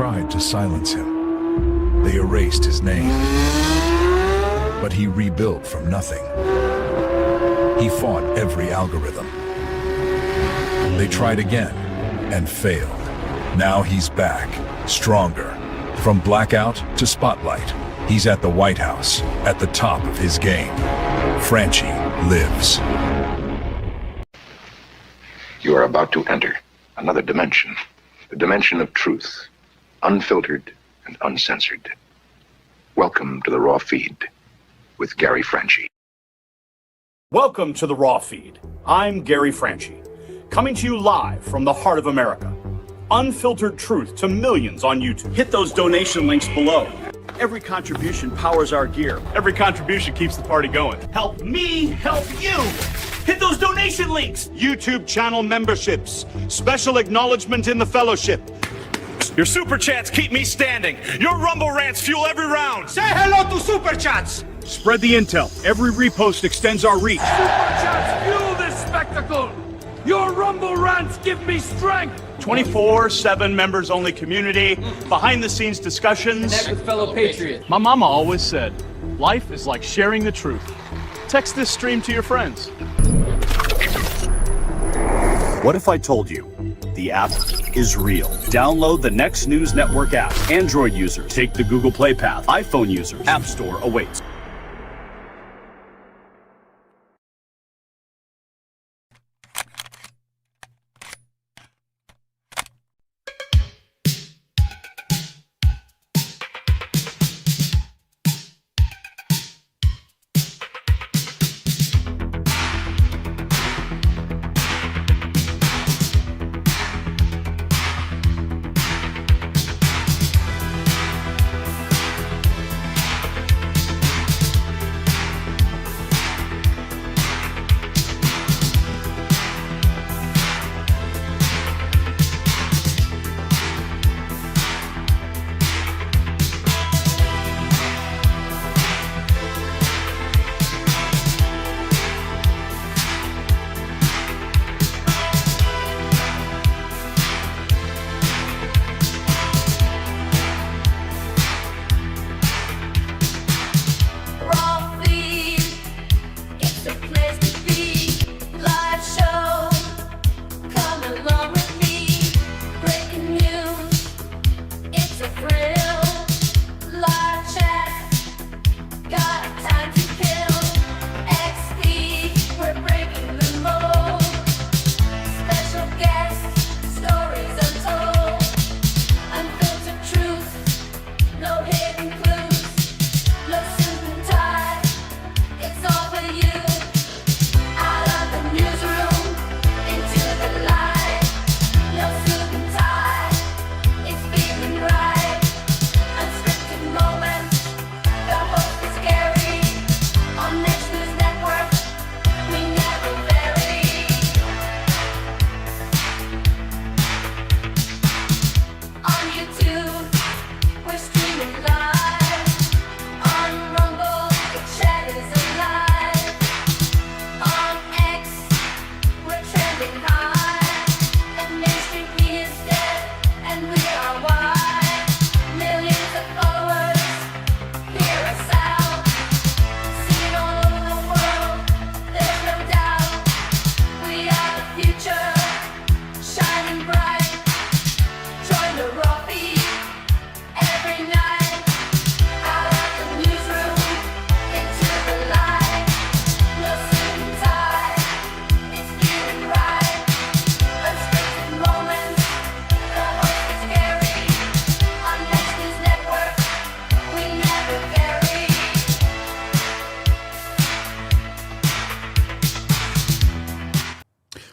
tried to silence him. They erased his name. But he rebuilt from nothing. He fought every algorithm. They tried again and failed. Now he's back, stronger. From blackout to spotlight, he's at the White House, at the top of his game. Franchi lives. You are about to enter another dimension, the dimension of truth, unfiltered and uncensored. Welcome to the Raw Feed with Gary Franchi. Welcome to the Raw Feed. I'm Gary Franchi, coming to you live from the heart of America. Unfiltered truth to millions on YouTube. Hit those donation links below. Every contribution powers our gear. Every contribution keeps the party going. Help me help you. Hit those donation links. YouTube channel memberships. Special acknowledgement in the fellowship. Your super chats keep me standing. Your Rumble rants fuel every round. Say hello to super chats. Spread the intel. Every repost extends our reach. Super chats fuel this spectacle. Your Rumble rants give me strength. 24/7 members only community, behind the scenes discussions. Connect with fellow patriots. My mama always said, life is like sharing the truth. Text this stream to your friends. What if I told you the app is real? Download the Next News Network app. Android users, take the Google Play path. iPhone users, App Store awaits.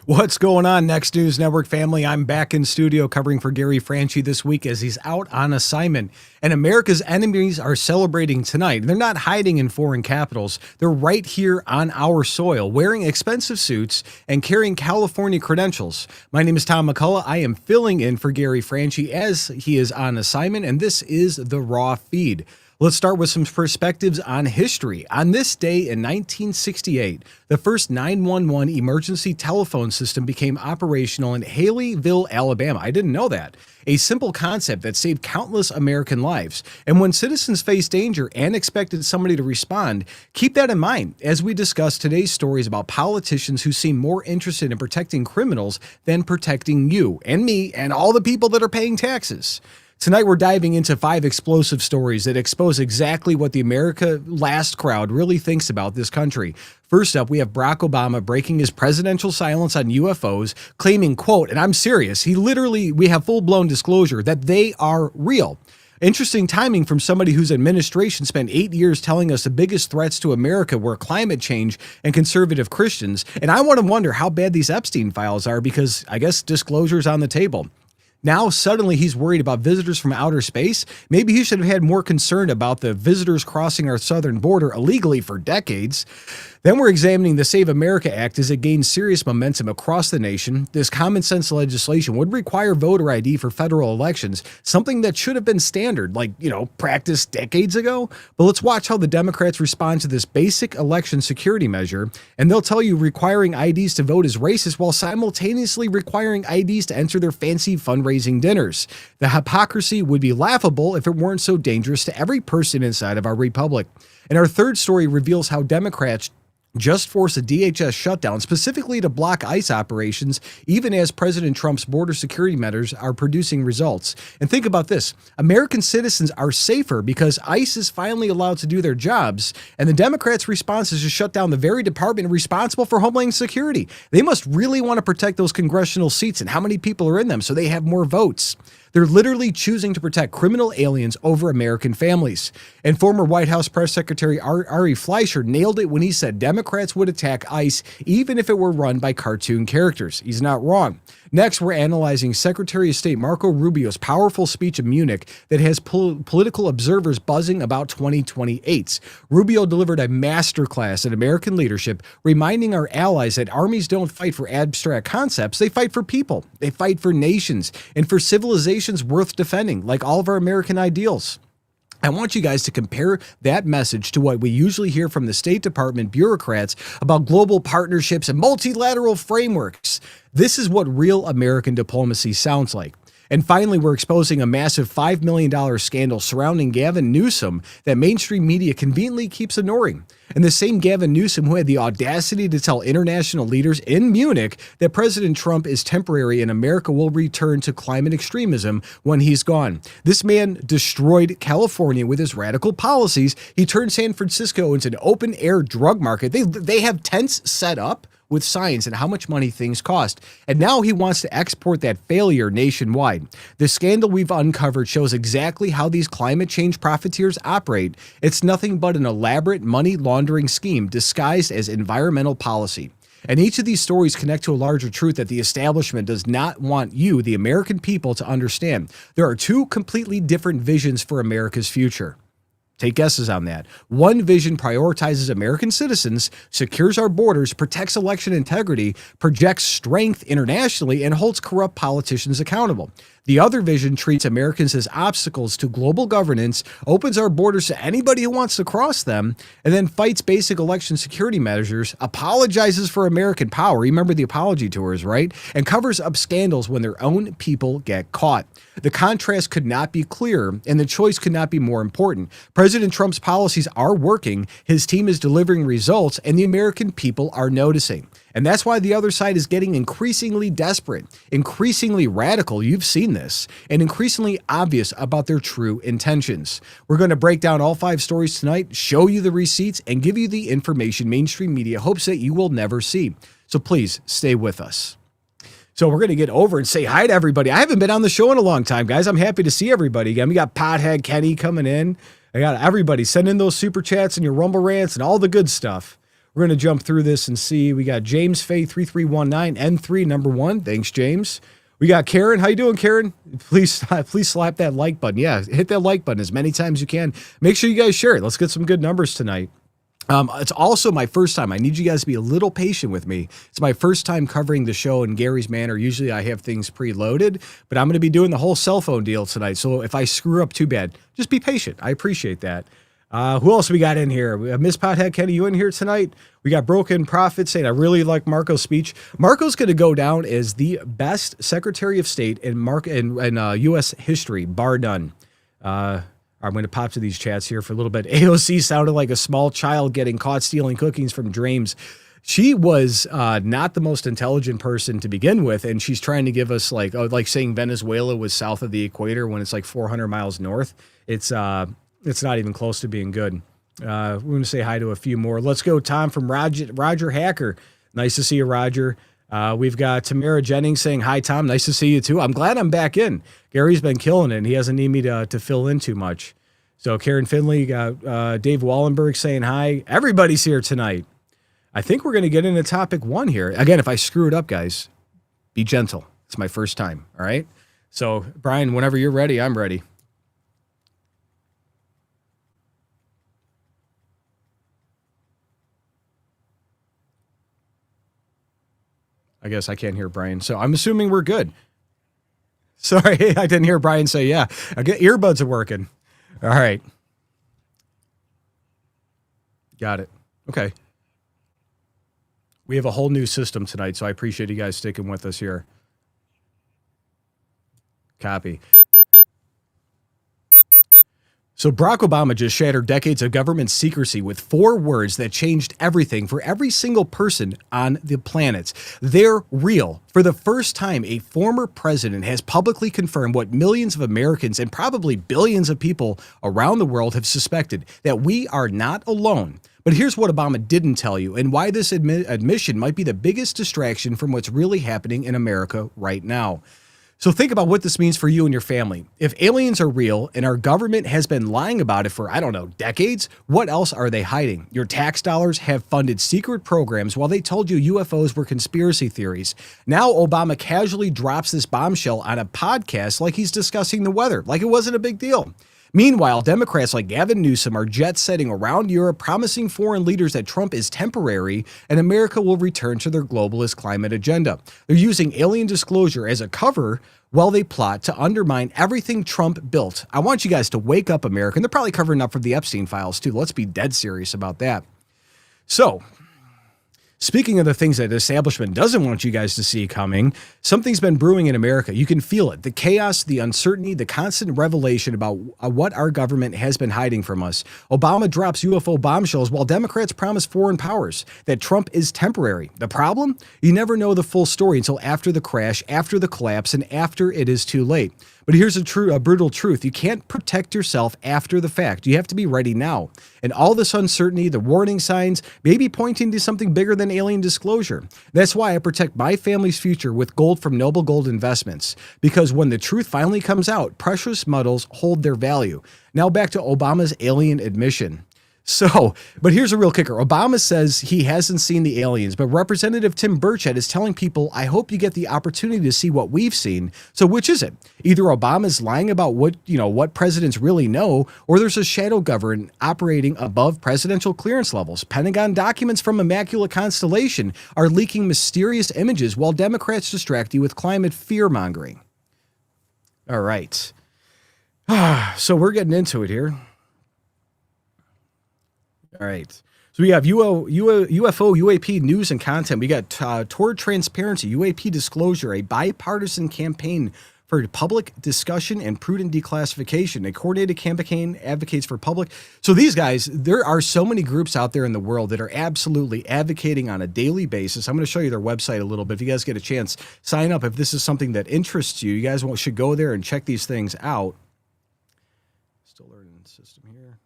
What's going on, Next News Network family? I'm back in studio covering for Gary Franchi this week as he's out on assignment. And America's enemies are celebrating tonight. They're not hiding in foreign capitals. They're right here on our soil, wearing expensive suits and carrying California credentials. My name is Tom McCullough. I am filling in for Gary Franchi as he is on assignment, and this is the Raw Feed. Let's start with some perspectives on history. On this day in 1968, the first 911 emergency telephone system became operational in Haleyville, Alabama. I didn't know that. A simple concept that saved countless American lives. And when citizens face danger and expected somebody to respond, keep that in mind as we discuss today's stories about politicians who seem more interested in protecting criminals than protecting you and me and all the people that are paying taxes. Tonight, we're diving into 5 explosive stories that expose exactly what the America Last crowd really thinks about this country. First up, we have Barack Obama breaking his presidential silence on UFOs, claiming, quote, and I'm serious, we have full-blown disclosure that they are real. Interesting timing from somebody whose administration spent 8 years telling us the biggest threats to America were climate change and conservative Christians. And I want to wonder how bad these Epstein files are because I guess disclosure's on the table. Now, suddenly, he's worried about visitors from outer space. Maybe he should have had more concern about the visitors crossing our southern border illegally for decades. Then we're examining the Save America Act as it gains serious momentum across the nation. This common sense legislation would require voter ID for federal elections, something that should have been standard, practiced decades ago. But let's watch how the Democrats respond to this basic election security measure. And they'll tell you requiring IDs to vote is racist while simultaneously requiring IDs to enter their fancy fundraising dinners. The hypocrisy would be laughable if it weren't so dangerous to every person inside of our republic. And our third story reveals how Democrats just forced a DHS shutdown specifically to block ICE operations, even as President Trump's border security measures are producing results. And think about this. American citizens are safer because ICE is finally allowed to do their jobs, and the Democrats' response is to shut down the very department responsible for Homeland Security. They must really want to protect those congressional seats and how many people are in them so they have more votes. They're literally choosing to protect criminal aliens over American families. And former White House Press Secretary Ari Fleischer nailed it when he said Democrats would attack ICE even if it were run by cartoon characters. He's not wrong. Next, we're analyzing Secretary of State Marco Rubio's powerful speech in Munich that has political observers buzzing about 2028. Rubio delivered a masterclass in American leadership, reminding our allies that armies don't fight for abstract concepts, they fight for people. They fight for nations and for civilizations worth defending, like all of our American ideals. I want you guys to compare that message to what we usually hear from the State Department bureaucrats about global partnerships and multilateral frameworks. This is what real American diplomacy sounds like. And finally, we're exposing a massive $5 million scandal surrounding Gavin Newsom that mainstream media conveniently keeps ignoring. And the same Gavin Newsom who had the audacity to tell international leaders in Munich that President Trump is temporary and America will return to climate extremism when he's gone. This man destroyed California with his radical policies. He turned San Francisco into an open-air drug market. They have tents set up with signs and how much money things cost. And now he wants to export that failure nationwide. The scandal we've uncovered shows exactly how these climate change profiteers operate. It's nothing but an elaborate money laundering scheme disguised as environmental policy. And each of these stories connect to a larger truth that the establishment does not want you, the American people, to understand. There are 2 completely different visions for America's future. Take guesses on that. One vision prioritizes American citizens, secures our borders, protects election integrity, projects strength internationally, and holds corrupt politicians accountable. The other vision treats Americans as obstacles to global governance, opens our borders to anybody who wants to cross them, and then fights basic election security measures, apologizes for American power, remember the apology tours, right? And covers up scandals when their own people get caught. The contrast could not be clearer, and the choice could not be more important. President Trump's policies are working, his team is delivering results, and the American people are noticing. And that's why the other side is getting increasingly desperate, increasingly radical, you've seen this, and increasingly obvious about their true intentions. We're going to break down all 5 stories tonight, show you the receipts, and give you the information mainstream media hopes that you will never see. So please stay with us. So we're going to get over and say hi to everybody. I haven't been on the show in a long time, guys. I'm happy to see everybody again. We got Pothead Kenny coming in. I got everybody. Send in those super chats and your Rumble rants and all the good stuff. We're going to jump through this and see. We got James Faye 3319 N3 number 1. Thanks, James. We got Karen. How you doing, Karen? Please slap that like button. Yeah, hit that like button as many times as you can. Make sure you guys share it. Let's get some good numbers tonight. It's also my first time. I need you guys to be a little patient with me. It's my first time covering the show in Gary's manner. Usually I have things preloaded, but I'm going to be doing the whole cell phone deal tonight. So if I screw up, too bad. Just be patient. I appreciate that. Who else we got in here? We have Miss Pothead Kenny, you in here tonight? We got Broken Prophet saying, I really like Marco's speech. Marco's going to go down as the best Secretary of State in U.S. history, bar none. I'm going to pop to these chats here for a little bit. AOC sounded like a small child getting caught stealing cookies from Dreams. She was not the most intelligent person to begin with, and she's trying to give us like saying Venezuela was south of the equator when it's like 400 miles north. It's not even close to being good. We're going to say hi to a few more. Let's go, Tom from Roger Hacker. Nice to see you, Roger. We've got Tamara Jennings saying, hi, Tom. Nice to see you, too. I'm glad I'm back in. Gary's been killing it, and he doesn't need me to fill in too much. So Karen Finley, got Dave Wallenberg saying hi. Everybody's here tonight. I think we're going to get into topic 1 here. Again, if I screw it up, guys, be gentle. It's my first time, all right? So, Brian, whenever you're ready, I'm ready. I guess I can't hear Brian, so I'm assuming we're good. Sorry, I didn't hear Brian say, yeah. I get earbuds are working. All right. Got it. Okay. We have a whole new system tonight, so I appreciate you guys sticking with us here. Copy. So Barack Obama just shattered decades of government secrecy with 4 words that changed everything for every single person on the planet. They're real. For the first time, a former president has publicly confirmed what millions of Americans and probably billions of people around the world have suspected, that we are not alone. But here's what Obama didn't tell you, and why this admission might be the biggest distraction from what's really happening in America right now. So think about what this means for you and your family. If aliens are real and our government has been lying about it for, I don't know, decades, what else are they hiding? Your tax dollars have funded secret programs while they told you UFOs were conspiracy theories. Now Obama casually drops this bombshell on a podcast like he's discussing the weather, like it wasn't a big deal. Meanwhile, Democrats like Gavin Newsom are jet-setting around Europe, promising foreign leaders that Trump is temporary and America will return to their globalist climate agenda. They're using alien disclosure as a cover while they plot to undermine everything Trump built. I want you guys to wake up, America. And they're probably covering up for the Epstein files, too. Let's be dead serious about that. So, speaking of the things that the establishment doesn't want you guys to see coming, something's been brewing in America. You can feel it. The chaos, the uncertainty, the constant revelation about what our government has been hiding from us. Obama drops UFO bombshells while Democrats promise foreign powers that Trump is temporary. The problem? You never know the full story until after the crash, after the collapse, and after it is too late. But here's a brutal truth. You can't protect yourself after the fact. You have to be ready now. And all this uncertainty, the warning signs, may be pointing to something bigger than alien disclosure. That's why I protect my family's future with gold from Noble Gold Investments. Because when the truth finally comes out, precious metals hold their value. Now back to Obama's alien admission. So, but here's a real kicker. Obama says he hasn't seen the aliens, but Representative Tim Burchett is telling people, I hope you get the opportunity to see what we've seen. So which is it? Either Obama's lying about what presidents really know, or there's a shadow government operating above presidential clearance levels. Pentagon documents from Immaculate Constellation are leaking mysterious images while Democrats distract you with climate fear-mongering. All right. So we're getting into it here. All right. So we have UFO, UAP news and content. We got toward transparency, UAP disclosure, a bipartisan campaign for public discussion and prudent declassification. A coordinated campaign advocates for public. So these guys, there are so many groups out there in the world that are absolutely advocating on a daily basis. I'm going to show you their website a little bit. If you guys get a chance, sign up. If this is something that interests you, you guys should go there and check these things out. Still learning the system here.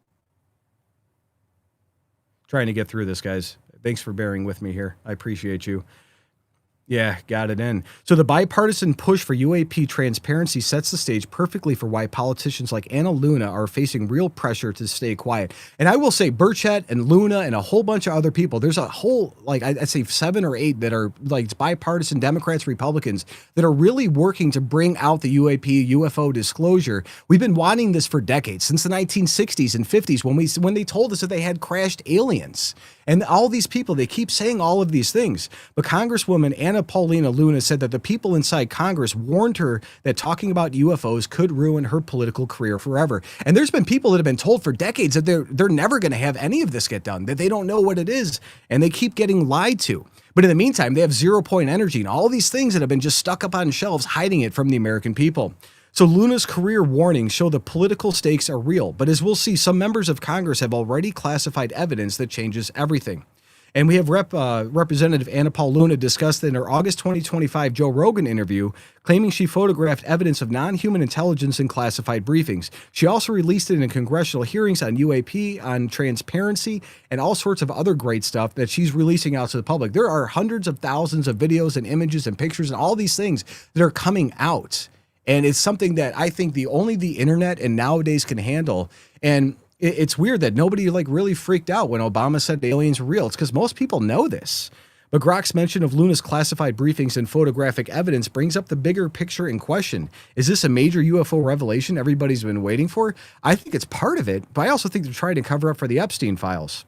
Trying to get through this, guys. Thanks for bearing with me here. I appreciate you. Yeah, got it in. So the bipartisan push for UAP transparency sets the stage perfectly for why politicians like Anna Luna are facing real pressure to stay quiet. And I will say Burchett and Luna and a whole bunch of other people, there's a whole, like I'd say 7 or 8 that are like bipartisan Democrats, Republicans that are really working to bring out the UAP, UFO disclosure. We've been wanting this for decades, since the 1960s and 50s when they told us that they had crashed aliens. And all these people, they keep saying all of these things. But Congresswoman Anna Paulina Luna said that the people inside Congress warned her that talking about UFOs could ruin her political career forever. And there's been people that have been told for decades that they're never going to have any of this get done, that they don't know what it is, and they keep getting lied to. But in the meantime, they have 0 point energy and all these things that have been just stuck up on shelves, hiding it from the American people. So Luna's career warnings show the political stakes are real, but as we'll see, some members of Congress have already classified evidence that changes everything. And we have Representative Anna Paul Luna discussed in her August 2025 Joe Rogan interview, claiming she photographed evidence of non-human intelligence in classified briefings. She also released it in congressional hearings on UAP, on transparency, and all sorts of other great stuff that she's releasing out to the public. There are hundreds of thousands of videos and images and pictures and all these things that are coming out. And it's something that I think only the internet and nowadays can handle. And it's weird that nobody like really freaked out when Obama said aliens were real. It's because most people know this. But Grok's mention of Luna's classified briefings and photographic evidence brings up the bigger picture in question. Is this a major UFO revelation everybody's been waiting for? I think it's part of it, but I also think they're trying to cover up for the Epstein files.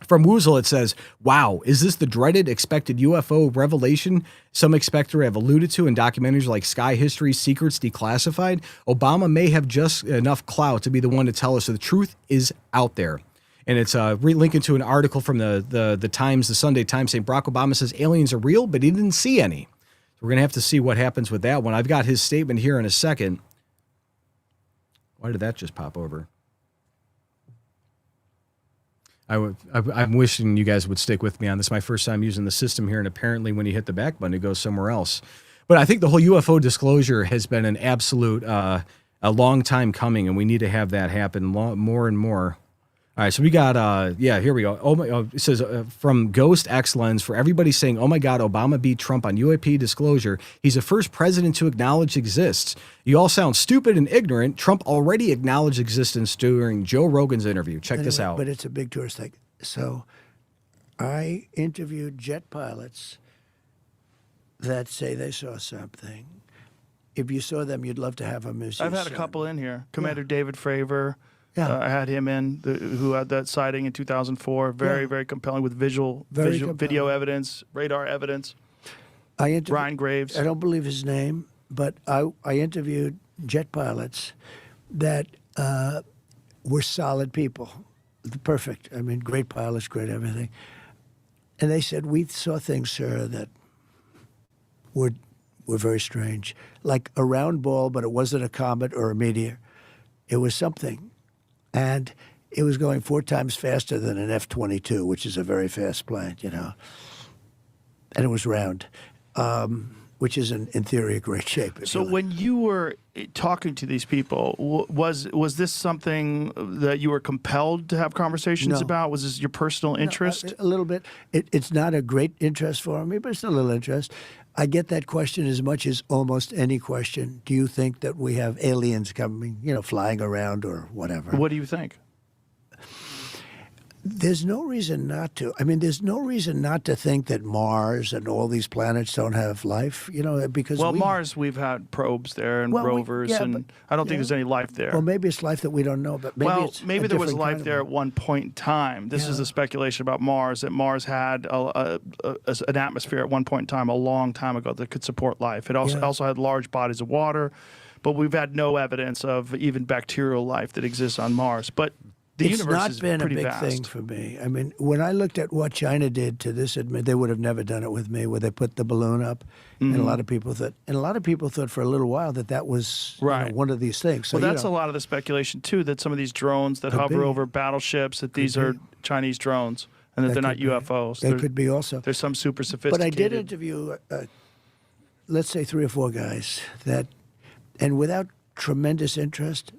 From Woozle, it says, wow, is this the dreaded expected UFO revelation some expector have alluded to in documentaries like Sky History, Secrets Declassified? Obama may have just enough clout to be the one to tell us the truth is out there. And it's linking to an article from the Times, the Sunday Times, saying Barack Obama says aliens are real, but he didn't see any. So we're going to have to see what happens with that one. I've got his statement here in a second. Why did that just pop over? I'm wishing you guys would stick with me on this. My first time using the system here, and apparently when you hit the back button, it goes somewhere else. But I think the whole UFO disclosure has been an absolute, a long time coming, and we need to have that happen more and more. All right, so we got, here we go. It says, from Ghost X Lens, for everybody saying, oh my God, Obama beat Trump on UAP disclosure. He's the first president to acknowledge exists. You all sound stupid and ignorant. Trump already acknowledged existence during Joe Rogan's interview. Check this out. But it's a big tourist thing. So I interviewed jet pilots that say they saw something. If you saw them, you'd love to have them as your I've had a son. couple in here. Commander David Fravor. Yeah. I had him in, who had that sighting in 2004. Very compelling with video evidence, radar evidence. Ryan Graves. I don't believe his name, but I interviewed jet pilots that were solid people. Perfect. I mean, great pilots, great everything. And they said, we saw things, sir, that were very strange. Like a round ball, but it wasn't a comet or a meteor. It was something. And it was going 4 times faster than an F-22, which is a very fast plane, you know. And it was round, which is, in theory, a great shape. So when you were talking to these people, was this something that you were compelled to have conversations about? Was this your personal interest? No, a little bit. It's not a great interest for me, but it's a little interest. I get that question as much as almost any question. Do you think that we have aliens coming, flying around or whatever? What do you think? There's no reason not to. I mean, there's no reason not to think that Mars and all these planets don't have life, because Mars, we've had probes there and rovers, and I don't think there's any life there. Well, maybe it's life that we don't know, but maybe there was life there at one point in time. This is the speculation about Mars, that Mars had an atmosphere at one point in time, a long time ago, that could support life. It also had large bodies of water, but we've had no evidence of even bacterial life that exists on Mars. But the universe is pretty vast. It's not been a big thing for me. I mean, when I looked at what China did to this, they would have never done it with me, where they put the balloon up, and a lot of people thought for a little while that was one of these things. So, well, that's a lot of the speculation too, that some of these drones that hover over battleships, that these are Chinese drones, and that they're not UFOs. They could be also. There's some super sophisticated. But I did interview, let's say 3 or 4 guys and without tremendous interest,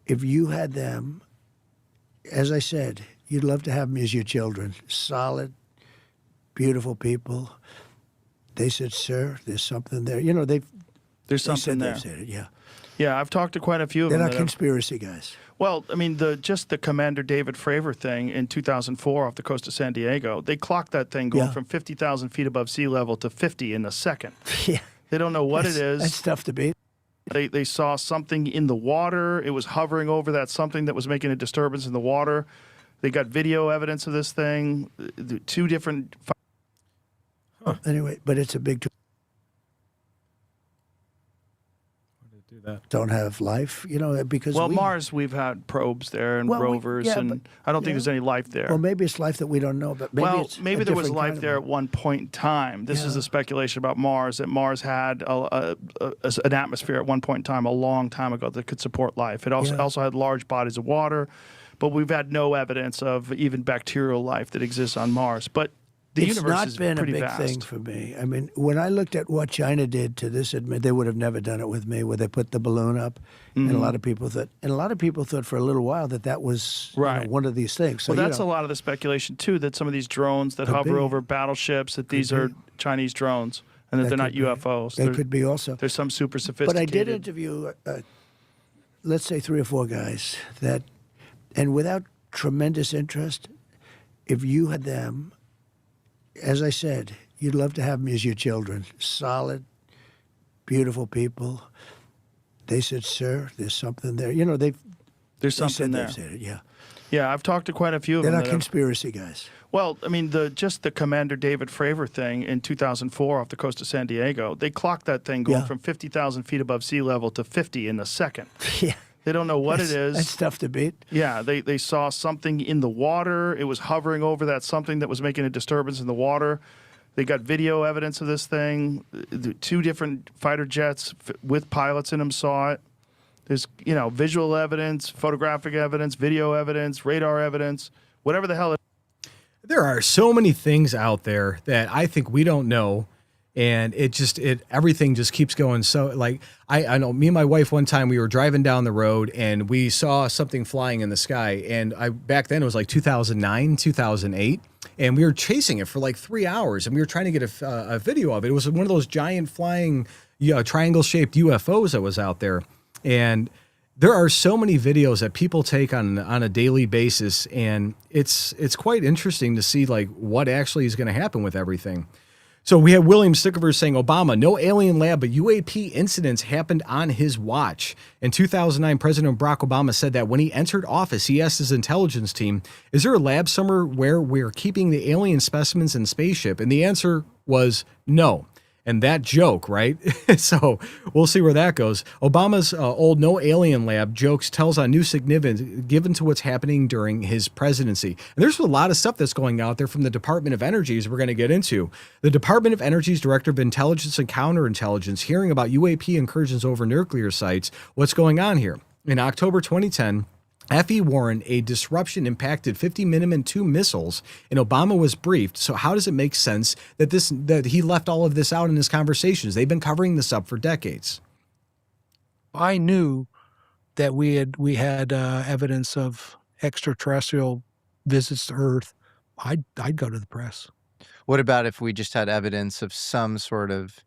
if you had them. As I said, you'd love to have them as your children. Solid, beautiful people. They said, "Sir, there's something there." You know, There's they something said there. they've said it. Yeah, Yeah, I've talked to quite a few of they're them. not conspiracy guys. Well, I mean, just the Commander David Fravor thing in 2004 off the coast of San Diego, they clocked that thing going from 50,000 feet above sea level to 50 in a second. Yeah, They don't know what it that's is. tough to beat. They saw something in the water. It was hovering over that something that was making a disturbance in the water. They got video evidence of this thing. Two different. Anyway, but it's a big. Do that. Don't have life, you know, because Well, Mars, we've had probes there and rovers, yeah, and but- I don't think yeah. there's any life there. Well, maybe it's life that we don't know, but maybe it's maybe a there was different life kind of there life. at one point in time. This is Yeah. the speculation about Mars, that Mars had an atmosphere at one point in time, a long time ago, that could support life. It also had large bodies of water, but we've had no evidence of even bacterial life that exists on Mars. But the It's universe not is been a pretty big vast. thing for me. I mean, when I looked at what China did to this, they would have never done it with me, where they put the balloon up, and a lot of people thought, for a little while that was Right. one of these things. So Well, that's a lot of the speculation too, that some of these drones that hover be. over battleships, that these be. are Chinese drones, and that they're not could be. UFOs. They They're- could be also. There's some super But sophisticated. I did interview, let's say, 3 or 4 guys that, and without tremendous interest, if you had them, as I said, you'd love to have them as your children. Solid, beautiful people. They said, "Sir, there's something there." You know, There's they something said there. they've said it. Yeah, Yeah, I've talked to quite a few of they're them. not that have- conspiracy guys. Well, I mean, just the Commander David Fravor thing in 2004 off the coast of San Diego, they clocked that thing going Yeah. from 50,000 feet above sea level to 50 in a second. Yeah, They don't know what it is. That's tough to beat. Yeah, they saw something in the water. It was hovering over that something that was making a disturbance in the water. They got video evidence of this thing. Two different fighter jets with pilots in them saw it. There's, visual evidence, photographic evidence, video evidence, radar evidence, whatever the hell it is. There are so many things out there that I think we don't know. And everything just keeps going. So like, I know me and my wife, one time we were driving down the road and we saw something flying in the sky. And back then it was like 2009, 2008. And we were chasing it for like 3 hours and we were trying to get a video of it. It was one of those giant flying, triangle shaped UFOs that was out there. And there are so many videos that people take on a daily basis. And it's quite interesting to see like what actually is going to happen with everything. So we have William Stickover saying, Obama, no alien lab, but UAP incidents happened on his watch. In 2009, President Barack Obama said that when he entered office, he asked his intelligence team, is there a lab somewhere where we're keeping the alien specimens in spaceship? And the answer was no. And that joke, right? So we'll see where that goes. Obama's old no alien lab jokes tells on new significance given to what's happening during his presidency. And there's a lot of stuff that's going out there from the Department of Energy we're going to get into. The Department of Energy's Director of Intelligence and Counterintelligence hearing about UAP incursions over nuclear sites. What's going on here? In October 2010, F.E. Warren, a disruption impacted 50 Minuteman-II missiles, and Obama was briefed. So how does it make sense that he left all of this out in his conversations? They've been covering this up for decades. I knew that we had evidence of extraterrestrial visits to Earth. I'd go to the press. What about if we just had evidence of some sort of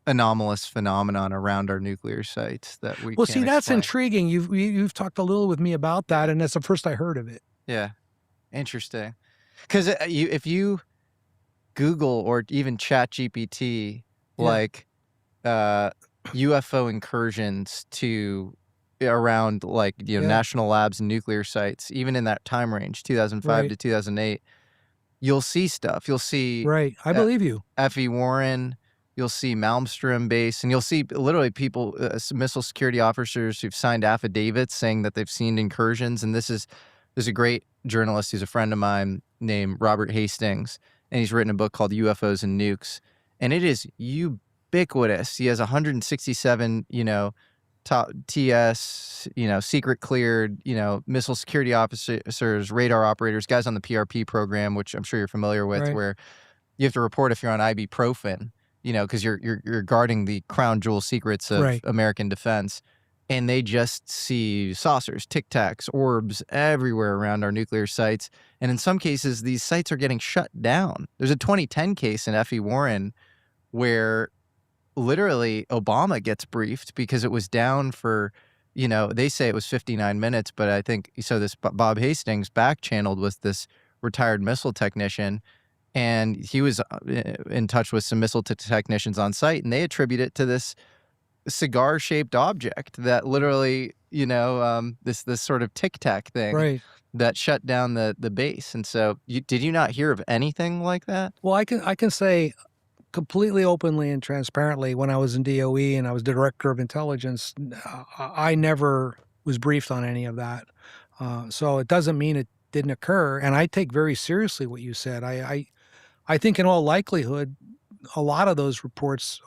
anomalous phenomenon around our nuclear sites that we Well, can't see, that's explain? intriguing. You've talked a little with me about that, and that's the first I heard of it. Yeah, interesting. Because if you Google or even Chat GPT, like UFO incursions to around like national labs and nuclear sites, even in that time range, 2005 to 2008, you'll see stuff. You'll see I believe you. F.E. Warren. You'll see Malmstrom base, and you'll see literally people, missile security officers who've signed affidavits saying that they've seen incursions. And there's a great journalist who's a friend of mine named Robert Hastings, and he's written a book called UFOs and Nukes, and it is ubiquitous. He has 167, top TS, secret cleared, missile security officers, radar operators, guys on the PRP program, which I'm sure you're familiar with, where you have to report if you're on ibuprofen. Because you're guarding the crown jewel secrets of American defense, and they just see saucers, tic tacs, orbs everywhere around our nuclear sites. And in some cases, these sites are getting shut down. There's a 2010 case in F.E. Warren where literally Obama gets briefed because it was down for, they say it was 59 minutes, but I think, so this Bob Hastings back-channeled with this retired missile technician, and he was in touch with some missile technicians on site, and they attribute it to this cigar-shaped object that literally, this sort of tic-tac thing that shut down the base. And so did you not hear of anything like that? Well, I can say completely openly and transparently, when I was in DOE and I was director of intelligence, I never was briefed on any of that. So it doesn't mean it didn't occur. And I take very seriously what you said. I think in all likelihood, a lot of those reports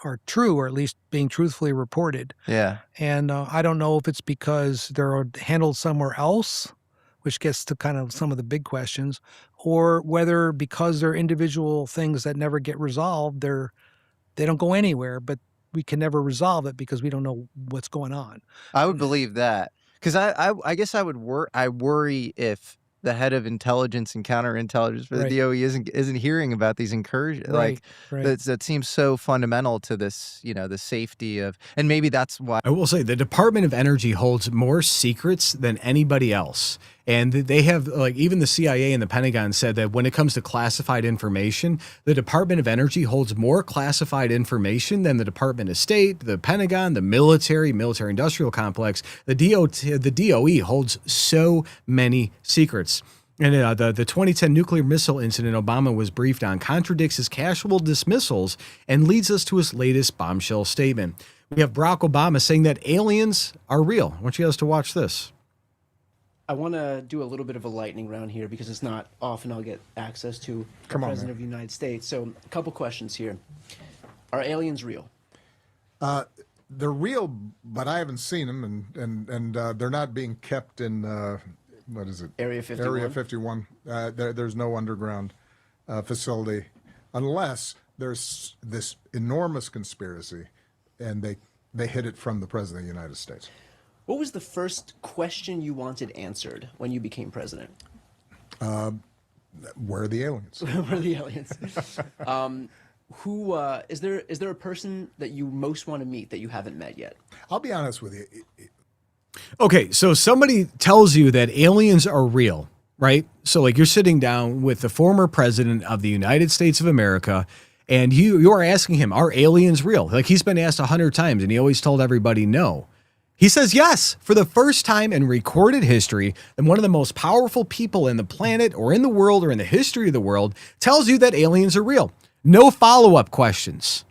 are true, or at least being truthfully reported. Yeah. And I don't know if it's because they're handled somewhere else, which gets to kind of some of the big questions, or whether because they're individual things that never get resolved, they don't go anywhere, but we can never resolve it because we don't know what's going on. I would believe that, because I guess I worry if the head of intelligence and counterintelligence for the DOE isn't hearing about these incursions. That seems so fundamental to this, the safety of, and maybe that's why. I will say the Department of Energy holds more secrets than anybody else. And they have, even the CIA and the Pentagon said that when it comes to classified information, the Department of Energy holds more classified information than the Department of State, the Pentagon, the military-industrial complex. The DOE holds so many secrets. And the 2010 nuclear missile incident Obama was briefed on contradicts his casual dismissals and leads us to his latest bombshell statement. We have Barack Obama saying that aliens are real. I want you guys to watch this. I want to do a little bit of a lightning round here because it's not often I'll get access to the President of the United States. So a couple questions here. Are aliens real? They're real, but I haven't seen them, and they're not being kept in, what is it? Area 51? Area 51. There's no underground facility unless there's this enormous conspiracy, and they hid it from the President of the United States. What was the first question you wanted answered when you became president? Where are the aliens? Where are the aliens? Is there a person that you most want to meet that you haven't met yet? I'll be honest with you. Okay, so somebody tells you that aliens are real, right? So you're sitting down with the former president of the United States of America, and you're asking him, are aliens real? He's been asked 100 times, and he always told everybody no. He says yes, for the first time in recorded history, and one of the most powerful people in the planet or in the world or in the history of the world tells you that aliens are real. No follow-up questions.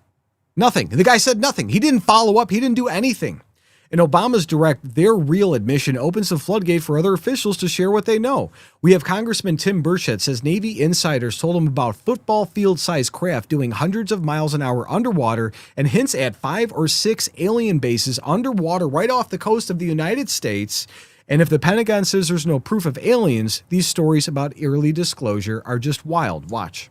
Nothing. The guy said nothing. He didn't follow up. He didn't do anything. In Obama's their real admission opens the floodgate for other officials to share what they know. We have Congressman Tim Burchett says Navy insiders told him about football field-sized craft doing hundreds of miles an hour underwater, and hints at 5 or 6 alien bases underwater right off the coast of the United States. And if the Pentagon says there's no proof of aliens, these stories about early disclosure are just wild. Watch.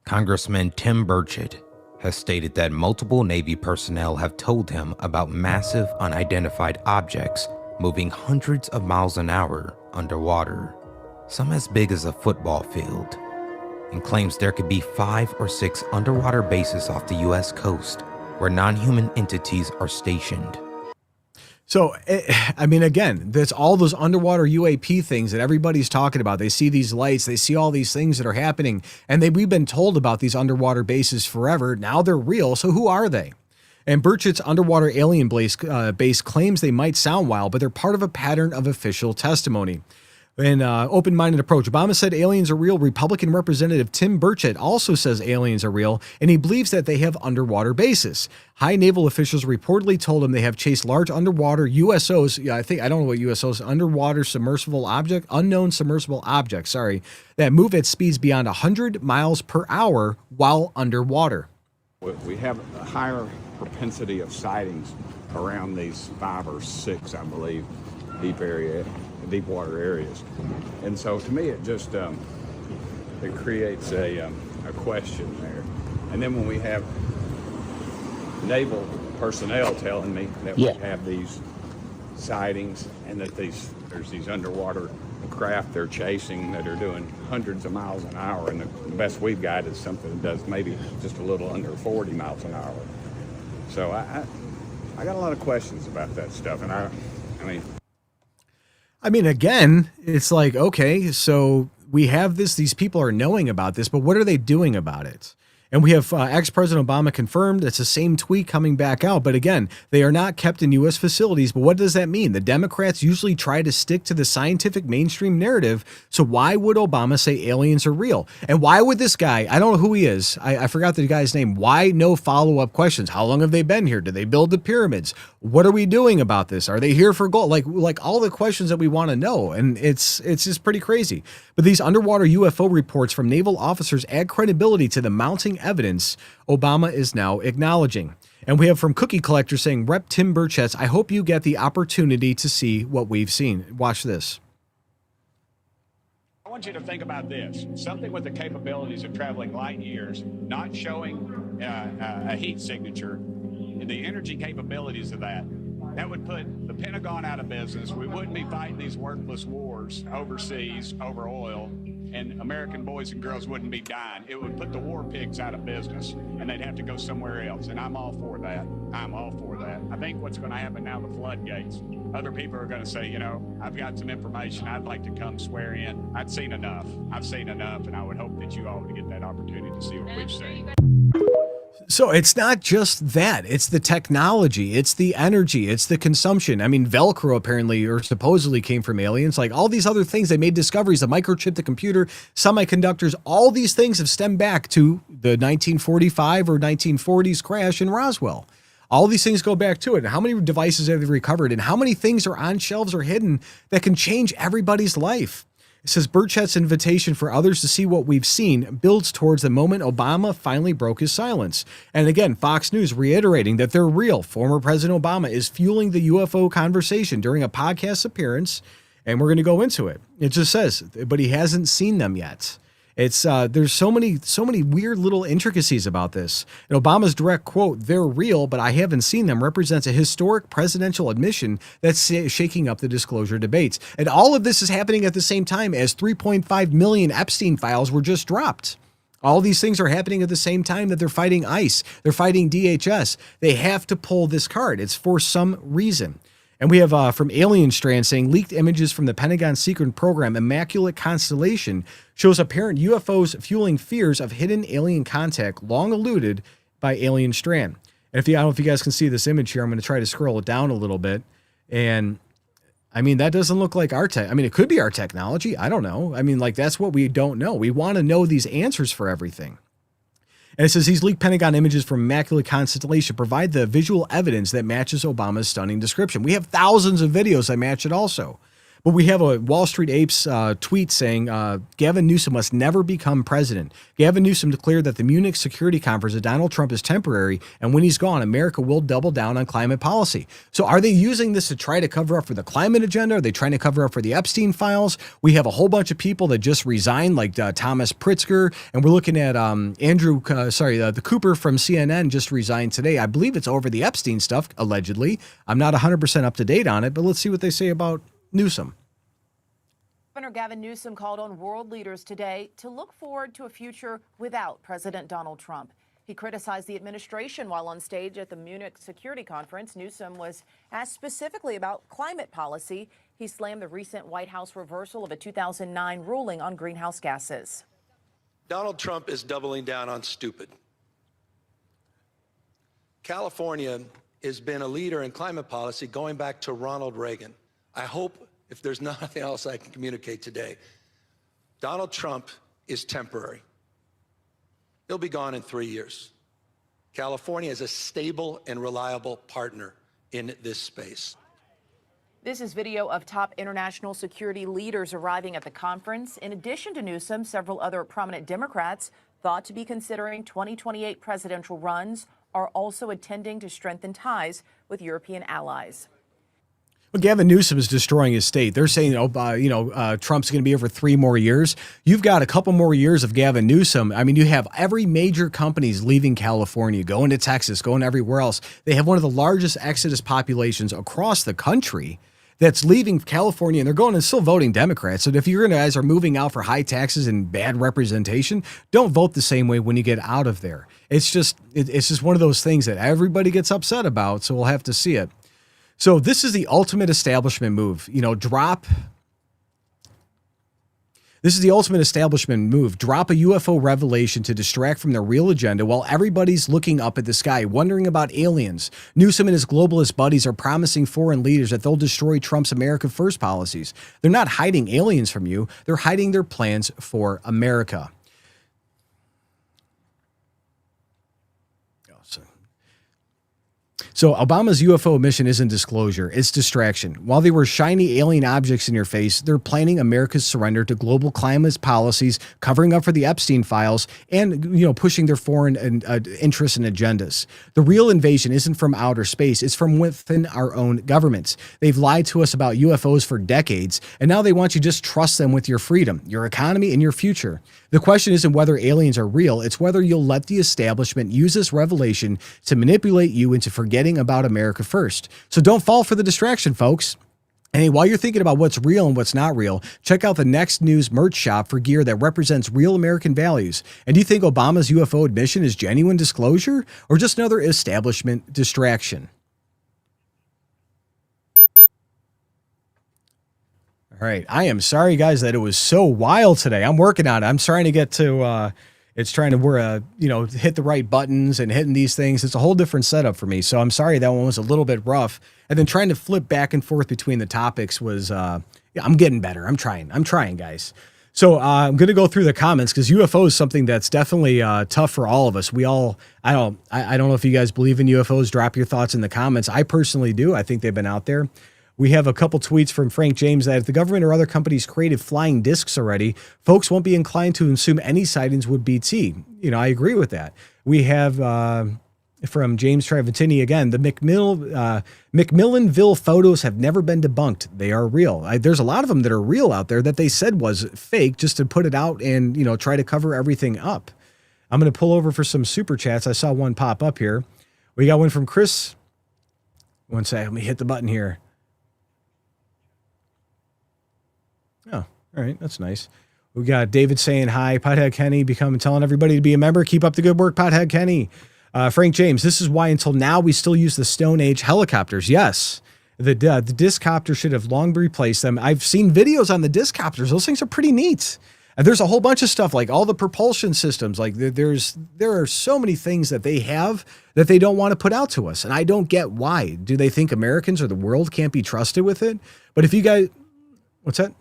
Congressman Tim Burchett has stated that multiple Navy personnel have told him about massive unidentified objects moving hundreds of miles an hour underwater, some as big as a football field, and claims there could be 5 or 6 underwater bases off the U.S. coast where non-human entities are stationed. So, I mean, again, that's all those underwater UAP things that everybody's talking about. They see these lights, they see all these things that are happening, and we've been told about these underwater bases forever. Now they're real, so who are they? And Burchett's underwater alien base claims they might sound wild, but they're part of a pattern of official testimony. In open-minded approach, Obama said aliens are real. Republican Representative Tim Burchett also says aliens are real, and he believes that they have underwater bases. High naval officials reportedly told him they have chased large underwater USOs. I don't know what USOs, unknown submersible objects, that move at speeds beyond 100 miles per hour while underwater. We have a higher propensity of sightings around these 5 or 6, I believe, deep water areas. And so to me, it just it creates a question there. And then when we have naval personnel telling me that we have these sightings and that there's these underwater craft they're chasing that are doing hundreds of miles an hour, and the best we've got is something that does maybe just a little under 40 miles an hour. So I got a lot of questions about that stuff, and I mean, again, it's like, okay, so we have this, these people are knowing about this, but what are they doing about it? And we have ex-President Obama confirmed. It's the same tweet coming back out. But again, they are not kept in U.S. facilities. But what does that mean? The Democrats usually try to stick to the scientific mainstream narrative. So why would Obama say aliens are real? And why would this guy, I don't know who he is. I forgot the guy's name. Why no follow-up questions? How long have they been here? Did they build the pyramids? What are we doing about this? Are they here for gold? Like all the questions that we want to know. And it's just pretty crazy. But these underwater UFO reports from naval officers add credibility to the mounting evidence Obama is now acknowledging. And we have from Cookie Collector saying, Rep. Tim Burchett, I hope you get the opportunity to see what we've seen. Watch this. I want you to think about this. Something with the capabilities of traveling light years, not showing a heat signature, and the energy capabilities of that would put the Pentagon out of business. We wouldn't be fighting these worthless wars overseas over oil, and American boys and girls wouldn't be dying. It would put the war pigs out of business, and they'd have to go somewhere else, and I'm all for that. I'm all for that. I think what's going to happen now, the floodgates, other people are going to say, you know, I've got some information. I'd like to come swear in. I've seen enough, and I would hope that you all would get that opportunity to see what we've seen. So it's not just that. It's the technology. It's the energy. It's the consumption. I mean, Velcro apparently or supposedly came from aliens. Like all these other things, they made discoveries, the microchip, the computer, semiconductors, all these things have stemmed back to the 1945 or 1940s crash in Roswell. All these things go back to it. And how many devices have they recovered? And how many things are on shelves or hidden that can change everybody's life? It says Burchett's invitation for others to see what we've seen builds towards the moment Obama finally broke his silence. And again, Fox News reiterating that they're real. Former President Obama is fueling the UFO conversation during a podcast appearance, and we're going to go into it. It just says, but he hasn't seen them yet. It's there's so many weird little intricacies about this. And Obama's direct quote, "They're real, but I haven't seen them," represents a historic presidential admission that's shaking up the disclosure debates. And all of this is happening at the same time as 3.5 million Epstein files were just dropped. All these things are happening at the same time that they're fighting ICE. They're fighting DHS. They have to pull this card. It's for some reason. And we have from Alien Strand saying leaked images from the Pentagon secret program Immaculate Constellation shows apparent UFOs fueling fears of hidden alien contact long eluded by Alien Strand. And I don't know if you guys can see this image here. I'm going to try to scroll it down a little bit. And I mean, that doesn't look like our tech. I mean, it could be our technology. I don't know. I mean, like that's what we don't know. We want to know these answers for everything. And it says these leaked Pentagon images from Immaculate Constellation provide the visual evidence that matches Obama's stunning description. We have thousands of videos that match it also. But we have a Wall Street Apes tweet saying Gavin Newsom must never become president. Gavin Newsom declared that the Munich Security Conference of Donald Trump is temporary, and when he's gone, America will double down on climate policy. So are they using this to try to cover up for the climate agenda? Are they trying to cover up for the Epstein files? We have a whole bunch of people that just resigned, like Thomas Pritzker, and we're looking at the Cooper from CNN just resigned today. I believe it's over the Epstein stuff, allegedly. I'm not 100% up to date on it, but let's see what they say about Newsom. Governor Gavin Newsom called on world leaders today to look forward to a future without President Donald Trump. He criticized the administration while on stage at the Munich Security Conference. Newsom was asked specifically about climate policy. He slammed the recent White House reversal of a 2009 ruling on greenhouse gases. Donald Trump is doubling down on stupid. California has been a leader in climate policy going back to Ronald Reagan. I hope, if there's nothing else I can communicate today, Donald Trump is temporary. He'll be gone in 3 years. California is a stable and reliable partner in this space. This is video of top international security leaders arriving at the conference. In addition to Newsom, several other prominent Democrats thought to be considering 2028 presidential runs are also attending to strengthen ties with European allies. Well, Gavin Newsom is destroying his state. They're saying, Trump's going to be here for 3 more years. You've got a couple more years of Gavin Newsom. I mean, you have every major companies leaving California, going to Texas, going everywhere else. They have one of the largest exodus populations across the country. that's leaving California and they're going and still voting Democrats. So if you guys are moving out for high taxes and bad representation, don't vote the same way when you get out of there. It's just one of those things that everybody gets upset about. So we'll have to see it. So this is the ultimate establishment move. This is the ultimate establishment move. Drop a UFO revelation to distract from their real agenda while everybody's looking up at the sky, wondering about aliens. Newsom and his globalist buddies are promising foreign leaders that they'll destroy Trump's America First policies. They're not hiding aliens from you. They're hiding their plans for America. So Obama's UFO mission isn't disclosure, it's distraction. While they were shiny alien objects in your face, they're planning America's surrender to global climate policies, covering up for the Epstein files, and pushing their foreign interests and agendas. The real invasion isn't from outer space, it's from within our own governments. They've lied to us about UFOs for decades, and now they want you to just trust them with your freedom, your economy, and your future. The question isn't whether aliens are real, it's whether you'll let the establishment use this revelation to manipulate you into forgetting about America first. So don't fall for the distraction, folks. And hey, while you're thinking about what's real and what's not real, check out the Next News merch shop for gear that represents real American values. And do you think Obama's UFO admission is genuine disclosure or just another establishment distraction? All right. I am sorry, guys, that it was so wild today. I'm working on it. I'm trying to get to, hit the right buttons and hitting these things. It's a whole different setup for me. So I'm sorry that one was a little bit rough. And then trying to flip back and forth between the topics was, I'm getting better. I'm trying, guys. So I'm going to go through the comments because UFO is something that's definitely tough for all of us. I don't know if you guys believe in UFOs. Drop your thoughts in the comments. I personally do. I think they've been out there. We have a couple tweets from Frank James that if the government or other companies created flying discs already, folks won't be inclined to assume any sightings would be BT. I agree with that. We have from James Travantini again, the McMillanville photos have never been debunked. They are real. There's a lot of them that are real out there that they said was fake just to put it out and, try to cover everything up. I'm going to pull over for some super chats. I saw one pop up here. We got one from Chris. One sec. Let me hit the button here. Oh, all right. That's nice. We got David saying hi. Pothead Kenny telling everybody to be a member. Keep up the good work, Pothead Kenny. Frank James, this is why until now we still use the Stone Age helicopters. Yes. The discopter should have long replaced them. I've seen videos on the discopters. Those things are pretty neat. And there's a whole bunch of stuff like all the propulsion systems. Like there are so many things that they have that they don't want to put out to us. And I don't get why. Do they think Americans or the world can't be trusted with it? But if you guys, what's that?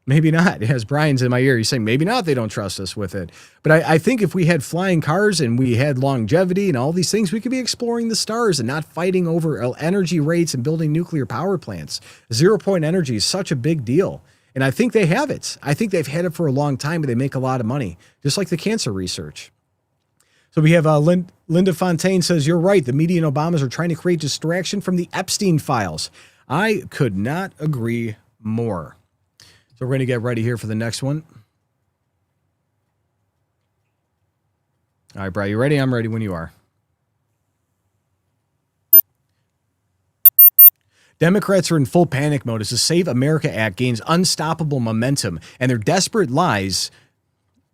Maybe not. As Brian's in my ear, he's saying maybe not. They don't trust us with it. But I think if we had flying cars and we had longevity and all these things, we could be exploring the stars and not fighting over energy rates and building nuclear power plants. 0 point energy is such a big deal. And I think they have it. I think they've had it for a long time, but they make a lot of money, just like the cancer research. So we have Linda Fontaine says, you're right. The media and Obamas are trying to create distraction from the Epstein files. I could not agree more. So we're going to get ready here for the next one. All right, Brian, you ready? I'm ready when you are. Democrats are in full panic mode as the Save America Act gains unstoppable momentum, and their desperate lies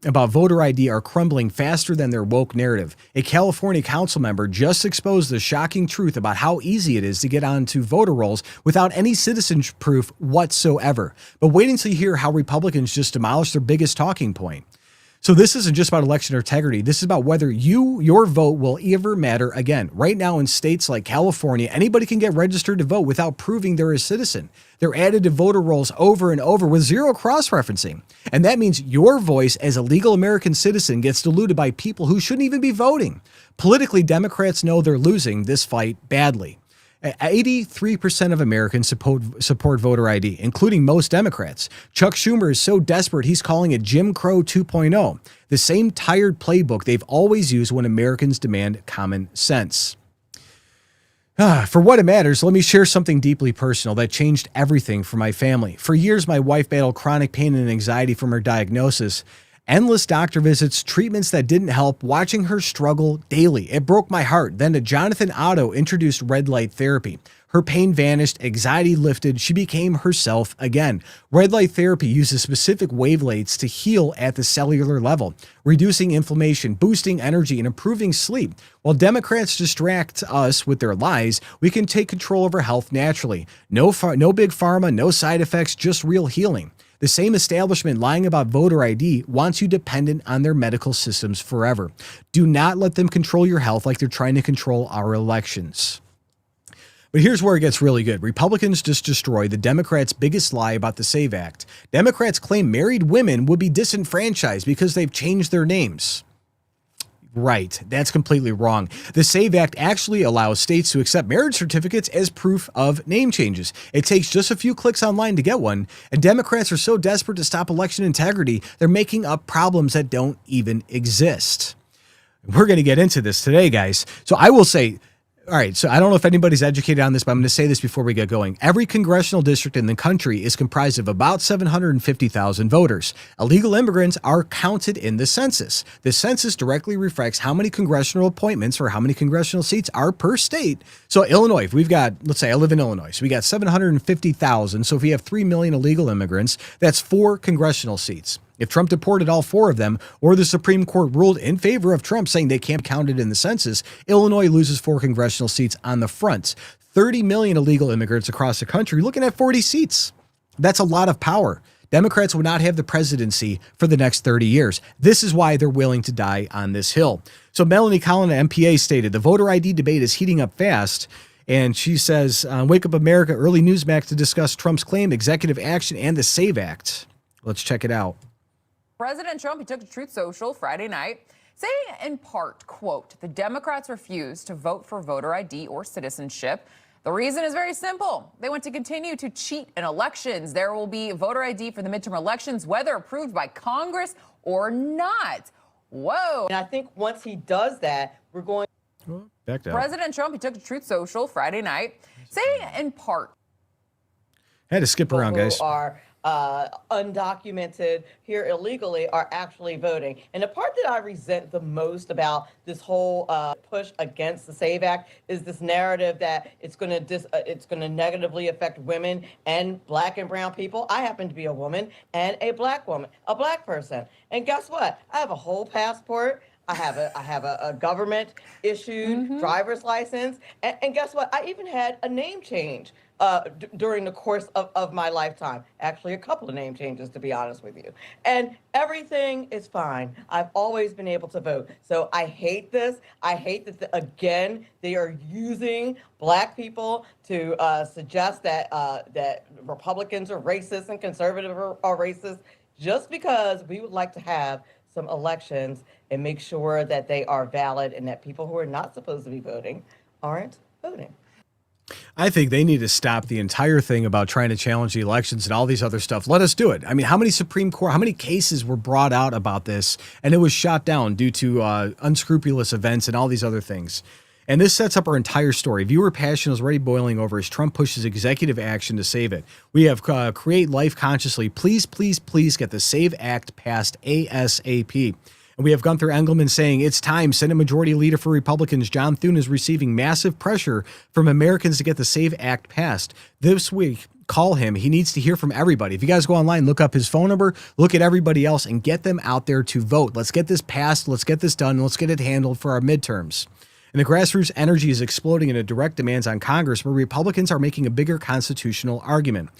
about voter ID are crumbling faster than their woke narrative. A California council member just exposed the shocking truth about how easy it is to get onto voter rolls without any citizen proof whatsoever. But wait until you hear how Republicans just demolished their biggest talking point. So this isn't just about election integrity. This is about whether your vote will ever matter again. Right now in states like California, anybody can get registered to vote without proving they're a citizen. They're added to voter rolls over and over with zero cross-referencing. And that means your voice as a legal American citizen gets diluted by people who shouldn't even be voting. Politically, Democrats know they're losing this fight badly. 83% of Americans support voter ID, including most Democrats. Chuck Schumer is so desperate he's calling it Jim Crow 2.0, the same tired playbook they've always used when Americans demand common sense. For what it matters, let me share something deeply personal that changed everything for my family. For years, my wife battled chronic pain and anxiety from her diagnosis. Endless doctor visits, treatments that didn't help, watching her struggle daily. It broke my heart. Then Jonathan Otto introduced red light therapy. Her pain vanished, anxiety lifted, she became herself again. Red light therapy uses specific wavelengths to heal at the cellular level, reducing inflammation, boosting energy, and improving sleep. While Democrats distract us with their lies, we can take control of our health naturally. No big pharma, no side effects, just real healing. The same establishment lying about voter ID wants you dependent on their medical systems forever. Do not let them control your health like they're trying to control our elections. But here's where it gets really good. Republicans just destroyed the Democrats' biggest lie about the SAVE Act. Democrats claim married women would be disenfranchised because they've changed their names. Right, that's completely wrong. The SAVE Act actually allows states to accept marriage certificates as proof of name changes. It takes just a few clicks online to get one, and Democrats are so desperate to stop election integrity, they're making up problems that don't even exist. We're going to get into this today, guys. So I will say, all right, so I don't know if anybody's educated on this, but I'm going to say this before we get going. Every congressional district in the country is comprised of about 750,000 voters. Illegal immigrants are counted in the census. The census directly reflects how many congressional appointments or how many congressional seats are per state. So Illinois, if we've got, let's say I live in Illinois, so we got 750,000. So if we have 3 million illegal immigrants, that's 4 congressional seats. If Trump deported all 4 of them, or the Supreme Court ruled in favor of Trump saying they can't count it in the census, Illinois loses 4 congressional seats on the front. 30 million illegal immigrants across the country, looking at 40 seats. That's a lot of power. Democrats will not have the presidency for the next 30 years. This is why they're willing to die on this hill. So Melanie Collin, MPA, stated, the voter ID debate is heating up fast. And she says, Wake Up America, early Newsmax to discuss Trump's claim, executive action, and the SAVE Act. Let's check it out. President Trump, he took to Truth Social Friday night, saying in part, quote, the Democrats refuse to vote for voter ID or citizenship. The reason is very simple. They want to continue to cheat in elections. There will be voter ID for the midterm elections, whether approved by Congress or not. Whoa. And I think once he does that, we're going. Back down. President Trump, he took to Truth Social Friday night, saying in part. I had to skip around, guys. Who are undocumented here illegally are actually voting. And the part that I resent the most about this whole push against the SAVE Act is this narrative that it's going to negatively affect women and black and brown people. I happen to be a woman and a black woman, a black person. And guess what? I have a whole passport. I have a government issued driver's license. And guess what? I even had a name change during the course of my lifetime. Actually, a couple of name changes, to be honest with you. And everything is fine. I've always been able to vote. So I hate this. I hate that, again, they are using black people to suggest that that Republicans are racist and conservatives are racist, just because we would like to have some elections and make sure that they are valid and that people who are not supposed to be voting aren't voting. I think they need to stop the entire thing about trying to challenge the elections and all these other stuff. Let us do it. I mean, how many Supreme Court, how many cases were brought out about this and it was shot down due to unscrupulous events and all these other things? And this sets up our entire story. Viewer passion is already boiling over as Trump pushes executive action to save it. We have Create Life Consciously. Please, please, please get the SAVE Act passed ASAP. And we have Gunther Engelman saying, it's time. Senate Majority Leader for Republicans John Thune is receiving massive pressure from Americans to get the SAVE Act passed. This week, call him. He needs to hear from everybody. If you guys go online, look up his phone number, look at everybody else, and get them out there to vote. Let's get this passed. Let's get this done. Let's get it handled for our midterms. And the grassroots energy is exploding into direct demands on Congress, where Republicans are making a bigger constitutional argument.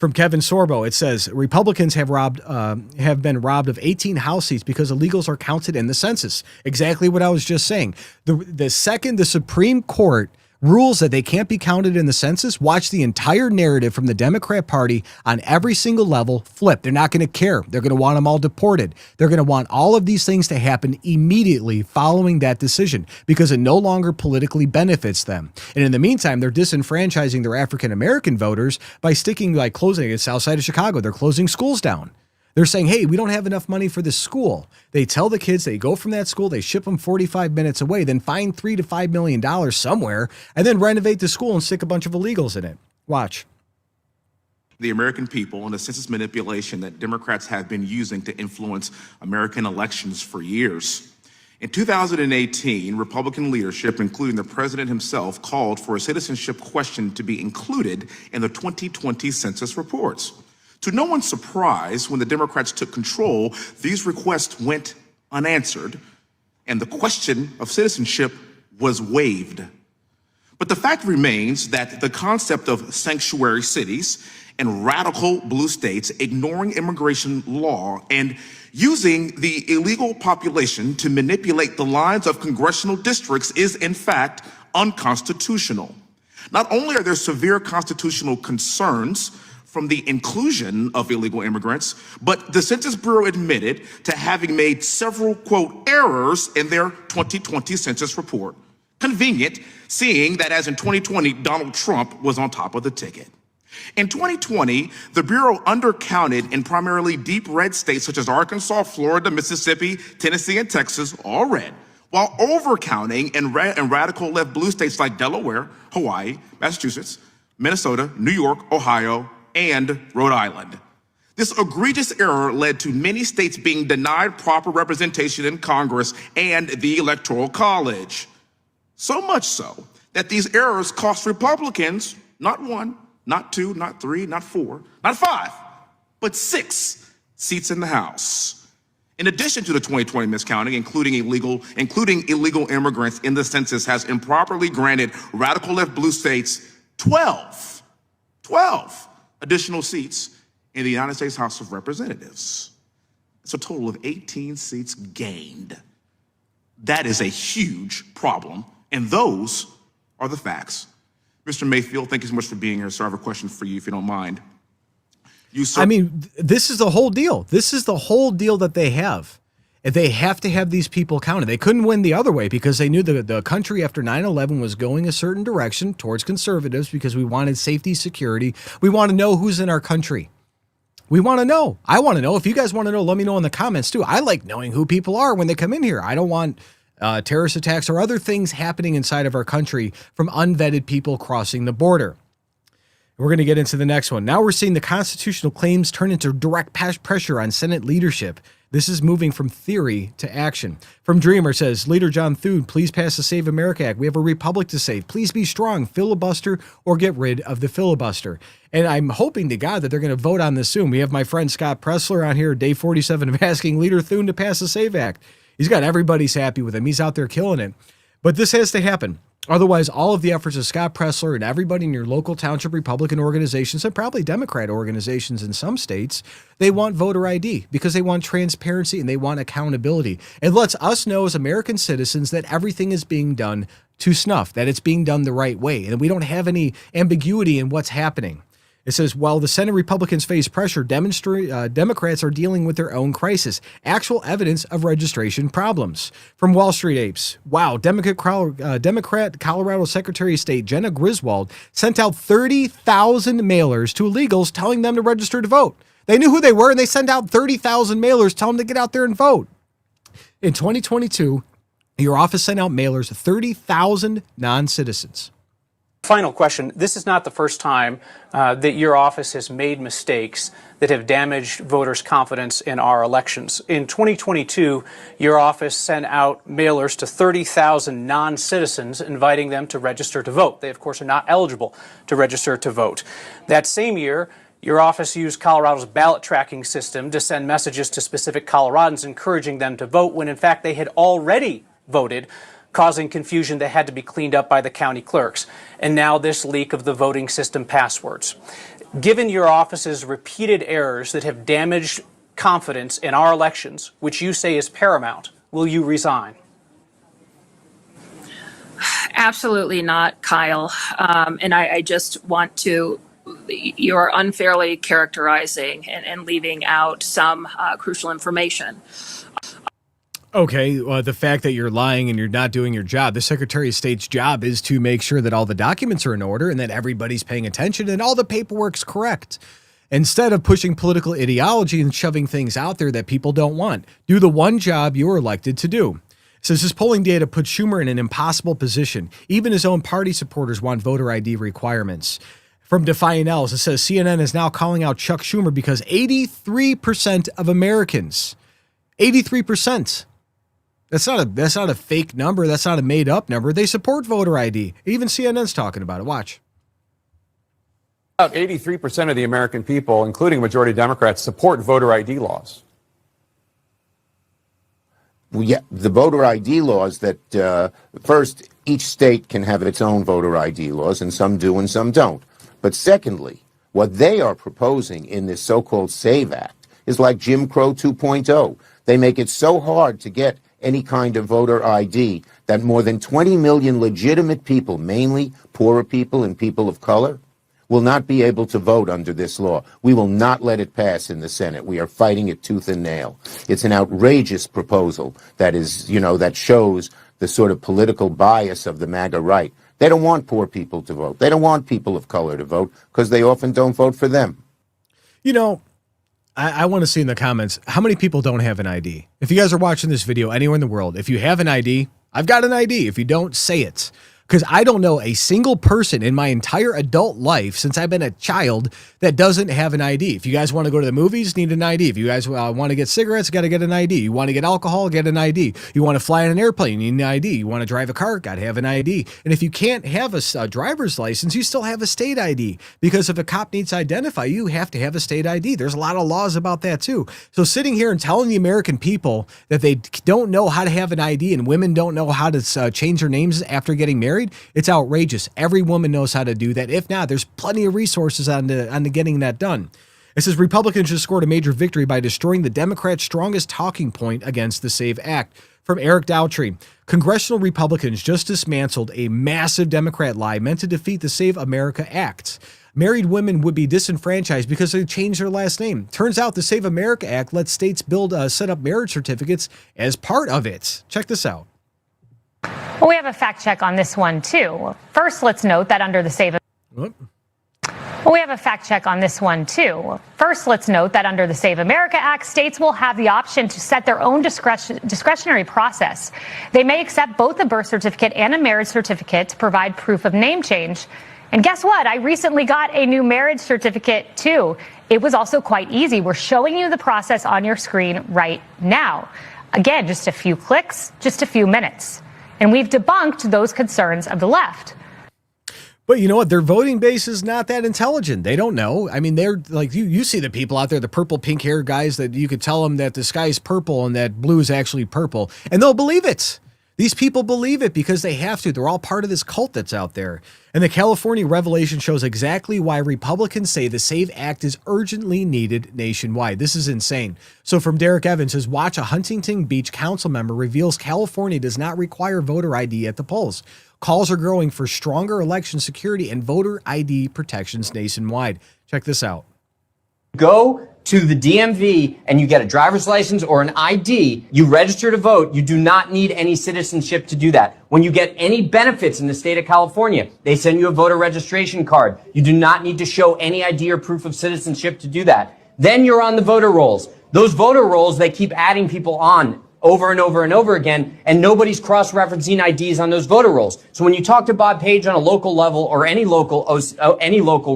From Kevin Sorbo, it says, Republicans have been robbed of 18 House seats because illegals are counted in the census. Exactly what I was just saying. The second the Supreme Court rules that they can't be counted in the census, watch the entire narrative from the Democrat Party on every single level flip. They're not going to care. They're going to want them all deported. They're going to want all of these things to happen immediately following that decision because it no longer politically benefits them. And in the meantime, they're disenfranchising their African-American voters by closing it south side of Chicago. They're closing schools down. They're saying, hey, we don't have enough money for this school. They tell the kids, they go from that school, they ship them 45 minutes away, then find $3 to $5 million somewhere, and then renovate the school and stick a bunch of illegals in it. Watch. The American people and the census manipulation that Democrats have been using to influence American elections for years. In 2018, Republican leadership, including the president himself, called for a citizenship question to be included in the 2020 census reports. To no one's surprise, when the Democrats took control, these requests went unanswered, and the question of citizenship was waived. But the fact remains that the concept of sanctuary cities and radical blue states ignoring immigration law and using the illegal population to manipulate the lines of congressional districts is in fact unconstitutional. Not only are there severe constitutional concerns from the inclusion of illegal immigrants, but the Census Bureau admitted to having made several, quote, errors in their 2020 census report. Convenient, seeing that as in 2020, Donald Trump was on top of the ticket. In 2020, the Bureau undercounted in primarily deep red states such as Arkansas, Florida, Mississippi, Tennessee, and Texas, all red, while overcounting in radical left blue states like Delaware, Hawaii, Massachusetts, Minnesota, New York, Ohio, and Rhode Island. This egregious error led to many states being denied proper representation in Congress and the Electoral College. So much so that these errors cost Republicans not one, not two, not three, not four, not five, but 6 seats in the House. In addition to the 2020 miscounting, including illegal immigrants in the census has improperly granted radical left blue states 12 additional seats in the United States House of Representatives. It's a total of 18 seats gained. That is a huge problem, and those are the facts. Mr. Mayfield, thank you so much for being here. So I have a question for you, if you don't mind. I mean, this is the whole deal. This is the whole deal that they have. They have to have these people counted. They couldn't win the other way because they knew the country after 9/11 was going a certain direction towards conservatives because we wanted safety, security. We want to know who's in our country. We want to know. I want to know. If you guys want to know, let me know in the comments too. I like knowing who people are when they come in here. I don't want terrorist attacks or other things happening inside of our country from unvetted people crossing the border. We're going to get into the next one. Now we're seeing the constitutional claims turn into direct pressure on Senate leadership. This is moving from theory to action. From Dreamer says, Leader John Thune, please pass the Save America Act. We have a republic to save. Please be strong, filibuster, or get rid of the filibuster. And I'm hoping to God that they're going to vote on this soon. We have my friend Scott Pressler on here, day 47 of asking Leader Thune to pass the Save Act. He's got everybody's happy with him. He's out there killing it. But this has to happen. Otherwise, all of the efforts of Scott Pressler and everybody in your local township Republican organizations and probably Democrat organizations in some states, they want voter ID because they want transparency and they want accountability. It lets us know as American citizens that everything is being done to snuff, that it's being done the right way, and we don't have any ambiguity in what's happening. It says, while the Senate Republicans face pressure, Democrats are dealing with their own crisis. Actual evidence of registration problems. From Wall Street Apes, wow, Democrat Colorado Secretary of State Jenna Griswold sent out 30,000 mailers to illegals telling them to register to vote. They knew who they were, and they sent out 30,000 mailers telling them to get out there and vote. In 2022, your office sent out mailers to 30,000 non-citizens. Final question. This is not the first time that your office has made mistakes that have damaged voters' confidence in our elections. In 2022, your office sent out mailers to 30,000 non-citizens inviting them to register to vote. They, of course, are not eligible to register to vote. That same year, your office used Colorado's ballot tracking system to send messages to specific Coloradans encouraging them to vote when, in fact, they had already voted, causing confusion that had to be cleaned up by the county clerks. And now this leak of the voting system passwords. Given your office's repeated errors that have damaged confidence in our elections, which you say is paramount, will you resign? Absolutely not, Kyle. And I just want to, you're unfairly characterizing and leaving out some crucial information. Okay, the fact that you're lying and you're not doing your job, the Secretary of State's job is to make sure that all the documents are in order and that everybody's paying attention and all the paperwork's correct. Instead of pushing political ideology and shoving things out there that people don't want, do the one job you were elected to do. It says this polling data puts Schumer in an impossible position. Even his own party supporters want voter ID requirements. From Defiant Elves, it says CNN is now calling out Chuck Schumer because 83% of Americans, 83%, That's not a fake number. That's not a made up number. They support voter ID. Even CNN's talking about it. Watch. About 83% of the American people, including majority Democrats, support voter ID laws. Well, yeah, the voter ID laws that, first, each state can have its own voter ID laws, and some do and some don't. But secondly, what they are proposing in this so-called SAVE Act is like Jim Crow 2.0. They make it so hard to get any kind of voter ID that more than 20 million legitimate people, mainly poorer people and people of color, will not be able to vote under this law. We will not let it pass in the Senate. We are fighting it tooth and nail. It's an outrageous proposal that is, that shows the sort of political bias of the MAGA right. They don't want poor people to vote. They don't want people of color to vote because they often don't vote for them. I want to see in the comments, how many people don't have an ID? If you guys are watching this video anywhere in the world, if you have an ID, I've got an ID. If you don't, say it. Because I don't know a single person in my entire adult life since I've been a child that doesn't have an ID. If you guys want to go to the movies, need an ID. If you guys want to get cigarettes, got to get an ID. You want to get alcohol, get an ID. You want to fly on an airplane, you need an ID. You want to drive a car, got to have an ID. And if you can't have a driver's license, you still have a state ID. Because if a cop needs to identify you, you have to have a state ID. There's a lot of laws about that too. So sitting here and telling the American people that they don't know how to have an ID and women don't know how to change their names after getting married, it's outrageous. Every woman knows how to do that. If not, there's plenty of resources on the getting that done. It says Republicans just scored a major victory by destroying the Democrats' strongest talking point against the SAVE Act. From Eric Daughtry, congressional Republicans just dismantled a massive Democrat lie meant to defeat the Save America Act. Married women would be disenfranchised because they changed their last name. Turns out the Save America Act lets states set up marriage certificates as part of it. Check this out. Well, we have a fact check on this one, too. First, let's note that under the Save America Act, states will have the option to set their own discretionary process. They may accept both a birth certificate and a marriage certificate to provide proof of name change. And guess what? I recently got a new marriage certificate, too. It was also quite easy. We're showing you the process on your screen right now. Again, just a few clicks, just a few minutes. And we've debunked those concerns of the left. But you know what? Their voting base is not that intelligent. They don't know. I mean, they're like, you see the people out there, the purple, pink hair guys that you could tell them that the sky is purple and that blue is actually purple. And they'll believe it. These people believe it because they have to. They're all part of this cult that's out there. And the California revelation shows exactly why Republicans say the SAVE Act is urgently needed nationwide. This is insane. So from Derek Evans says, watch, a Huntington Beach council member reveals California does not require voter ID at the polls. Calls are growing for stronger election security and voter ID protections nationwide. Check this out. Go to the DMV and you get a driver's license or an ID, you register to vote, you do not need any citizenship to do that. When you get any benefits in the state of California, they send you a voter registration card. You do not need to show any ID or proof of citizenship to do that. Then you're on the voter rolls. Those voter rolls, they keep adding people on over and over and over again, and nobody's cross-referencing IDs on those voter rolls. So when you talk to Bob Page on a local level or any local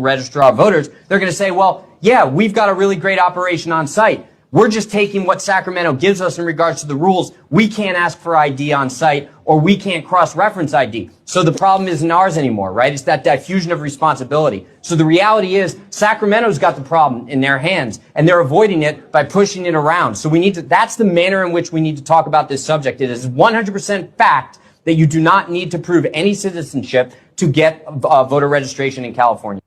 registrar of voters, they're going to say, well, yeah, we've got a really great operation on site. We're just taking what Sacramento gives us in regards to the rules. We can't ask for ID on site, or we can't cross-reference ID. So the problem isn't ours anymore, right? It's that diffusion of responsibility. So the reality is Sacramento's got the problem in their hands, and they're avoiding it by pushing it around. So that's the manner in which we need to talk about this subject. It is 100% fact that you do not need to prove any citizenship to get voter registration in California.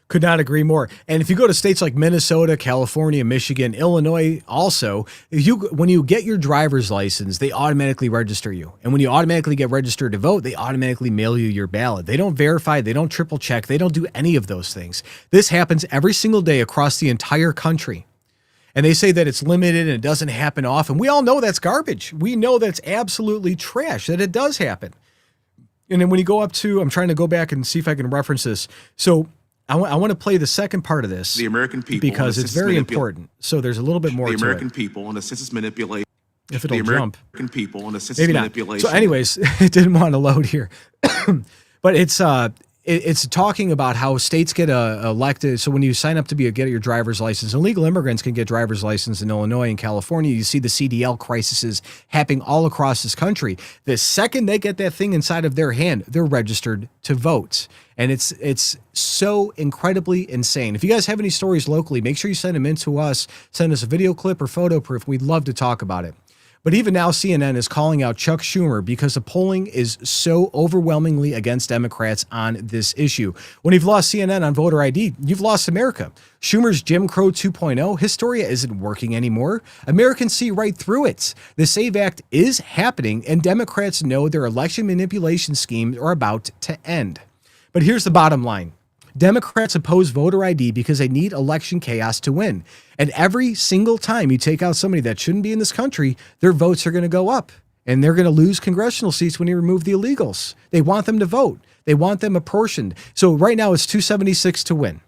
Could not agree more. And if you go to states like Minnesota, California, Michigan, Illinois, also, when you get your driver's license, they automatically register you. And when you automatically get registered to vote, they automatically mail you your ballot. They don't verify, they don't triple check, they don't do any of those things. This happens every single day across the entire country. And they say that it's limited and it doesn't happen often. We all know that's garbage. We know that's absolutely trash, that it does happen. And then when you go up to, I'm trying to go back and see if I can reference this. So I want to play the second part of this. The American people. Because it's very important. So there's a little bit more to it. The American people and the census manipulation. If it'll jump. The American people and the census Maybe not. manipulation. So anyways, it didn't want to load here. But it's it's talking about how states get elected. So when you sign up to get your driver's license, illegal immigrants can get driver's license in Illinois and California. You see the CDL crises happening all across this country. The second they get that thing inside of their hand, they're registered to vote. And it's so incredibly insane. If you guys have any stories locally, make sure you send them in to us. Send us a video clip or photo proof. We'd love to talk about it. But even now, CNN is calling out Chuck Schumer because the polling is so overwhelmingly against Democrats on this issue. When you've lost CNN on voter ID, you've lost America. Schumer's Jim Crow 2.0, Historia isn't working anymore. Americans see right through it. The SAVE Act is happening, and Democrats know their election manipulation schemes are about to end. But here's the bottom line. Democrats oppose voter ID because they need election chaos to win. And every single time you take out somebody that shouldn't be in this country, their votes are going to go up. And they're going to lose congressional seats when you remove the illegals. They want them to vote. They want them apportioned. So right now it's 276 to win.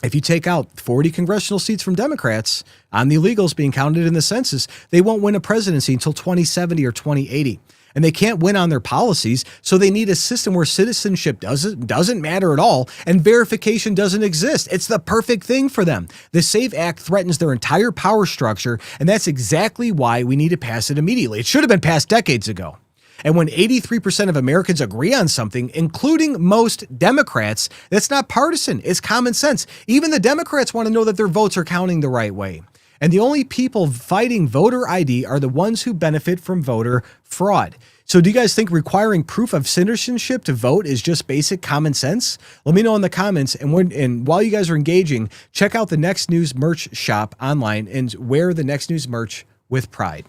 If you take out 40 congressional seats from Democrats on the illegals being counted in the census, they won't win a presidency until 2070 or 2080. And they can't win on their policies, so they need a system where citizenship doesn't matter at all and verification doesn't exist. It's the perfect thing for them. The SAVE Act threatens their entire power structure, and that's exactly why we need to pass it immediately. It should have been passed decades ago. And when 83% of Americans agree on something, including most Democrats, that's not partisan. It's common sense. Even the Democrats want to know that their votes are counting the right way. And the only people fighting voter ID are the ones who benefit from voter fraud. So do you guys think requiring proof of citizenship to vote is just basic common sense? Let me know in the comments. And while you guys are engaging, check out the Next News merch shop online and wear the Next News merch with pride.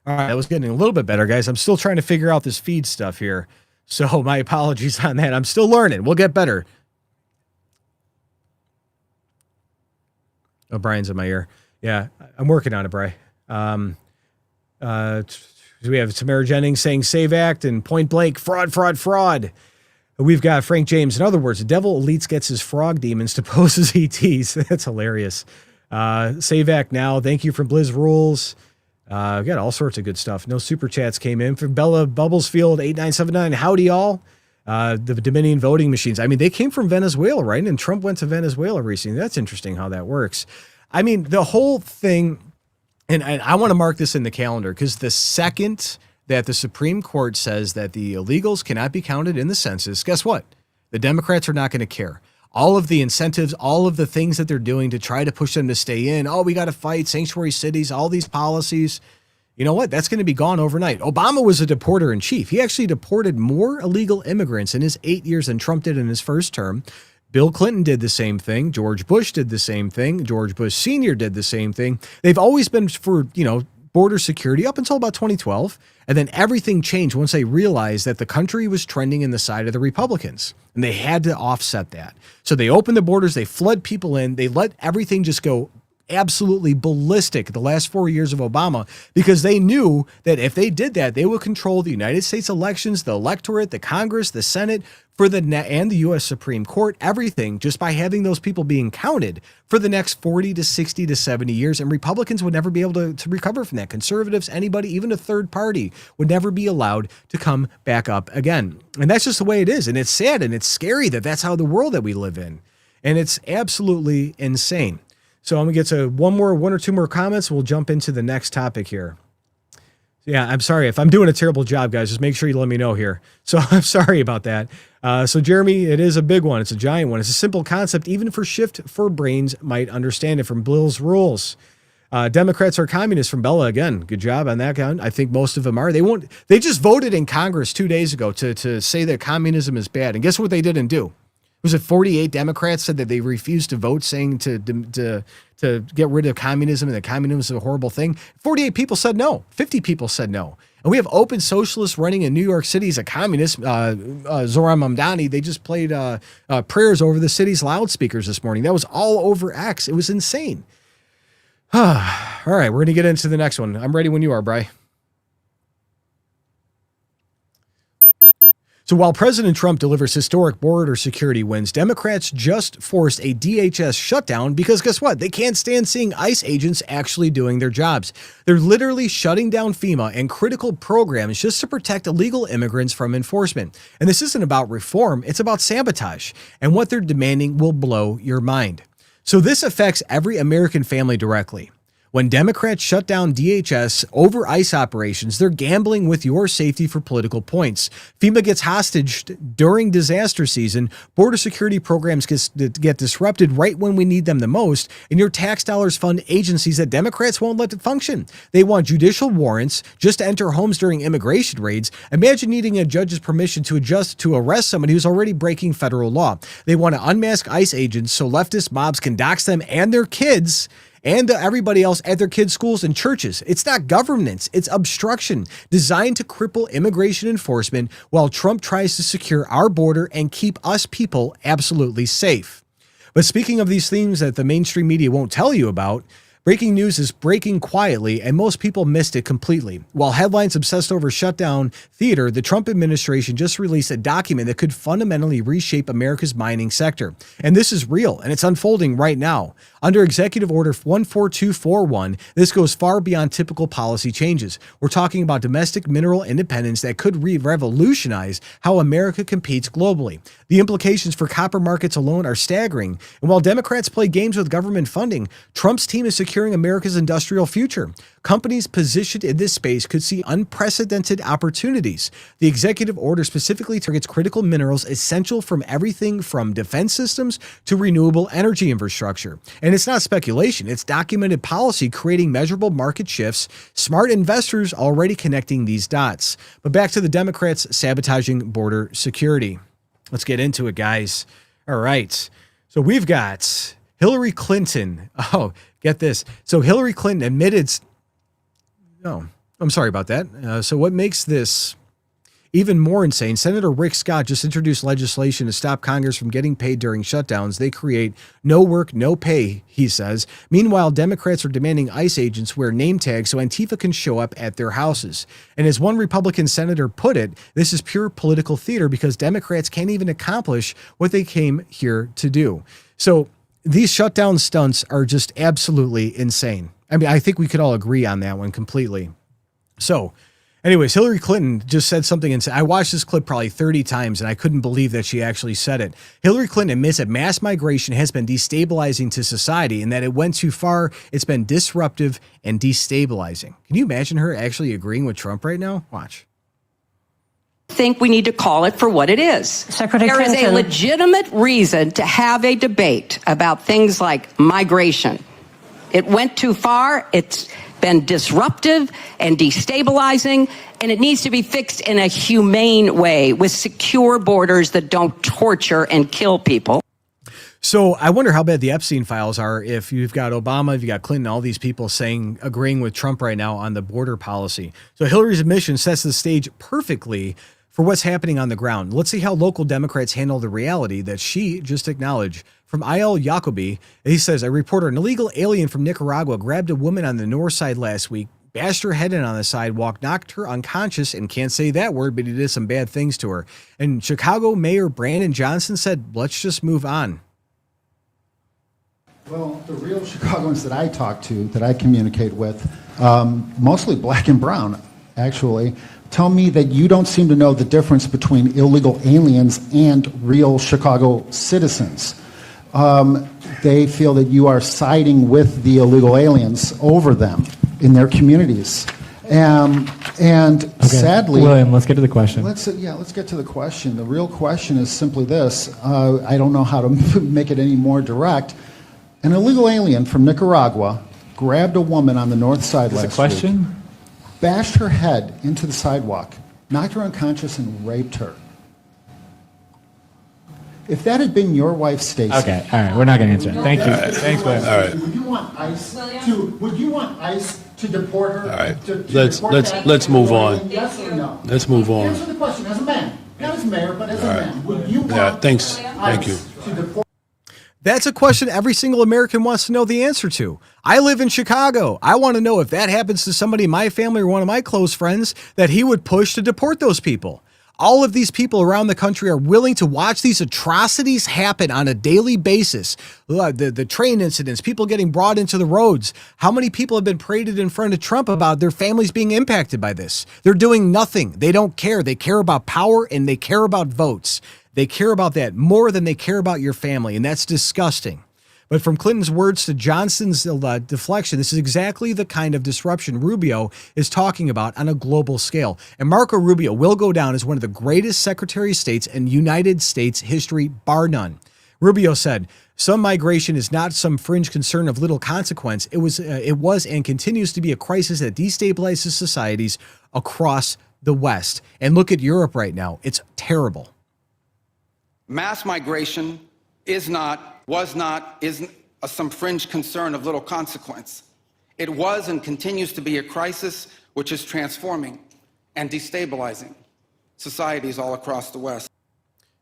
All right, that was getting a little bit better, guys. I'm still trying to figure out this feed stuff here. So my apologies on that. I'm still learning. We'll get better. Oh, Brian's in my ear. Yeah, I'm working on it, Bri. We have Tamara Jennings saying SAVE Act and point blank, fraud, fraud, fraud. We've got Frank James. In other words, the devil elites gets his frog demons to pose as ETs. That's hilarious. SAVE Act now. Thank you from Blizz Rules. We got all sorts of good stuff. No super chats came in from Bella Bubblesfield 8979. Howdy all. The Dominion voting machines. I mean, they came from Venezuela, right? And Trump went to Venezuela recently. That's interesting how that works. I mean, the whole thing, and I want to mark this in the calendar because the second that the Supreme Court says that the illegals cannot be counted in the census, guess what? The Democrats are not going to care. All of the incentives, all of the things that they're doing to try to push them to stay in. Oh, we got to fight sanctuary cities, all these policies. You know what? That's going to be gone overnight. Obama was a deporter in chief. He actually deported more illegal immigrants in his 8 years than Trump did in his first term. Bill Clinton did the same thing. George Bush did the same thing. George Bush Sr. did the same thing. They've always been for, border security up until about 2012. And then everything changed once they realized that the country was trending in the side of the Republicans. And they had to offset that. So they opened the borders. They flood people in. They let everything just go absolutely ballistic the last 4 years of Obama because they knew that if they did that, they would control the United States elections, the electorate, the Congress, the Senate, and the U.S. Supreme Court, everything just by having those people being counted for the next 40 to 60 to 70 years. And Republicans would never be able to recover from that. Conservatives, anybody, even a third party would never be allowed to come back up again. And that's just the way it is. And it's sad and it's scary that that's how the world that we live in. And it's absolutely insane. So I'm going to get to one or two more comments. We'll jump into the next topic here. Yeah, I'm sorry. If I'm doing a terrible job, guys, just make sure you let me know here. So I'm sorry about that. So Jeremy, it is a big one. It's a giant one. It's a simple concept. Even for shift for brains might understand it from Bill's rules. Democrats are communists from Bella. Again, good job on that count. I think most of them are. They just voted in Congress 2 days ago to say that communism is bad. And guess what they didn't do? Was it 48 Democrats said that they refused to vote, saying to get rid of communism and that communism is a horrible thing? 48 people said no. 50 people said no. And we have open socialists running in New York City as a communist. Zoran Mamdani, they just played prayers over the city's loudspeakers this morning. That was all over X. It was insane. All right, we're going to get into the next one. I'm ready when you are, Bri. So while President Trump delivers historic border security wins, Democrats just forced a DHS shutdown because guess what? They can't stand seeing ICE agents actually doing their jobs. They're literally shutting down FEMA and critical programs just to protect illegal immigrants from enforcement. And this isn't about reform, it's about sabotage. And what they're demanding will blow your mind. So this affects every American family directly. When Democrats shut down DHS over ICE operations, they're gambling with your safety for political points. FEMA gets hostaged during disaster season, border security programs get disrupted right when we need them the most, and your tax dollars fund agencies that Democrats won't let function. They want judicial warrants just to enter homes during immigration raids. Imagine needing a judge's permission to arrest somebody who's already breaking federal law. They want to unmask ICE agents so leftist mobs can dox them and their kids and everybody else at their kids' schools and churches. It's not governance, it's obstruction designed to cripple immigration enforcement while Trump tries to secure our border and keep us people absolutely safe. But speaking of these themes that the mainstream media won't tell you about, breaking news is breaking quietly, and most people missed it completely. While headlines obsessed over shutdown theater, the Trump administration just released a document that could fundamentally reshape America's mining sector. And this is real, and it's unfolding right now. Under Executive Order 14241, this goes far beyond typical policy changes. We're talking about domestic mineral independence that could revolutionize how America competes globally. The implications for copper markets alone are staggering. And while Democrats play games with government funding, Trump's team is securing America's industrial future. Companies positioned in this space could see unprecedented opportunities. The executive order specifically targets critical minerals essential from everything from defense systems to renewable energy infrastructure. And it's not speculation, it's documented policy creating measurable market shifts, smart investors already connecting these dots. But back to the Democrats sabotaging border security. Let's get into it, guys. All right. So we've got Hillary Clinton. Oh, get this. So Hillary Clinton admitted. Oh, I'm sorry about that. So what makes this even more insane? Senator Rick Scott just introduced legislation to stop Congress from getting paid during shutdowns. They create no work, no pay, he says. Meanwhile, Democrats are demanding ICE agents wear name tags so Antifa can show up at their houses. And as one Republican senator put it, this is pure political theater because Democrats can't even accomplish what they came here to do. So these shutdown stunts are just absolutely insane. I mean, I think we could all agree on that one completely. So anyways, Hillary Clinton just said something and I watched this clip probably 30 times and I couldn't believe that she actually said it. Hillary Clinton admits that mass migration has been destabilizing to society and that it went too far. It's been disruptive and destabilizing. Can you imagine her actually agreeing with Trump right now? Watch. Think we need to call it for what it is. Secretary There is Clinton. a legitimate reason to have a debate about things like migration. It went too far. It's been disruptive and destabilizing, and it needs to be fixed in a humane way with secure borders that don't torture and kill people. So I wonder how bad the Epstein files are if you've got Obama, if you got Clinton, all these people agreeing with Trump right now on the border policy. So Hillary's admission sets the stage perfectly for what's happening on the ground. Let's see how local Democrats handle the reality that she just acknowledged. From I.L. Jacoby, he says, a reporter, an illegal alien from Nicaragua, grabbed a woman on the north side last week, bashed her head in on the sidewalk, knocked her unconscious, and can't say that word, but he did some bad things to her. And Chicago Mayor Brandon Johnson said, let's just move on. Well, the real Chicagoans that I talk to, that I communicate with, mostly black and brown, actually, tell me that you don't seem to know the difference between illegal aliens and real Chicago citizens. They feel that you are siding with the illegal aliens over them in their communities. And okay. Sadly, William, let's get to the question. Let's get to the question. The real question is simply this. I don't know how to make it any more direct. An illegal alien from Nicaragua grabbed a woman on the north side last week, bashed her head into the sidewalk, knocked her unconscious, and raped her. If that had been your wife, Stacey. Okay, all right, we're not going to answer it. Thank you. Right. Thanks, William. All right. Would you want ICE to deport her? All right. Let's move on. Yes or no? Let's move on. Answer the question as a man, not as mayor, but as a man. Would you want Thank you. to deport? That's a question every single American wants to know the answer to. I live in Chicago. I want to know if that happens to somebody in my family or one of my close friends that he would push to deport those people. All of these people around the country are willing to watch these atrocities happen on a daily basis. The train incidents, people getting brought into the roads. How many people have been paraded in front of Trump about their families being impacted by this? They're doing nothing. They don't care. They care about power and they care about votes. They care about that more than they care about your family, and that's disgusting. But from Clinton's words to Johnson's deflection, this is exactly the kind of disruption Rubio is talking about on a global scale. And Marco Rubio will go down as one of the greatest Secretary of States in United States history, bar none. Rubio said, some migration is not some fringe concern of little consequence. It was and continues to be a crisis that destabilizes societies across the West. And look at Europe right now. It's terrible. Mass migration isn't some fringe concern of little consequence. It was and continues to be a crisis which is transforming and destabilizing societies all across the West.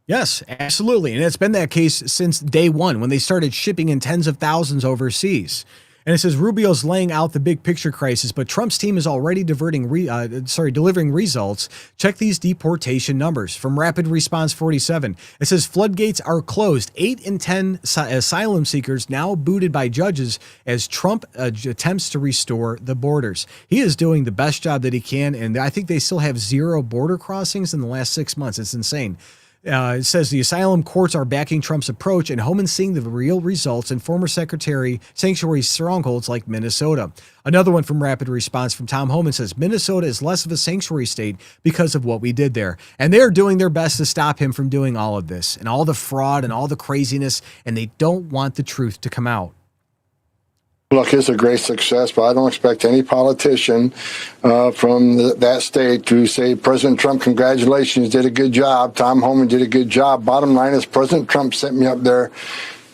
Yes, absolutely. And it's been that case since day one when they started shipping in tens of thousands overseas. And it says Rubio's laying out the big picture crisis, but Trump's team is already delivering results. Check these deportation numbers from Rapid Response 47. It says floodgates are closed. 8 in 10 asylum seekers now booted by judges as Trump attempts to restore the borders. He is doing the best job that he can, and I think they still have 0 border crossings in the last 6 months. It's insane. It says the asylum courts are backing Trump's approach, and Homan's seeing the real results in former sanctuary strongholds like Minnesota. Another one from Rapid Response from Tom Homan says Minnesota is less of a sanctuary state because of what we did there. And they're doing their best to stop him from doing all of this and all the fraud and all the craziness, and they don't want the truth to come out. Look, it's a great success, but I don't expect any politician from that state to say, President Trump, congratulations, did a good job. Tom Homan did a good job. Bottom line is President Trump sent me up there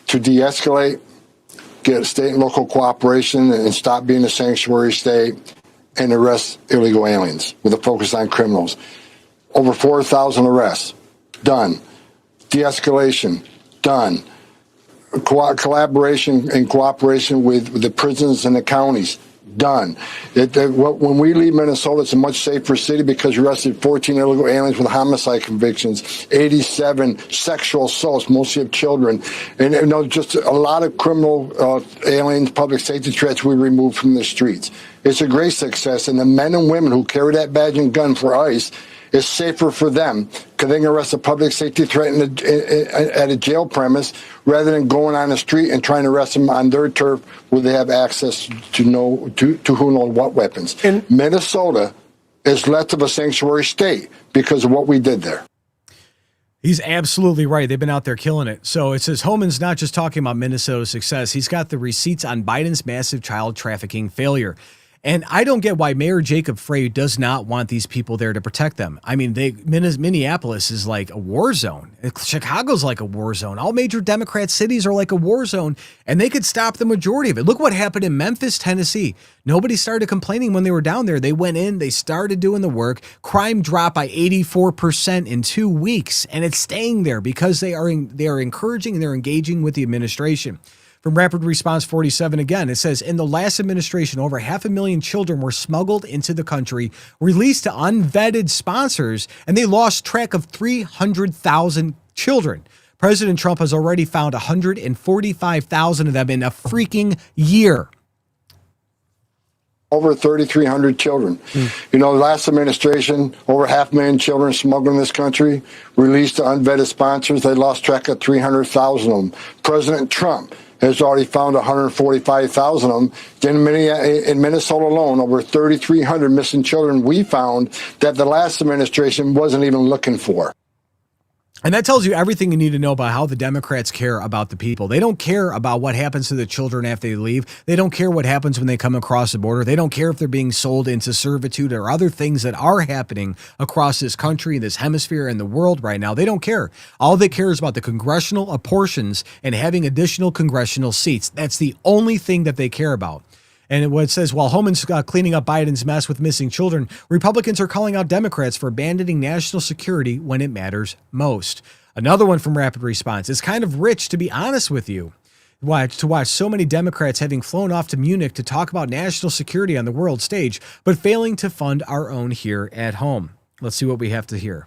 to de-escalate, get state and local cooperation, and stop being a sanctuary state and arrest illegal aliens with a focus on criminals. Over 4,000 arrests, done. De-escalation, done. Collaboration and cooperation with the prisons and the counties, done. When we leave Minnesota, it's a much safer city because we arrested 14 illegal aliens with homicide convictions, 87 sexual assaults, mostly of children, and just a lot of criminal aliens, public safety threats we removed from the streets. It's a great success, and the men and women who carry that badge and gun for ICE, it's safer for them because they can arrest a public safety threat at a jail premise rather than going on the street and trying to arrest them on their turf where they have access to who knows what weapons. Minnesota is less of a sanctuary state because of what we did there. He's absolutely right. They've been out there killing it. So it says Homan's not just talking about Minnesota's success. He's got the receipts on Biden's massive child trafficking failure. And I don't get why Mayor Jacob Frey does not want these people there to protect them. I mean, Minneapolis is like a war zone. Chicago's like a war zone. All major Democrat cities are like a war zone, and they could stop the majority of it. Look what happened in Memphis, Tennessee. Nobody started complaining when they were down there. They went in, they started doing the work. Crime dropped by 84% in 2 weeks, and it's staying there because they are encouraging and they're engaging with the administration. From Rapid Response 47 again, it says, in the last administration, over 500,000 children were smuggled into the country, released to unvetted sponsors, and they lost track of 300,000 children. President Trump has already found 145,000 of them in a freaking year. Over 3,300 children. Last administration, over 500,000 children smuggled in this country, released to unvetted sponsors. They lost track of 300,000 of them. President Trump has already found 145,000 of them. Then in Minnesota alone, over 3,300 missing children we found that the last administration wasn't even looking for. And that tells you everything you need to know about how the Democrats care about the people. They don't care about what happens to the children after they leave. They don't care what happens when they come across the border. They don't care if they're being sold into servitude or other things that are happening across this country, this hemisphere, and the world right now. They don't care. All they care is about the congressional apportions and having additional congressional seats. That's the only thing that they care about. And it says, while Homan's cleaning up Biden's mess with missing children, Republicans are calling out Democrats for abandoning national security when it matters most. Another one from Rapid Response. It's kind of rich, to be honest with you, to watch so many Democrats having flown off to Munich to talk about national security on the world stage, but failing to fund our own here at home. Let's see what we have to hear.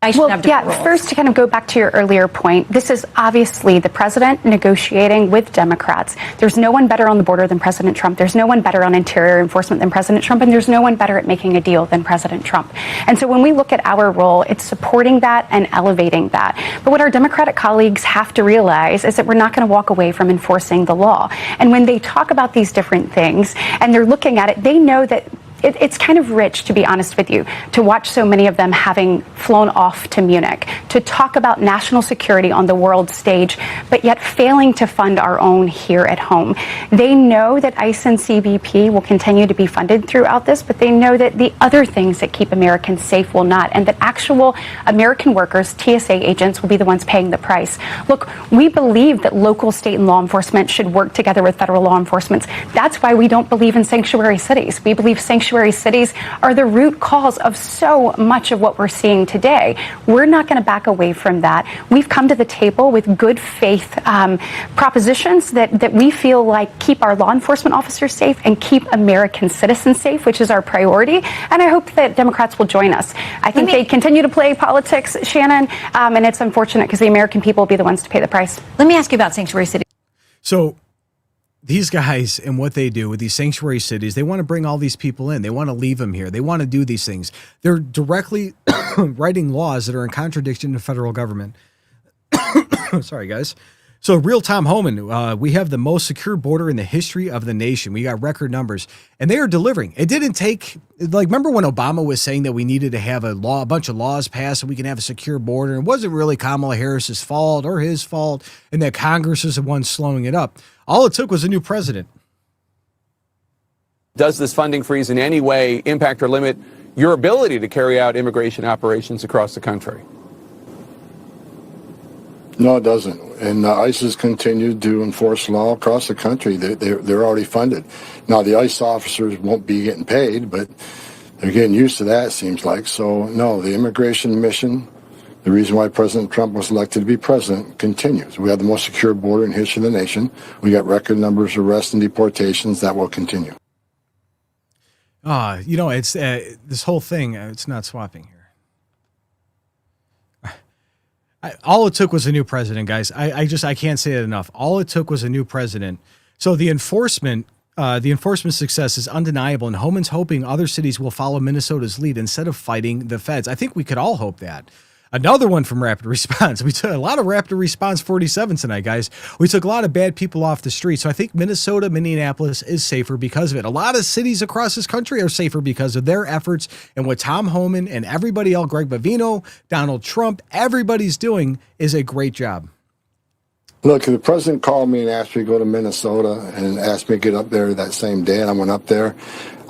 First, to kind of go back to your earlier point, this is obviously the president negotiating with Democrats. There's no one better on the border than President Trump. There's no one better on interior enforcement than President Trump, and there's no one better at making a deal than President Trump. And so when we look at our role, it's supporting that and elevating that. But what our Democratic colleagues have to realize is that we're not going to walk away from enforcing the law. And when they talk about these different things and they're looking at it, they know that it's kind of rich, to be honest with you, to watch so many of them having flown off to Munich, to talk about national security on the world stage, but yet failing to fund our own here at home. They know that ICE and CBP will continue to be funded throughout this, but they know that the other things that keep Americans safe will not, and that actual American workers, TSA agents, will be the ones paying the price. Look, we believe that local, state, and law enforcement should work together with federal law enforcement. That's why we don't believe in sanctuary cities. We believe sanctuary cities are the root cause of so much of what we're seeing today. We're not going to back away from that. We've come to the table with good faith propositions that we feel like keep our law enforcement officers safe and keep American citizens safe, which is our priority. And I hope that Democrats will join us. I think they continue to play politics, Shannon, and it's unfortunate because the American people will be the ones to pay the price. Let me ask you about sanctuary cities. So these guys and what they do with these sanctuary cities, they want to bring all these people in. They want to leave them here. They want to do these things. They're directly writing laws that are in contradiction to the federal government. Sorry, guys. So real Tom Homan, we have the most secure border in the history of the nation. We got record numbers, and they are delivering. It didn't take, like, remember when Obama was saying that we needed to have a bunch of laws passed so we can have a secure border? It wasn't really Kamala Harris's fault or his fault, and that Congress is the one slowing it up. All it took was a new president. Does this funding freeze in any way impact or limit your ability to carry out immigration operations across the country? No, it doesn't. And ICE has continued to enforce law across the country. They're already funded. Now, the ICE officers won't be getting paid, but they're getting used to that, it seems like. So, no, the immigration mission, the reason why President Trump was elected to be president, continues. We have the most secure border in history of the nation. We got record numbers of arrests and deportations. That will continue. It's this whole thing, it's not swapping here. All it took was a new president, guys. I can't say it enough. All it took was a new president. So the enforcement success is undeniable, and Homan's hoping other cities will follow Minnesota's lead instead of fighting the feds. I think we could all hope that. Another one from Rapid Response. We took a lot of Rapid Response 47 tonight, guys. We took a lot of bad people off the street. So I think Minnesota, Minneapolis is safer because of it. A lot of cities across this country are safer because of their efforts and what Tom Homan and everybody else, Greg Bavino, Donald Trump, everybody's doing is a great job. Look, the president called me and asked me to go to Minnesota and asked me to get up there that same day, and I went up there.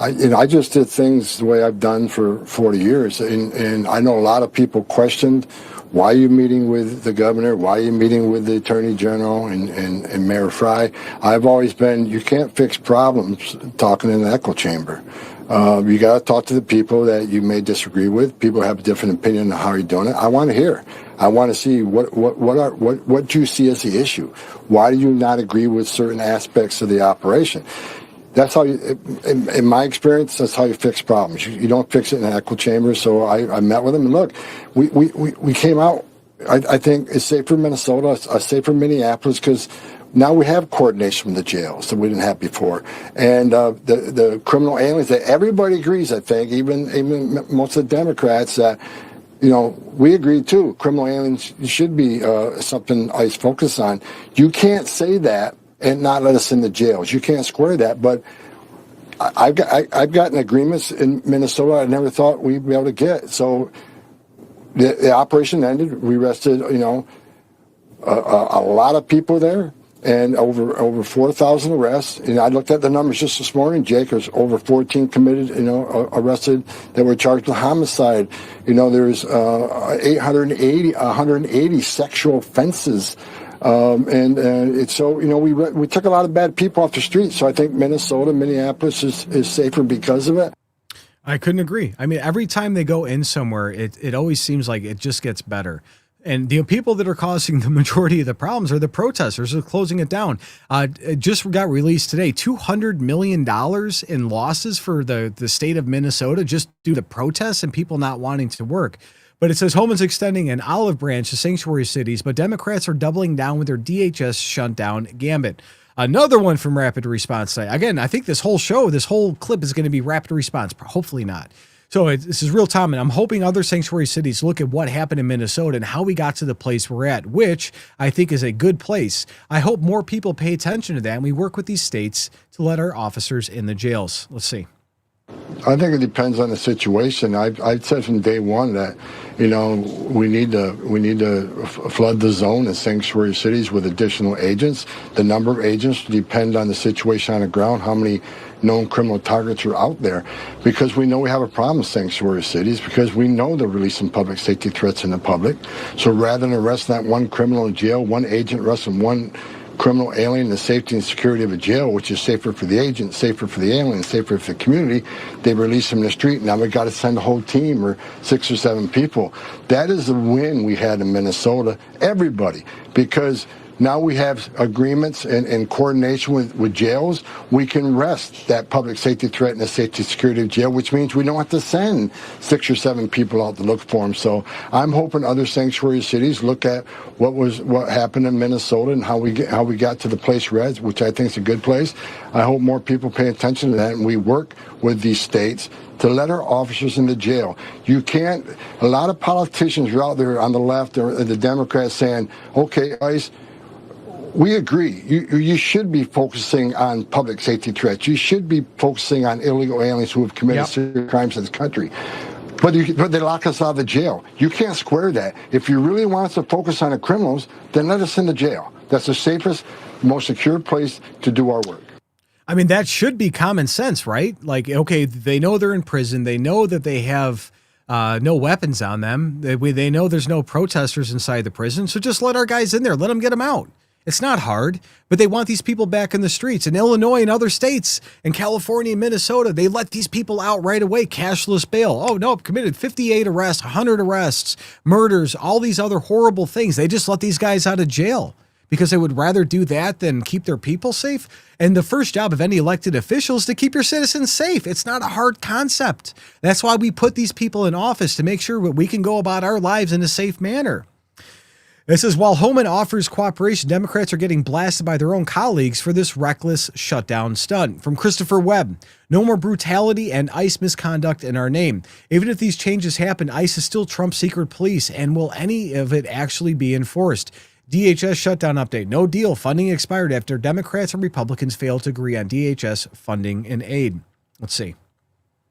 I just did things the way I've done for 40 years, and I know a lot of people questioned, why are you meeting with the governor? Why are you meeting with the attorney general and Mayor Fry? I've always been, you can't fix problems talking in an echo chamber. You got to talk to the people that you may disagree with. People have a different opinion on how you're doing it. I want to hear. I want to see what do you see as the issue? Why do you not agree with certain aspects of the operation? That's how you, in my experience, that's how you fix problems. You don't fix it in an echo chamber. So I met with them, and look, we came out. I think it's safer in Minnesota, it's safer in Minneapolis, because now we have coordination with the jails that we didn't have before, and the criminal aliens that everybody agrees. I think even most of the Democrats that. We agree too. Criminal aliens should be something ICE focus on. You can't say that and not let us in the jails. You can't square that. But I've gotten agreements in Minnesota I never thought we'd be able to get. So the operation ended. We arrested, a lot of people there, and over 4,000 arrests. And I looked at the numbers just this morning. Jake, there's over 14 committed, arrested that were charged with homicide. There's 180 sexual offenses. It's so, we took a lot of bad people off the street. So I think Minnesota, Minneapolis is safer because of it. I couldn't agree. I mean, every time they go in somewhere, it always seems like it just gets better. And the people that are causing the majority of the problems are the protesters who are closing it down. It just got released today, $200 million in losses for the state of Minnesota just due to protests and people not wanting to work. But it says Homan's extending an olive branch to sanctuary cities, but Democrats are doubling down with their DHS shutdown gambit. Another one from Rapid Response Site. Again, I think this whole show, this whole clip is going to be Rapid Response. Hopefully not. So this is real time, and I'm hoping other sanctuary cities look at what happened in Minnesota and how we got to the place we're at, which I think is a good place. I hope more people pay attention to that, and we work with these states to let our officers in the jails. Let's see. I think it depends on the situation. I've said from day one that, we need to flood the zone in sanctuary cities with additional agents. The number of agents depend on the situation on the ground, how many known criminal targets are out there, because we know we have a problem in sanctuary cities, because we know they're releasing public safety threats in the public. So rather than arresting that one criminal in jail, one agent arresting one criminal alien in the safety and security of a jail, which is safer for the agent, safer for the alien, safer for the community, they release them in the street. Now we got to send a whole team or 6 or 7 people. That is the win we had in Minnesota, everybody, because now we have agreements and coordination with jails. We can arrest that public safety threat in the safety and security of jail, which means we don't have to send 6 or 7 people out to look for them. So I'm hoping other sanctuary cities look at what happened in Minnesota and how we got to the place we're at, which I think is a good place. I hope more people pay attention to that, and we work with these states to let our officers into jail. You can't. A lot of politicians are out there on the left or the Democrats saying, "Okay, ICE, we agree. You should be focusing on public safety threats. You should be focusing on illegal aliens who have committed serious crimes in this country. But they lock us out of the jail. You can't square that. If you really want us to focus on the criminals, then let us in the jail. That's the safest, most secure place to do our work." I mean, that should be common sense, right? Like, okay, they know they're in prison. They know that they have no weapons on them. They know there's no protesters inside the prison. So just let our guys in there. Let them get them out. It's not hard, but they want these people back in the streets. In Illinois and other states, in California and Minnesota, they let these people out right away, cashless bail. Oh, no, committed 58 arrests, 100 arrests, murders, all these other horrible things. They just let these guys out of jail because they would rather do that than keep their people safe. And the first job of any elected official is to keep your citizens safe. It's not a hard concept. That's why we put these people in office, to make sure that we can go about our lives in a safe manner. It says, while Homan offers cooperation, Democrats are getting blasted by their own colleagues for this reckless shutdown stunt. From Christopher Webb, no more brutality and ICE misconduct in our name. Even if these changes happen, ICE is still Trump's secret police, and will any of it actually be enforced? DHS shutdown update. No deal. Funding expired after Democrats and Republicans failed to agree on DHS funding and aid. Let's see.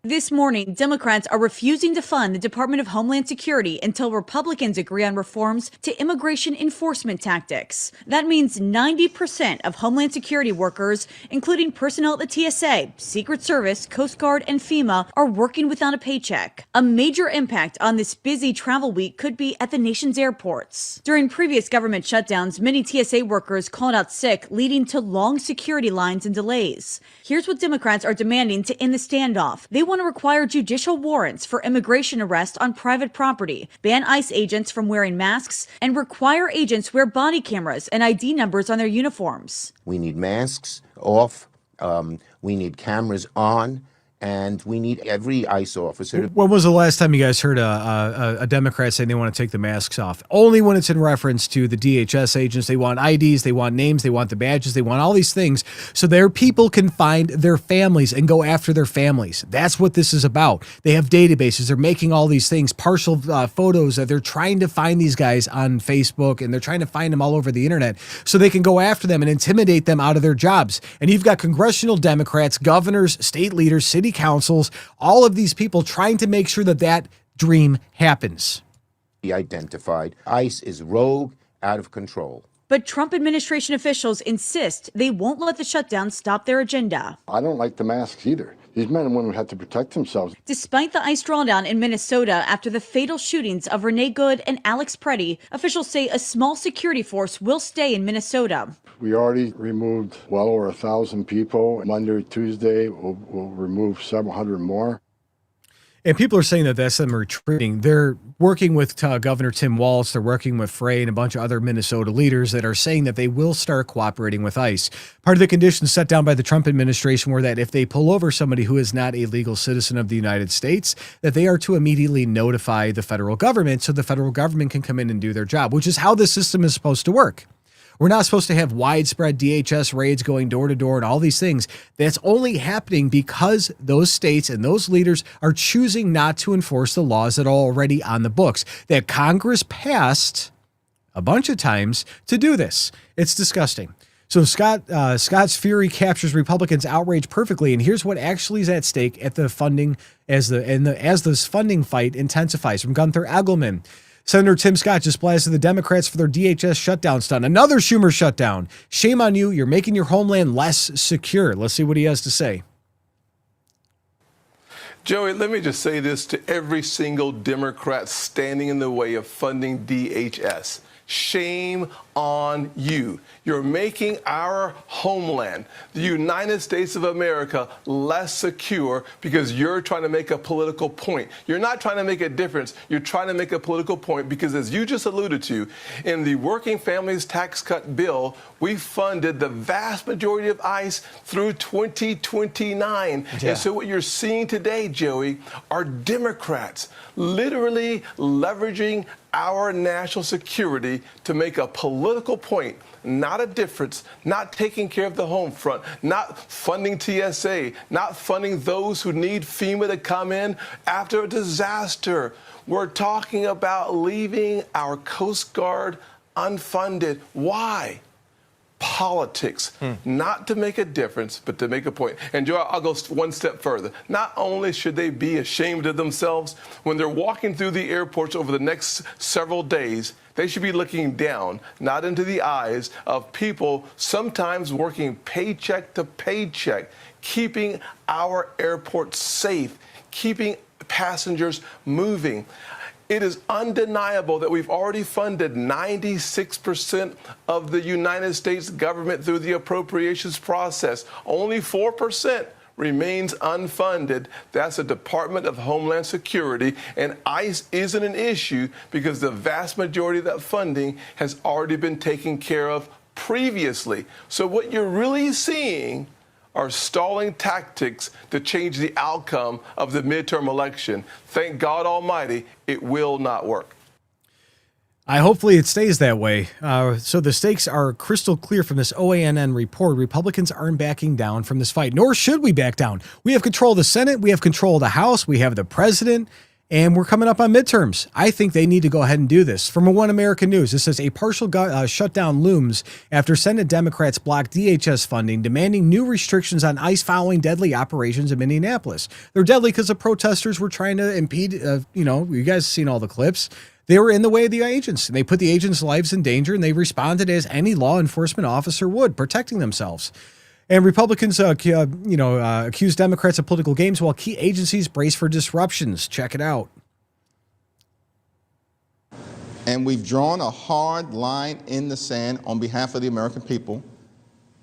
This morning, Democrats are refusing to fund the Department of Homeland Security until Republicans agree on reforms to immigration enforcement tactics. That means 90% of Homeland Security workers, including personnel at the TSA, Secret Service, Coast Guard, and FEMA, are working without a paycheck. A major impact on this busy travel week could be at the nation's airports. During previous government shutdowns, many TSA workers called out sick, leading to long security lines and delays. Here's what Democrats are demanding to end the standoff. They want to require judicial warrants for immigration arrest on private property, ban ICE agents from wearing masks, and require agents wear body cameras and ID numbers on their uniforms. We need masks off. We need cameras on. And we need every ICE officer to... When was the last time you guys heard a Democrat saying they want to take the masks off? Only when it's in reference to the DHS agents. They want IDs, they want names, they want the badges, they want all these things so their people can find their families and go after their families. That's what this is about. They have databases. They're making all these things, partial photos. They're trying to find these guys on Facebook, and they're trying to find them all over the internet so they can go after them and intimidate them out of their jobs. And you've got congressional Democrats, governors, state leaders, city councils, all of these people trying to make sure that that dream happens. Be identified. ICE is rogue, out of control. But Trump administration officials insist they won't let the shutdown stop their agenda. I don't like the masks either. These men and women have to protect themselves. Despite the ICE drawdown in Minnesota after the fatal shootings of Renee Good and Alex Preddy, officials say a small security force will stay in Minnesota. We already removed well over 1,000 people. Monday or Tuesday, we'll remove several hundred more. And people are saying that that's them retreating. They're working with Governor Tim Walz. They're working with Frey and a bunch of other Minnesota leaders that are saying that they will start cooperating with ICE. Part of the conditions set down by the Trump administration were that if they pull over somebody who is not a legal citizen of the United States, that they are to immediately notify the federal government so the federal government can come in and do their job, which is how the system is supposed to work. We're not supposed to have widespread DHS raids going door to door and all these things. That's only happening because those states and those leaders are choosing not to enforce the laws that are already on the books that Congress passed a bunch of times to do this. It's disgusting. So Scott's fury captures Republicans' outrage perfectly, and here's what actually is at stake at the funding as this funding fight intensifies. From Gunther Egelman. Senator Tim Scott just blasted the Democrats for their DHS shutdown stunt. Another Schumer shutdown. Shame on you. You're making your homeland less secure. Let's see what he has to say. Joey, let me just say this to every single Democrat standing in the way of funding DHS. Shame on you. You're making our homeland, the United States of America, less secure because you're trying to make a political point. You're not trying to make a difference. You're trying to make a political point because, as you just alluded to, in the Working Families Tax Cut bill, we funded the vast majority of ICE through 2029. Yeah. And so what you're seeing today, Joey, are Democrats literally leveraging our national security to make a political point, not a difference, not taking care of the home front, not funding TSA, not funding those who need FEMA to come in after a disaster. We're talking about leaving our Coast Guard unfunded. Why? Politics, not to make a difference, but to make a point. And Joe, I'll go one step further. Not only should they be ashamed of themselves, when they're walking through the airports over the next several days, they should be looking down, not into the eyes of people sometimes working paycheck to paycheck, keeping our airports safe, keeping passengers moving. It is undeniable that we've already funded 96% of the United States government through the appropriations process. Only 4% remains unfunded. That's the Department of Homeland Security, and ICE isn't an issue because the vast majority of that funding has already been taken care of previously. So what you're really seeing are stalling tactics to change the outcome of the midterm election. Thank God Almighty, it will not work. Hopefully it stays that way. So the stakes are crystal clear from this OANN report. Republicans aren't backing down from this fight, nor should we back down. We have control of the Senate. We have control of the House. We have the president. And we're coming up on midterms. I think they need to go ahead and do this. From One American News, it says a partial shutdown looms after Senate Democrats blocked DHS funding, demanding new restrictions on ICE following deadly operations in Minneapolis. They're deadly because the protesters were trying to impede, you guys have seen all the clips. They were in the way of the agents, and they put the agents' lives in danger, and they responded as any law enforcement officer would, protecting themselves. And Republicans, accuse Democrats of political games while key agencies brace for disruptions. Check it out. And we've drawn a hard line in the sand on behalf of the American people,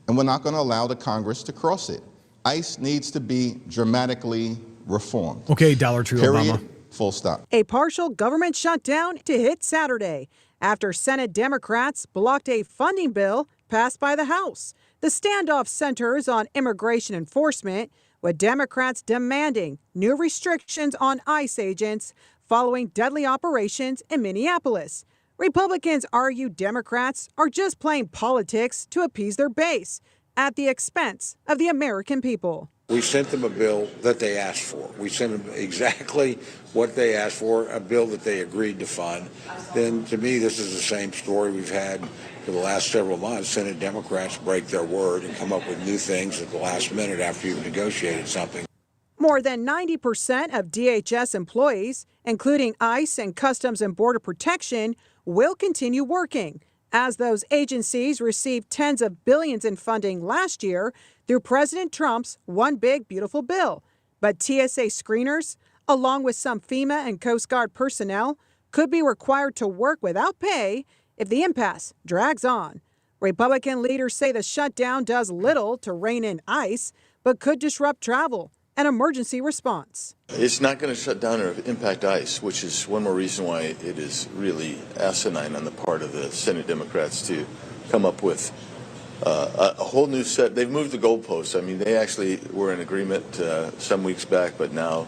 and we're not going to allow the Congress to cross it. ICE needs to be dramatically reformed. Okay, Dollar Tree Period. Obama. Full stop. A partial government shutdown to hit Saturday after Senate Democrats blocked a funding bill passed by the House. The standoff centers on immigration enforcement, with Democrats demanding new restrictions on ICE agents following deadly operations in Minneapolis. Republicans argue Democrats are just playing politics to appease their base at the expense of the American people. We sent them a bill that they asked for. We sent them exactly what they asked for, a bill that they agreed to fund. Then, to me, this is the same story we've had for the last several months. Senate Democrats break their word and come up with new things at the last minute after you've negotiated something. More than 90% of DHS employees, including ICE and Customs and Border Protection, will continue working, as those agencies received tens of billions in funding last year through President Trump's One Big Beautiful Bill. But TSA screeners, along with some FEMA and Coast Guard personnel, could be required to work without pay if the impasse drags on. Republican leaders say the shutdown does little to rein in ICE, but could disrupt travel, an emergency response. It's not going to shut down or impact ICE, which is one more reason why it is really asinine on the part of the Senate Democrats to come up with a whole new set. They've moved the goalposts. I mean, they actually were in agreement some weeks back, but now,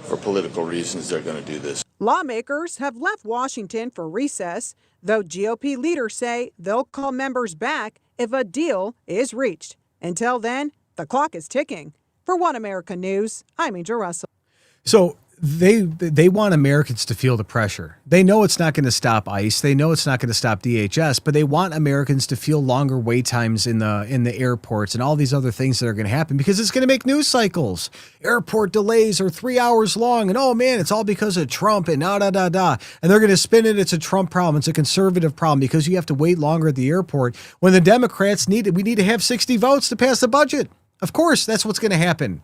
for political reasons, they're going to do this. Lawmakers have left Washington for recess, though GOP leaders say they'll call members back if a deal is reached. Until then, the clock is ticking. For One America News, I'm Angel Russell. So they want Americans to feel the pressure. They know it's not going to stop ICE. They know it's not going to stop DHS, but they want Americans to feel longer wait times in the airports and all these other things that are going to happen because it's going to make news cycles. Airport delays are 3 hours long, and oh man, it's all because of Trump and da. And they're going to spin it. It's a Trump problem. It's a conservative problem because you have to wait longer at the airport when the Democrats we need to have 60 votes to pass the budget. Of course, that's what's going to happen.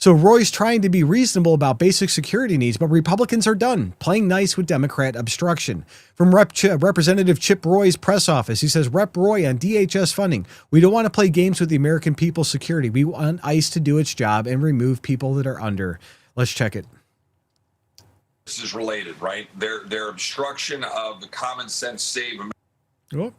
So Roy's trying to be reasonable about basic security needs, but Republicans are done playing nice with Democrat obstruction. From Representative Chip Roy's press office, he says, Rep. Roy on DHS funding, we don't want to play games with the American people's security. We want ICE to do its job and remove people that are under. Let's check it. This is related, right? Their obstruction of the common sense save. Oh.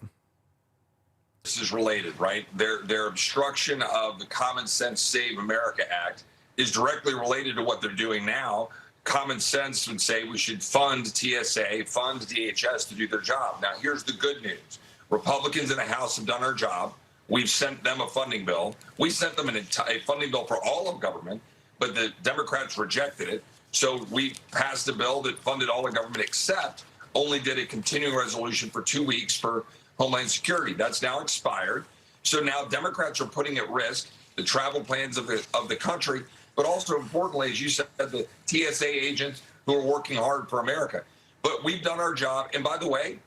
This is related, right? Their obstruction of the Common Sense Save America Act is directly related to what they're doing now. Common sense would say we should fund TSA, fund DHS to do their job. Now, here's the good news. Republicans in the House have done our job. We've sent them a funding bill. We sent them a funding bill for all of government, but the Democrats rejected it. So we passed a bill that funded all of government except only did a continuing resolution for 2 weeks for Homeland Security. That's now expired. So now Democrats are putting at risk the travel plans of the country, but also importantly, as you said, the TSA agents who are working hard for America. But we've done our job. And by the way,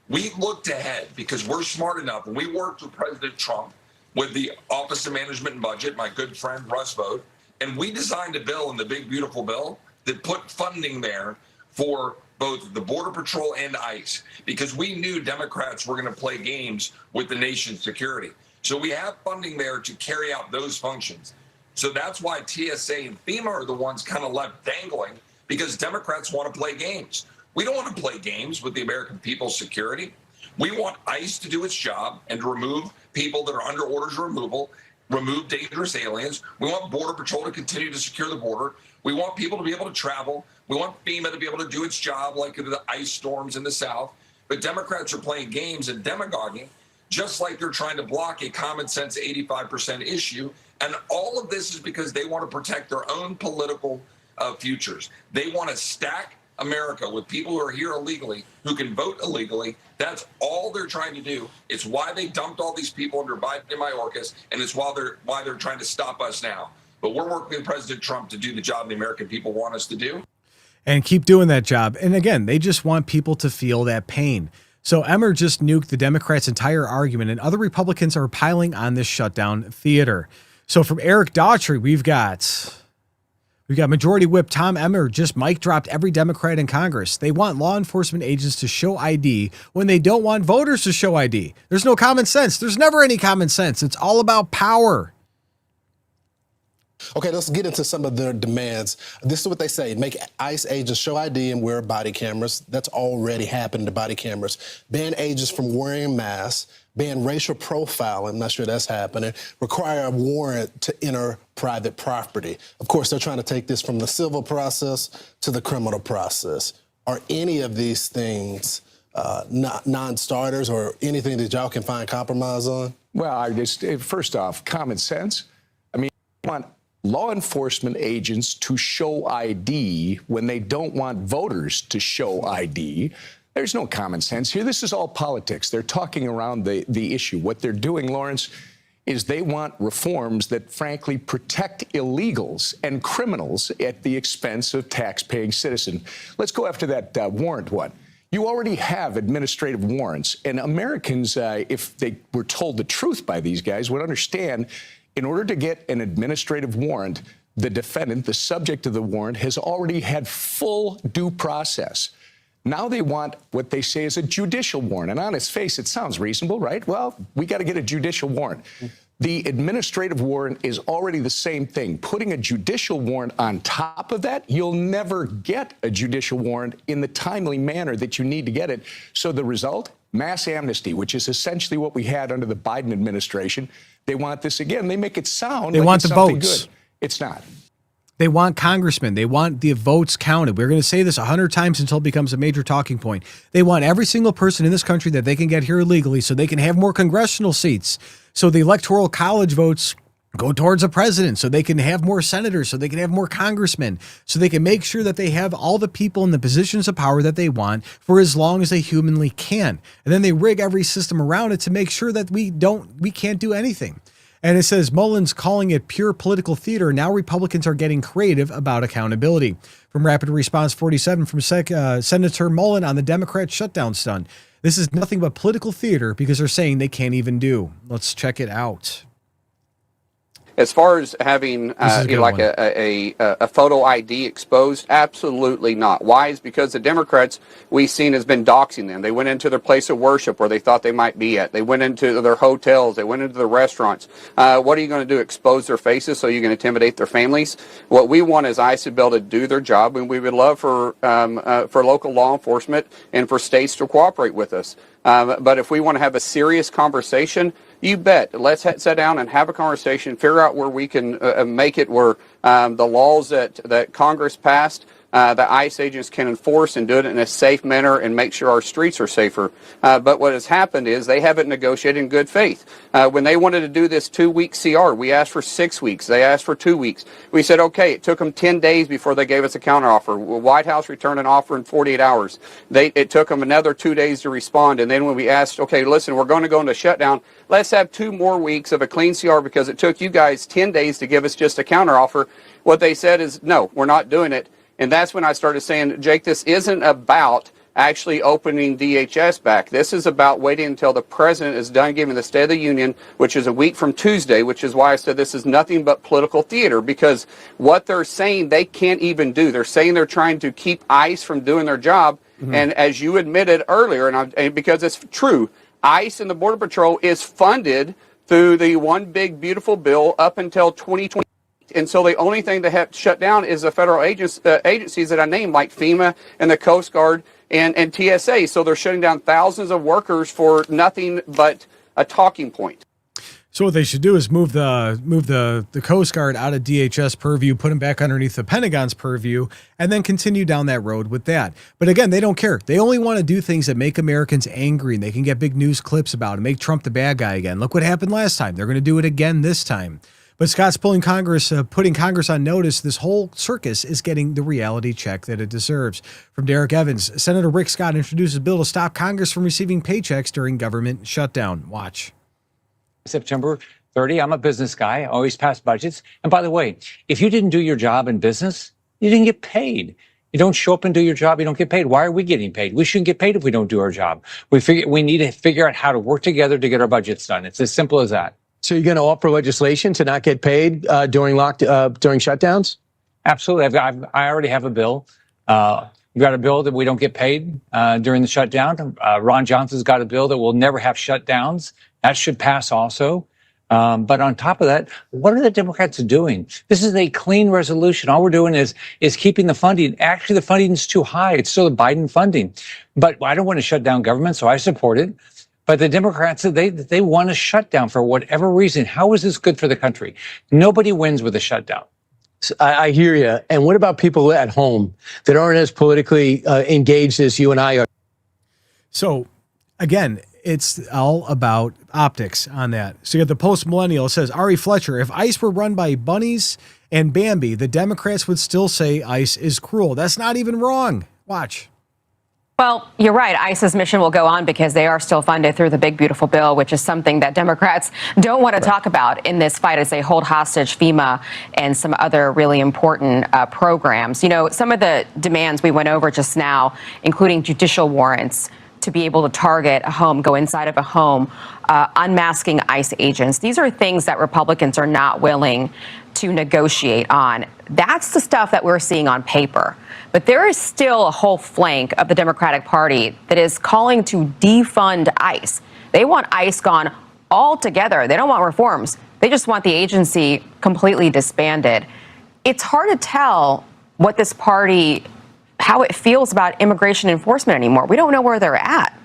we looked ahead because we're smart enough. And we worked with President Trump with the Office of Management and Budget, my good friend Russ Vought, and we designed a bill in the big, beautiful bill that put funding there for both the Border Patrol and ICE, because we knew Democrats were going to play games with the nation's security. So we have funding there to carry out those functions. So that's why TSA and FEMA are the ones kind of left dangling, because Democrats want to play games. We don't want to play games with the American people's security. We want ICE to do its job and to remove people that are under orders of removal, remove dangerous aliens. We want Border Patrol to continue to secure the border. We want people to be able to travel. We want FEMA to be able to do its job like the ice storms in the South. But Democrats are playing games and demagoguing, just like they're trying to block a common sense 85% issue. And all of this is because they want to protect their own political futures. They want to stack America with people who are here illegally, who can vote illegally. That's all they're trying to do. It's why they dumped all these people under Biden and Mayorkas, and it's why they're trying to stop us now. But we're working with President Trump to do the job the American people want us to do. And keep doing that job. And again, they just want people to feel that pain. So Emmer just nuked the Democrats' entire argument, and other Republicans are piling on this shutdown theater. So from Eric Daughtry, we've got Majority Whip Tom Emmer just mic dropped every Democrat in Congress. They want law enforcement agents to show ID when they don't want voters to show ID. There's no common sense. There's never any common sense. It's all about power. Okay, let's get into some of their demands. This is what they say. Make ICE agents show ID and wear body cameras. That's already happened to body cameras. Ban agents from wearing masks. Ban racial profiling. I'm not sure that's happening. Require a warrant to enter private property. Of course, they're trying to take this from the civil process to the criminal process. Are any of these things non-starters or anything that y'all can find compromise on? Well, first off, common sense. I mean, I want law enforcement agents to show ID when they don't want voters to show ID. There's no common sense here. This is all politics. They're talking around the issue. What they're doing, Lawrence, is they want reforms that, frankly, protect illegals and criminals at the expense of tax-paying citizens. Let's go after that warrant one. You already have administrative warrants, and Americans, if they were told the truth by these guys, would understand in order to get an administrative warrant, the defendant, the subject of the warrant, has already had full due process. Now they want what they say is a judicial warrant. And on its face, it sounds reasonable, right? Well, we got to get a judicial warrant. The administrative warrant is already the same thing. Putting a judicial warrant on top of that, you'll never get a judicial warrant in the timely manner that you need to get it. So the result, mass amnesty, which is essentially what we had under the Biden administration. They want this again. They make it sound like want it's the something votes. good. It's not. They want congressmen. They want the votes counted. We're going to say this 100 times until it becomes a major talking point. They want every single person in this country that they can get here illegally so they can have more congressional seats. So the electoral college votes go towards the president, so they can have more senators, so they can have more congressmen, so they can make sure that they have all the people in the positions of power that they want for as long as they humanly can. And then they rig every system around it to make sure that we can't do anything. And it says Mullen's calling it pure political theater. Now Republicans are getting creative about accountability. From Rapid Response 47 from Senator Mullen on the Democrat shutdown stunt. This is nothing but political theater because they're saying they can't even do. Let's check it out. As far as having a photo ID exposed, absolutely not. Why? Is because the Democrats we've seen has been doxing them. They went into their place of worship where they thought they might be at. They went into their hotels. They went into the restaurants. What are you going to do? Expose their faces so you can intimidate their families? What we want is ICE to be able to do their job, and we would love for local law enforcement and for states to cooperate with us. But if we want to have a serious conversation, you bet. Let's sit down and have a conversation, figure out where we can make it where the laws that Congress passed, the ICE agents can enforce and do it in a safe manner and make sure our streets are safer. But what has happened is they haven't negotiated in good faith. When they wanted to do this 2-week CR, we asked for 6 weeks. They asked for 2 weeks. We said, okay, it took them 10 days before they gave us a counteroffer. White House returned an offer in 48 hours. It took them another 2 days to respond. And then when we asked, okay, listen, we're going to go into shutdown, let's have 2 more weeks of a clean CR because it took you guys 10 days to give us just a counteroffer. What they said is, no, we're not doing it. And that's when I started saying, Jake, this isn't about actually opening DHS back. This is about waiting until the president is done giving the State of the Union, which is a week from Tuesday, which is why I said this is nothing but political theater, because what they're saying they can't even do. They're saying they're trying to keep ICE from doing their job. Mm-hmm. And as you admitted earlier, and because it's true, ICE and the Border Patrol is funded through the One Big Beautiful Bill up until 2020. And so the only thing they have to shut down is the federal agencies that I named, like FEMA and the Coast Guard and TSA. So they're shutting down thousands of workers for nothing but a talking point. So what they should do is move the Coast Guard out of DHS purview, put them back underneath the Pentagon's purview, and then continue down that road with that. But again, they don't care. They only want to do things that make Americans angry, and they can get big news clips about it, make Trump the bad guy again. Look what happened last time. They're going to do it again this time. But Scott's putting Congress on notice. This whole circus is getting the reality check that it deserves. From Derek Evans, Senator Rick Scott introduces a bill to stop Congress from receiving paychecks during government shutdown. Watch. September 30, I'm a business guy. I always pass budgets. And by the way, if you didn't do your job in business, you didn't get paid. You don't show up and do your job, you don't get paid. Why are we getting paid? We shouldn't get paid if we don't do our job. We need to figure out how to work together to get our budgets done. It's as simple as that. So you're going to offer legislation to not get paid during shutdowns? Absolutely. I already have a bill. We've got a bill that we don't get paid during the shutdown. Ron Johnson's got a bill that will never have shutdowns. That should pass also. But on top of that, what are the Democrats doing? This is a clean resolution. All we're doing is keeping the funding. Actually, the funding is too high. It's still the Biden funding. But I don't want to shut down government, so I support it. But the Democrats, they want to shut down for whatever reason. How is this good for the country? Nobody wins with a shutdown. I hear you. And what about people at home that aren't as politically engaged as you and I are? So, again, it's all about optics on that. So you got the post-millennial. It says, Ari Fleischer, if ICE were run by bunnies and Bambi, the Democrats would still say ICE is cruel. That's not even wrong. Watch. Well, you're right. ICE's mission will go on because they are still funded through the Big Beautiful Bill, which is something that Democrats don't want to talk about in this fight as they hold hostage FEMA and some other really important programs. You know, some of the demands we went over just now, including judicial warrants to be able to target a home, go inside of a home, unmasking ICE agents. These are things that Republicans are not willing to negotiate on. That's the stuff that we're seeing on paper. But there is still a whole flank of the Democratic Party that is calling to defund ICE. They want ICE gone altogether. They don't want reforms. They just want the agency completely disbanded. It's hard to tell what this party, how it feels about immigration enforcement anymore. We don't know where they're at.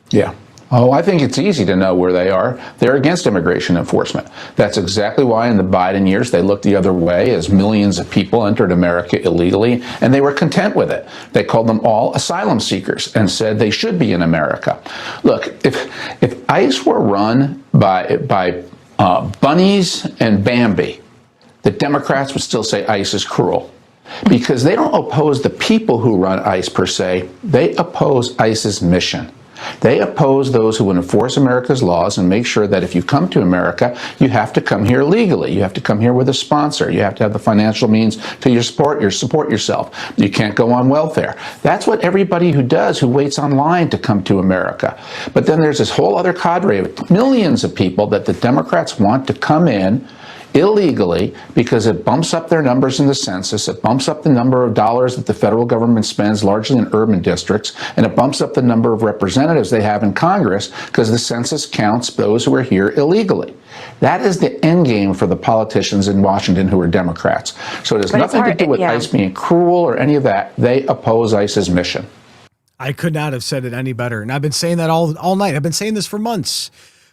Yeah. Oh, I think it's easy to know where they are. They're against immigration enforcement. That's exactly why in the Biden years they looked the other way as millions of people entered America illegally, and they were content with it. They called them all asylum seekers and said they should be in America. Look, if ICE were run by bunnies and Bambi, the Democrats would still say ICE is cruel. Because they don't oppose the people who run ICE per se, they oppose ICE's mission. They oppose those who would enforce America's laws and make sure that if you come to America, you have to come here legally. You have to come here with a sponsor. You have to have the financial means to support yourself. You can't go on welfare. That's what everybody who waits online to come to America. But then there's this whole other cadre of millions of people that the Democrats want to come in illegally because it bumps up their numbers in the census, it bumps up the number of dollars that the federal government spends largely in urban districts, and it bumps up the number of representatives they have in Congress because the census counts those who are here illegally. That is the end game for the politicians in Washington who are Democrats. So it has nothing to do with ICE being cruel or any of that. They oppose ICE's mission. I could not have said it any better. And I've been saying that all night. I've been saying this for months.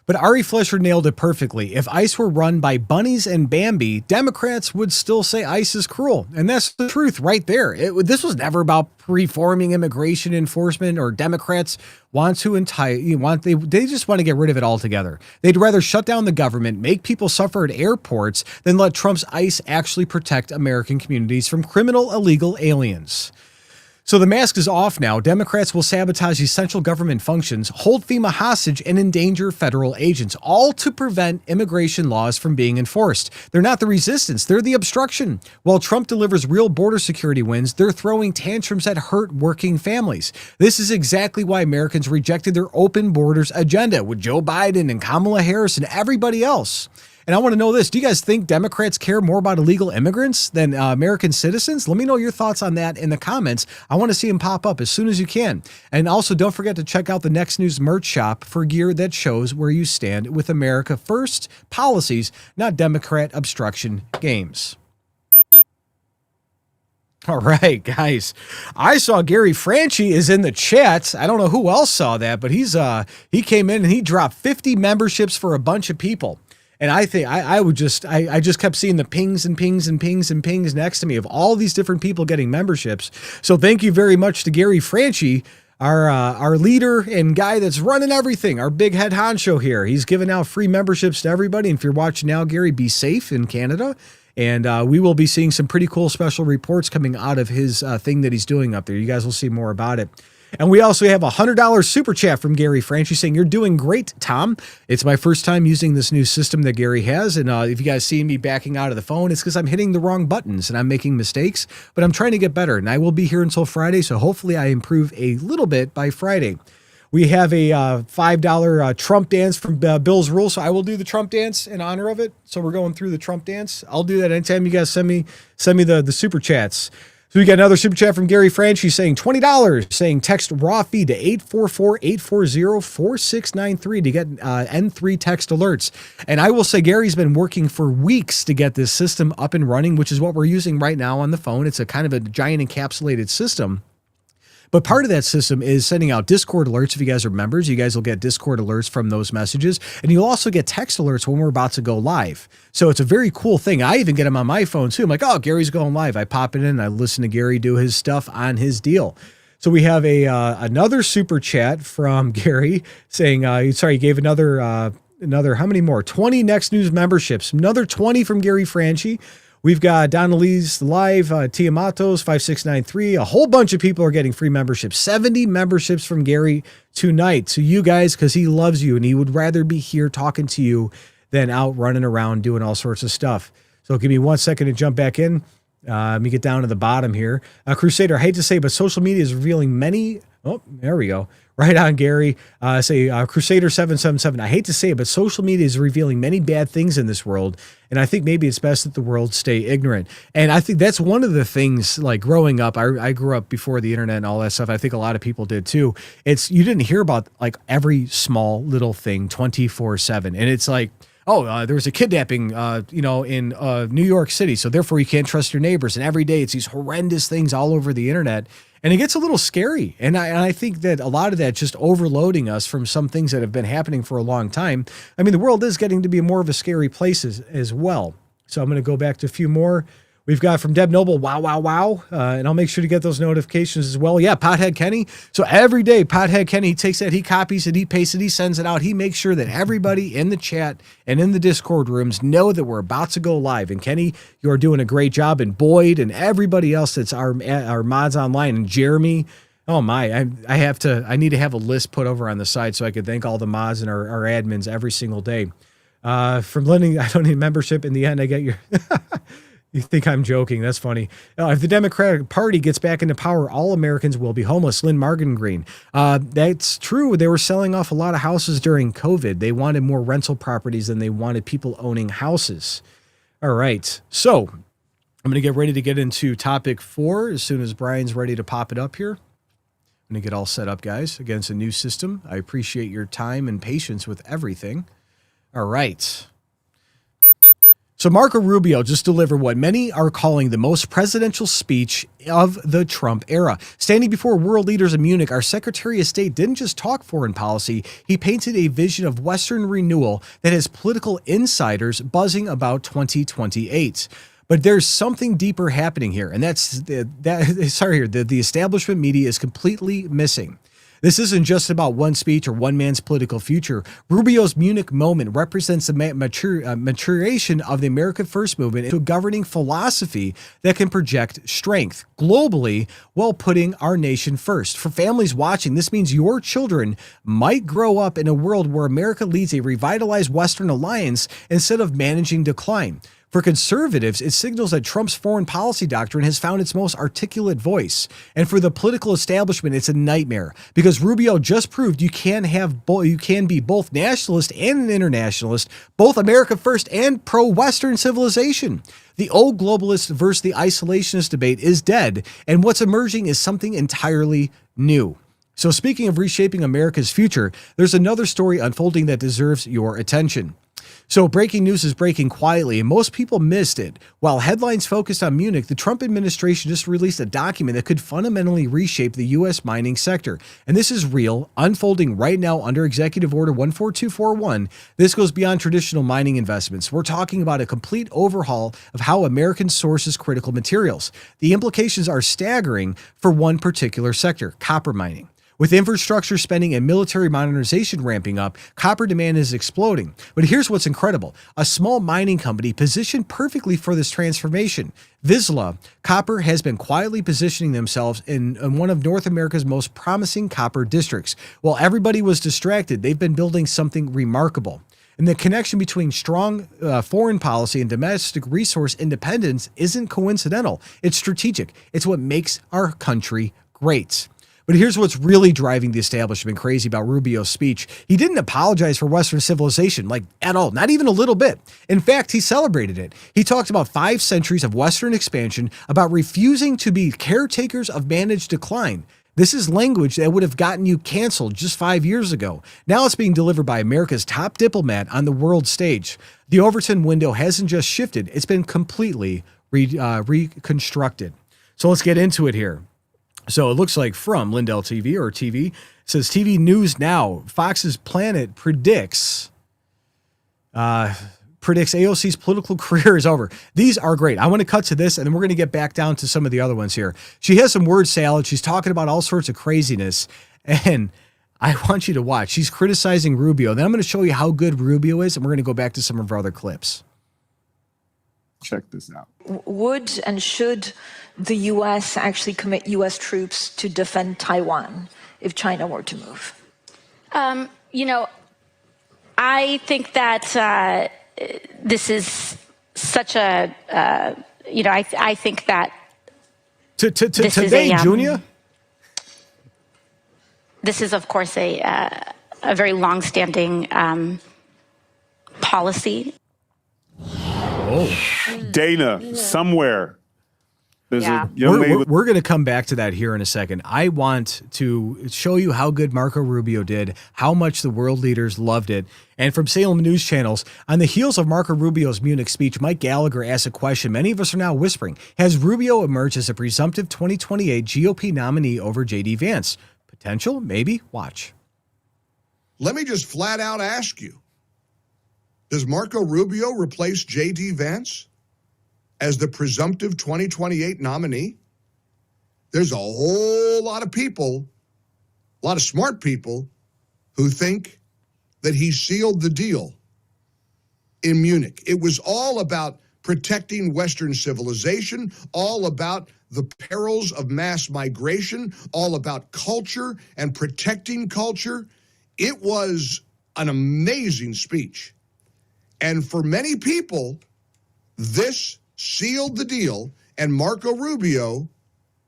But Ari Fleischer nailed it perfectly. If ICE were run by bunnies and Bambi, Democrats would still say ICE is cruel. And that's the truth right there. This was never about reforming immigration enforcement or Democrats want to they just want to get rid of it altogether. They'd rather shut down the government, make people suffer at airports than let Trump's ICE actually protect American communities from criminal illegal aliens. So the mask is off now. Democrats will sabotage essential government functions, hold FEMA hostage, and endanger federal agents, all to prevent immigration laws from being enforced. They're not the resistance, they're the obstruction. While Trump delivers real border security wins, they're throwing tantrums that hurt working families. This is exactly why Americans rejected their open borders agenda with Joe Biden and Kamala Harris and everybody else. And I want to know this. Do you guys think Democrats care more about illegal immigrants than American citizens? Let me know your thoughts on that in the comments. I want to see them pop up as soon as you can. And also, don't forget to check out the Next News merch shop for gear that shows where you stand with America First policies, not Democrat obstruction games. All right, guys. I saw Gary Franchi is in the chat. I don't know who else saw that, but he came in and he dropped 50 memberships for a bunch of people. And I think I just kept seeing the pings and pings and pings and pings next to me of all these different people getting memberships. So thank you very much to Gary Franchi, our leader and guy that's running everything, our big head honcho here. He's giving out free memberships to everybody. And if you're watching now, Gary, be safe in Canada. And we will be seeing some pretty cool special reports coming out of his thing that he's doing up there. You guys will see more about it. And we also have a $100 super chat from Gary Franchi saying, "You're doing great, Tom. It's my first time using this new system that Gary has. And if you guys see me backing out of the phone, it's because I'm hitting the wrong buttons and I'm making mistakes. But I'm trying to get better. And I will be here until Friday. So hopefully I improve a little bit by Friday." We have a $5 Trump dance from Bill's Rule. So I will do the Trump dance in honor of it. So we're going through the Trump dance. I'll do that anytime you guys send me the super chats. So we got another super chat from Gary Franchi saying $20, saying text raw feed to 844-840-4693 to get N3 text alerts. And I will say Gary's been working for weeks to get this system up and running, which is what we're using right now on the phone. It's a kind of a giant encapsulated system. But part of that system is sending out Discord alerts. If you guys are members, you guys will get Discord alerts from those messages. And you'll also get text alerts when we're about to go live. So it's a very cool thing. I even get them on my phone too. I'm like, oh, Gary's going live. I pop it in and I listen to Gary do his stuff on his deal. So we have another super chat from Gary saying, he gave another, how many more? 20 Next News memberships. Another 20 from Gary Franchi. We've got Donnelly's Live, Tiamatos, 5693. A whole bunch of people are getting free memberships. 70 memberships from Gary tonight to you guys because he loves you and he would rather be here talking to you than out running around doing all sorts of stuff. So give me 1 second to jump back in. Let me get down to the bottom here. Crusader, I hate to say, but social media is revealing many. Oh, there we go. Right on, Gary. Crusader777. I hate to say it, but social media is revealing many bad things in this world. And I think maybe it's best that the world stay ignorant. And I think that's one of the things, like growing up, I grew up before the internet and all that stuff. I think a lot of people did too. You didn't hear about like every small little thing 24/7. And it's like, there was a kidnapping, in New York City, so therefore you can't trust your neighbors. And every day it's these horrendous things all over the internet. And it gets a little scary. And I think that a lot of that just overloading us from some things that have been happening for a long time. I mean, the world is getting to be more of a scary place as well. So I'm going to go back to a few more. We've got from Deb Noble, wow, wow, wow. And I'll make sure to get those notifications as well. Yeah, Pothead Kenny. So every day, Pothead Kenny, he takes that, he copies it, he pastes it, he sends it out. He makes sure that everybody in the chat and in the Discord rooms know that we're about to go live. And Kenny, you're doing a great job. And Boyd and everybody else that's our mods online. And Jeremy, oh my, I need to have a list put over on the side so I could thank all the mods and our admins every single day. From lending, I don't need membership. In the end, I get your... You think I'm joking? That's funny. If the Democratic Party gets back into power, all Americans will be homeless. Lynn Margan Green. That's true. They were selling off a lot of houses during COVID. They wanted more rental properties than they wanted people owning houses. All right. So I'm going to get ready to get into topic 4 as soon as Brian's ready to pop it up here. I'm going to get all set up, guys, against a new system. I appreciate your time and patience with everything. All right. So Marco Rubio just delivered what many are calling the most presidential speech of the Trump era. Standing before world leaders in Munich, our Secretary of State didn't just talk foreign policy. He painted a vision of Western renewal that has political insiders buzzing about 2028. But there's something deeper happening here, and the establishment media is completely missing. This isn't just about one speech or one man's political future. Rubio's Munich moment represents the maturation of the America First movement into a governing philosophy that can project strength globally while putting our nation first. For families watching, this means your children might grow up in a world where America leads a revitalized Western alliance instead of managing decline. For conservatives, it signals that Trump's foreign policy doctrine has found its most articulate voice. And for the political establishment, it's a nightmare because Rubio just proved you can be both nationalist and an internationalist, both America first and pro-Western civilization. The old globalist versus the isolationist debate is dead, and what's emerging is something entirely new. So speaking of reshaping America's future, there's another story unfolding that deserves your attention. So breaking news is breaking quietly, and most people missed it. While headlines focused on Munich, the Trump administration just released a document that could fundamentally reshape the U.S. mining sector. And this is real, unfolding right now under Executive Order 14241. This goes beyond traditional mining investments. We're talking about a complete overhaul of how American sources critical materials. The implications are staggering for one particular sector, copper mining. With infrastructure spending and military modernization ramping up, copper demand is exploding. But here's what's incredible. A small mining company positioned perfectly for this transformation. Vizsla Copper has been quietly positioning themselves in one of North America's most promising copper districts. While everybody was distracted, they've been building something remarkable. And the connection between strong foreign policy and domestic resource independence isn't coincidental. It's strategic. It's what makes our country great. But here's what's really driving the establishment crazy about Rubio's speech. He didn't apologize for Western civilization, like at all, not even a little bit. In fact, he celebrated it. He talked about 5 centuries of Western expansion, about refusing to be caretakers of managed decline. This is language that would have gotten you canceled just 5 years ago. Now it's being delivered by America's top diplomat on the world stage. The Overton window hasn't just shifted, it's been completely reconstructed. So let's get into it here. So it looks like from Lindell TV or TV, it says TV News Now, Fox's Planet predicts AOC's political career is over. These are great. I want to cut to this, and then we're going to get back down to some of the other ones here. She has some word salad. She's talking about all sorts of craziness, and I want you to watch. She's criticizing Rubio. Then I'm going to show you how good Rubio is, and we're going to go back to some of our other clips. Check this out. Would and should the U.S. actually commit U.S. troops to defend Taiwan if China were to move? I think that this is such a, I think that today, Junia? This is, of course, a very long-standing policy. Dana, somewhere There's Yeah. a young lady with We're going to come back to that here in a second. I want to show you how good Marco Rubio did, how much the world leaders loved it. And from Salem News Channels, on the heels of Marco Rubio's Munich speech, Mike Gallagher asked a question many of us are now whispering. Has Rubio emerged as a presumptive 2028 GOP nominee over J.D. Vance? Potential? Maybe. Watch. Let me just flat out ask you, does Marco Rubio replace J.D. Vance as the presumptive 2028 nominee? There's a whole lot of people, a lot of smart people, who think that he sealed the deal in Munich. It was all about protecting Western civilization, all about the perils of mass migration, all about culture and protecting culture. It was an amazing speech. And for many people, this sealed the deal, and Marco Rubio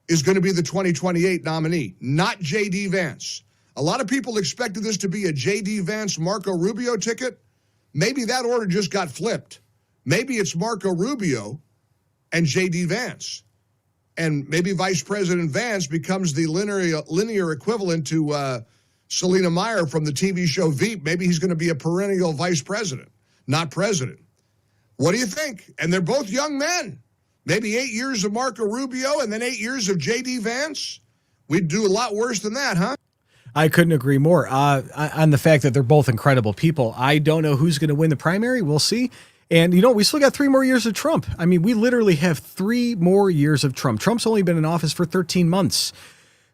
is going to be the 2028 nominee, not J.D. Vance. A lot of people expected this to be a J.D. Vance, Marco Rubio ticket. Maybe that order just got flipped. Maybe it's Marco Rubio and J.D. Vance. And maybe Vice President Vance becomes the linear equivalent to Selena Meyer from the TV show Veep. Maybe he's going to be a perennial vice president, not president. What do you think? And they're both young men. Maybe 8 years of Marco Rubio and then 8 years of J.D. Vance. We'd do a lot worse than that, huh? I couldn't agree more on the fact that they're both incredible people. I don't know who's going to win the primary. We'll see. And, we still got 3 more years of Trump. I mean, we literally have 3 more years of Trump. Trump's only been in office for 13 months.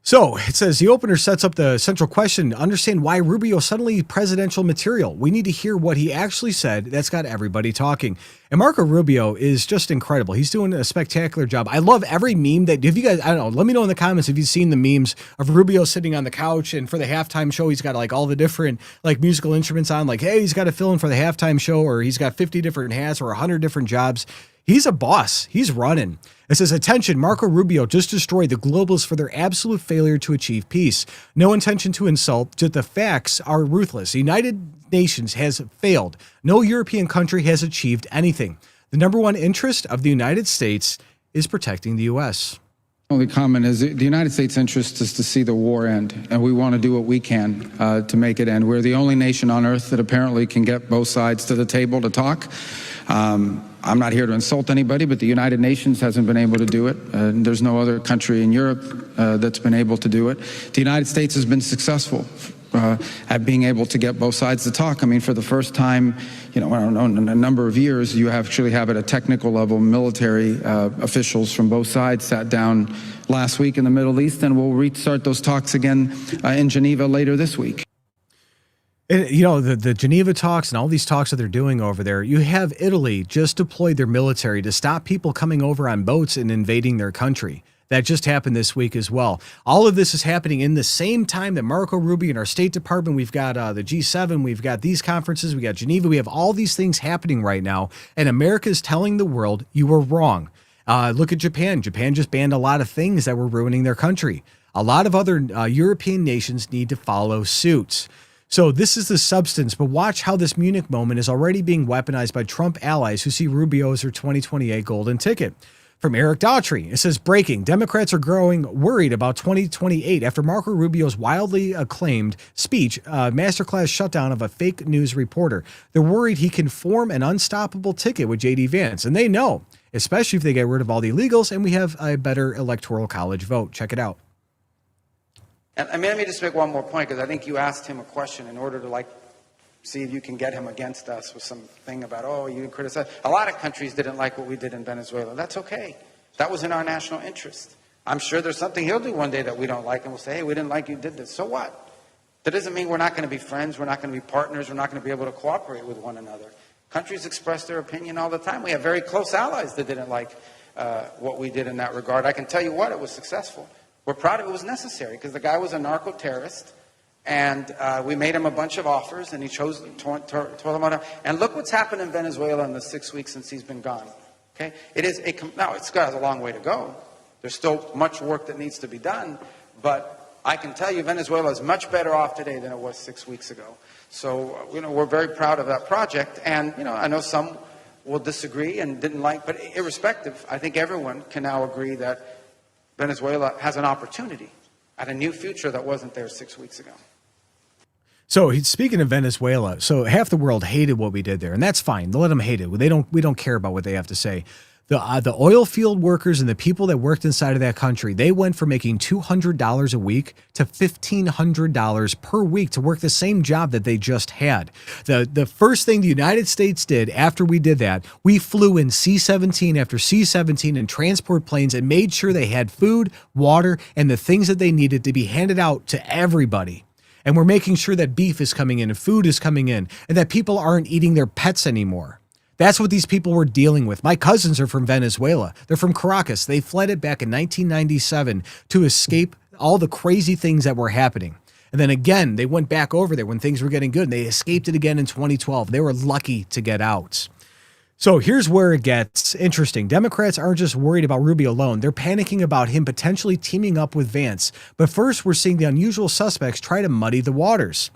So it says the opener sets up the central question, understand why Rubio suddenly presidential material. We need to hear what he actually said. That's got everybody talking. And Marco Rubio is just incredible. He's doing a spectacular job. I love every meme that, if you guys, I don't know, let me know in the comments if you've seen the memes of Rubio sitting on the couch, and for the halftime show, he's got like all the different like musical instruments on, like, hey, he's got to fill in for the halftime show, or he's got 50 different hats or 100 different jobs. He's a boss. He's running. It says, attention, Marco Rubio just destroyed the globalists for their absolute failure to achieve peace. No intention to insult, just the facts are ruthless. The United Nations has failed. No European country has achieved anything. The number one interest of the United States is protecting the U.S. Only comment is the United States' interest is to see the war end, and we want to do what we can to make it end. We're the only nation on earth that apparently can get both sides to the table to talk. I'm not here to insult anybody, but the United Nations hasn't been able to do it. There's no other country in Europe that's been able to do it. The United States has been successful at being able to get both sides to talk. I mean, for the first time, I don't know, in a number of years, you actually have at a technical level military officials from both sides sat down last week in the Middle East, and we'll restart those talks again in Geneva later this week. And, the Geneva talks and all these talks that they're doing over there, you have Italy just deployed their military to stop people coming over on boats and invading their country. That just happened this week as well. All of this is happening in the same time that Marco Rubio and our State Department, we've got the G7, we've got these conferences, we got Geneva, we have all these things happening right now. And America is telling the world, you were wrong. Look at Japan. Japan just banned a lot of things that were ruining their country. A lot of other European nations need to follow suit. So this is the substance, but watch how this Munich moment is already being weaponized by Trump allies who see Rubio as their 2028 golden ticket. From Eric Daughtry, it says, breaking, Democrats are growing worried about 2028 after Marco Rubio's wildly acclaimed speech, masterclass shutdown of a fake news reporter. They're worried he can form an unstoppable ticket with J.D. Vance, and they know, especially if they get rid of all the illegals and we have a better electoral college vote. Check it out. And let me just make one more point, because I think you asked him a question in order to see if you can get him against us with something about, you criticize. A lot of countries didn't like what we did in Venezuela. That's okay. That was in our national interest. I'm sure there's something he'll do one day that we don't like, and we'll say, hey, we didn't like you did this. So what? That doesn't mean we're not going to be friends. We're not going to be partners. We're not going to be able to cooperate with one another. Countries express their opinion all the time. We have very close allies that didn't like what we did in that regard. I can tell you what, it was successful. We're proud of it. It was necessary because the guy was a narco-terrorist, and we made him a bunch of offers, and he chose to tore them out. And look what's happened in Venezuela in the 6 weeks since he's been gone. Okay, now it's got a long way to go. There's still much work that needs to be done, but I can tell you Venezuela is much better off today than it was 6 weeks ago. So we're very proud of that project, and I know some will disagree and didn't like, but irrespective, I think everyone can now agree that Venezuela has an opportunity at a new future that wasn't there 6 weeks ago. So speaking of Venezuela, so half the world hated what we did there, and that's fine. Let them hate it. We don't care about what they have to say. The oil field workers and the people that worked inside of that country, they went from making $200 a week to $1,500 per week to work the same job that they just had. The first thing the United States did after we did that, we flew in C-17 after C-17 and transport planes and made sure they had food, water, and the things that they needed to be handed out to everybody. And we're making sure that beef is coming in and food is coming in and that people aren't eating their pets anymore. That's what these people were dealing with. My cousins are from Venezuela. They're from Caracas. They fled it back in 1997 to escape all the crazy things that were happening. And then again, they went back over there when things were getting good. And they escaped it again in 2012. They were lucky to get out. So here's where it gets interesting. Democrats aren't just worried about Rubio alone. They're panicking about him potentially teaming up with Vance. But first, we're seeing the unusual suspects try to muddy the waters.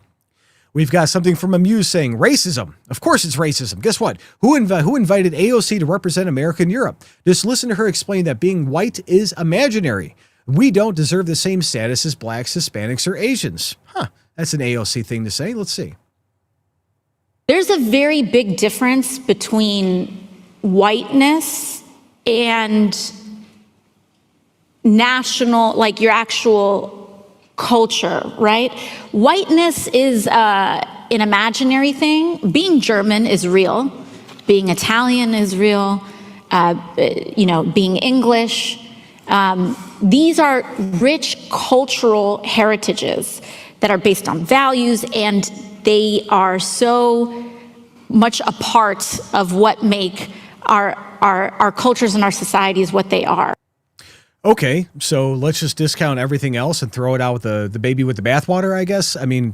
We've got something from Amuse saying racism. Of course it's racism. Guess what? Who invited AOC to represent America in Europe? Just listen to her explain that being white is imaginary. We don't deserve the same status as blacks, Hispanics, or Asians. That's an AOC thing to say. Let's see. There's a very big difference between whiteness and national, like your actual culture, right? Whiteness is an imaginary thing. Being German is real. Being Italian is real. Being English. These are rich cultural heritages that are based on values, and they are so much a part of what make our cultures and our societies what they are. Okay, so let's just discount everything else and throw it out with the baby with the bathwater, I guess. I mean,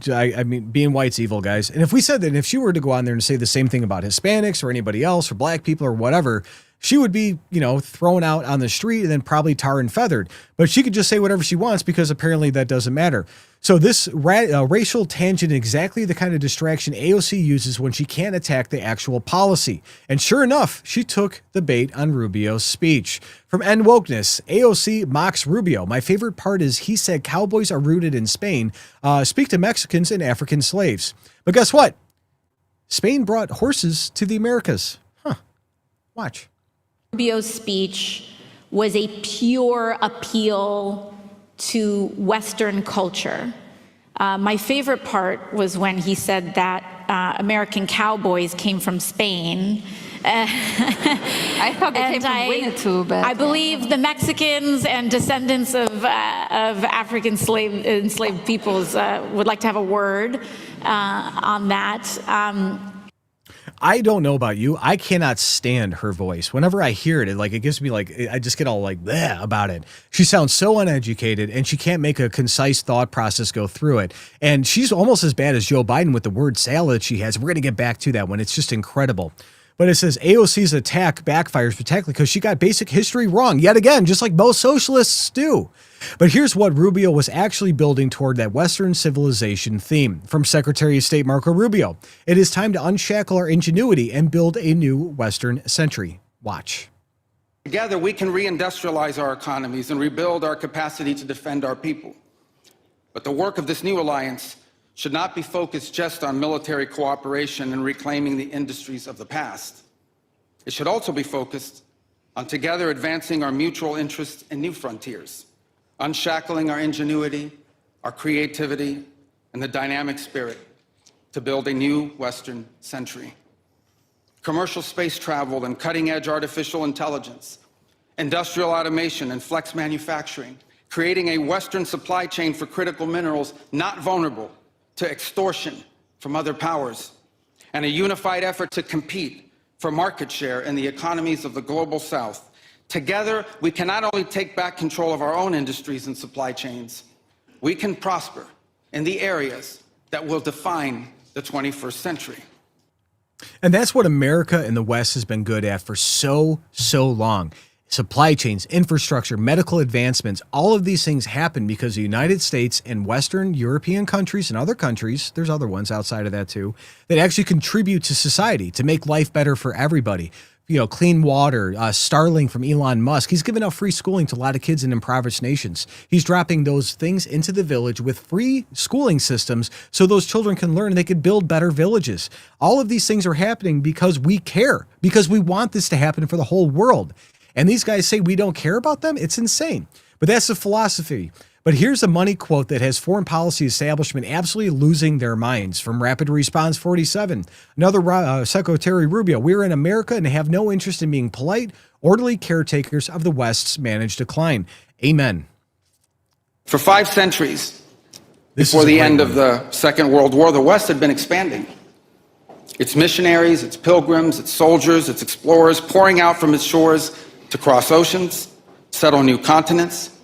being white's evil, guys. And if we said that, if she were to go on there and say the same thing about Hispanics or anybody else or black people or whatever, she would be, thrown out on the street and then probably tar and feathered. But she could just say whatever she wants because apparently that doesn't matter. So this racial tangent is exactly the kind of distraction AOC uses when she can't attack the actual policy. And sure enough, she took the bait on Rubio's speech. From End Wokeness, AOC mocks Rubio. My favorite part is he said cowboys are rooted in Spain, speak to Mexicans and African slaves. But guess what? Spain brought horses to the Americas. Watch. Rubio's speech was a pure appeal to Western culture. My favorite part was when he said that American cowboys came from Spain. I thought they came from Winnetou, but I believe the Mexicans and descendants of African enslaved peoples would like to have a word on that. I don't know about you. I cannot stand her voice. Whenever I hear it, it gives me I just get all bleh about it. She sounds so uneducated and she can't make a concise thought process go through it. And she's almost as bad as Joe Biden with the word salad she has. We're going to get back to that one. It's just incredible. But it says AOC's attack backfires particularly because she got basic history wrong yet again, just like most socialists do. But here's what Rubio was actually building toward that Western civilization theme. From Secretary of State Marco Rubio, it is time to unshackle our ingenuity and build a new Western century. Watch. Together, we can reindustrialize our economies and rebuild our capacity to defend our people. But the work of this new alliance should not be focused just on military cooperation and reclaiming the industries of the past. It should also be focused on together advancing our mutual interests in new frontiers, unshackling our ingenuity, our creativity, and the dynamic spirit to build a new Western century. Commercial space travel and cutting-edge artificial intelligence, industrial automation and flex manufacturing, creating a Western supply chain for critical minerals not vulnerable to extortion from other powers, and a unified effort to compete for market share in the economies of the global South. Together, we can not only take back control of our own industries and supply chains, we can prosper in the areas that will define the 21st century. And that's what America and the West has been good at for so long. supply chains, infrastructure, medical advancements, all of these things happen because the United States and Western European countries and other countries, there's other ones outside of that too, that actually contribute to society to make life better for everybody. You know, clean water, Starlink from Elon Musk. He's giving out free schooling to a lot of kids in impoverished nations. He's dropping those things into the village with free schooling systems so those children can learn and they could build better villages. All of these things are happening because we care, because we want this to happen for the whole world. And these guys say we don't care about them. It's insane. But that's the philosophy. But here's a money quote that has foreign policy establishment absolutely losing their minds from Rapid Response 47. Another Secretary Rubio, we're in America and have no interest in being polite, orderly caretakers of the West's managed decline. Amen. For 5 centuries, before the end of the Second World War, the West had been expanding. Its missionaries, its pilgrims, its soldiers, its explorers pouring out from its shores to cross oceans, settle new continents,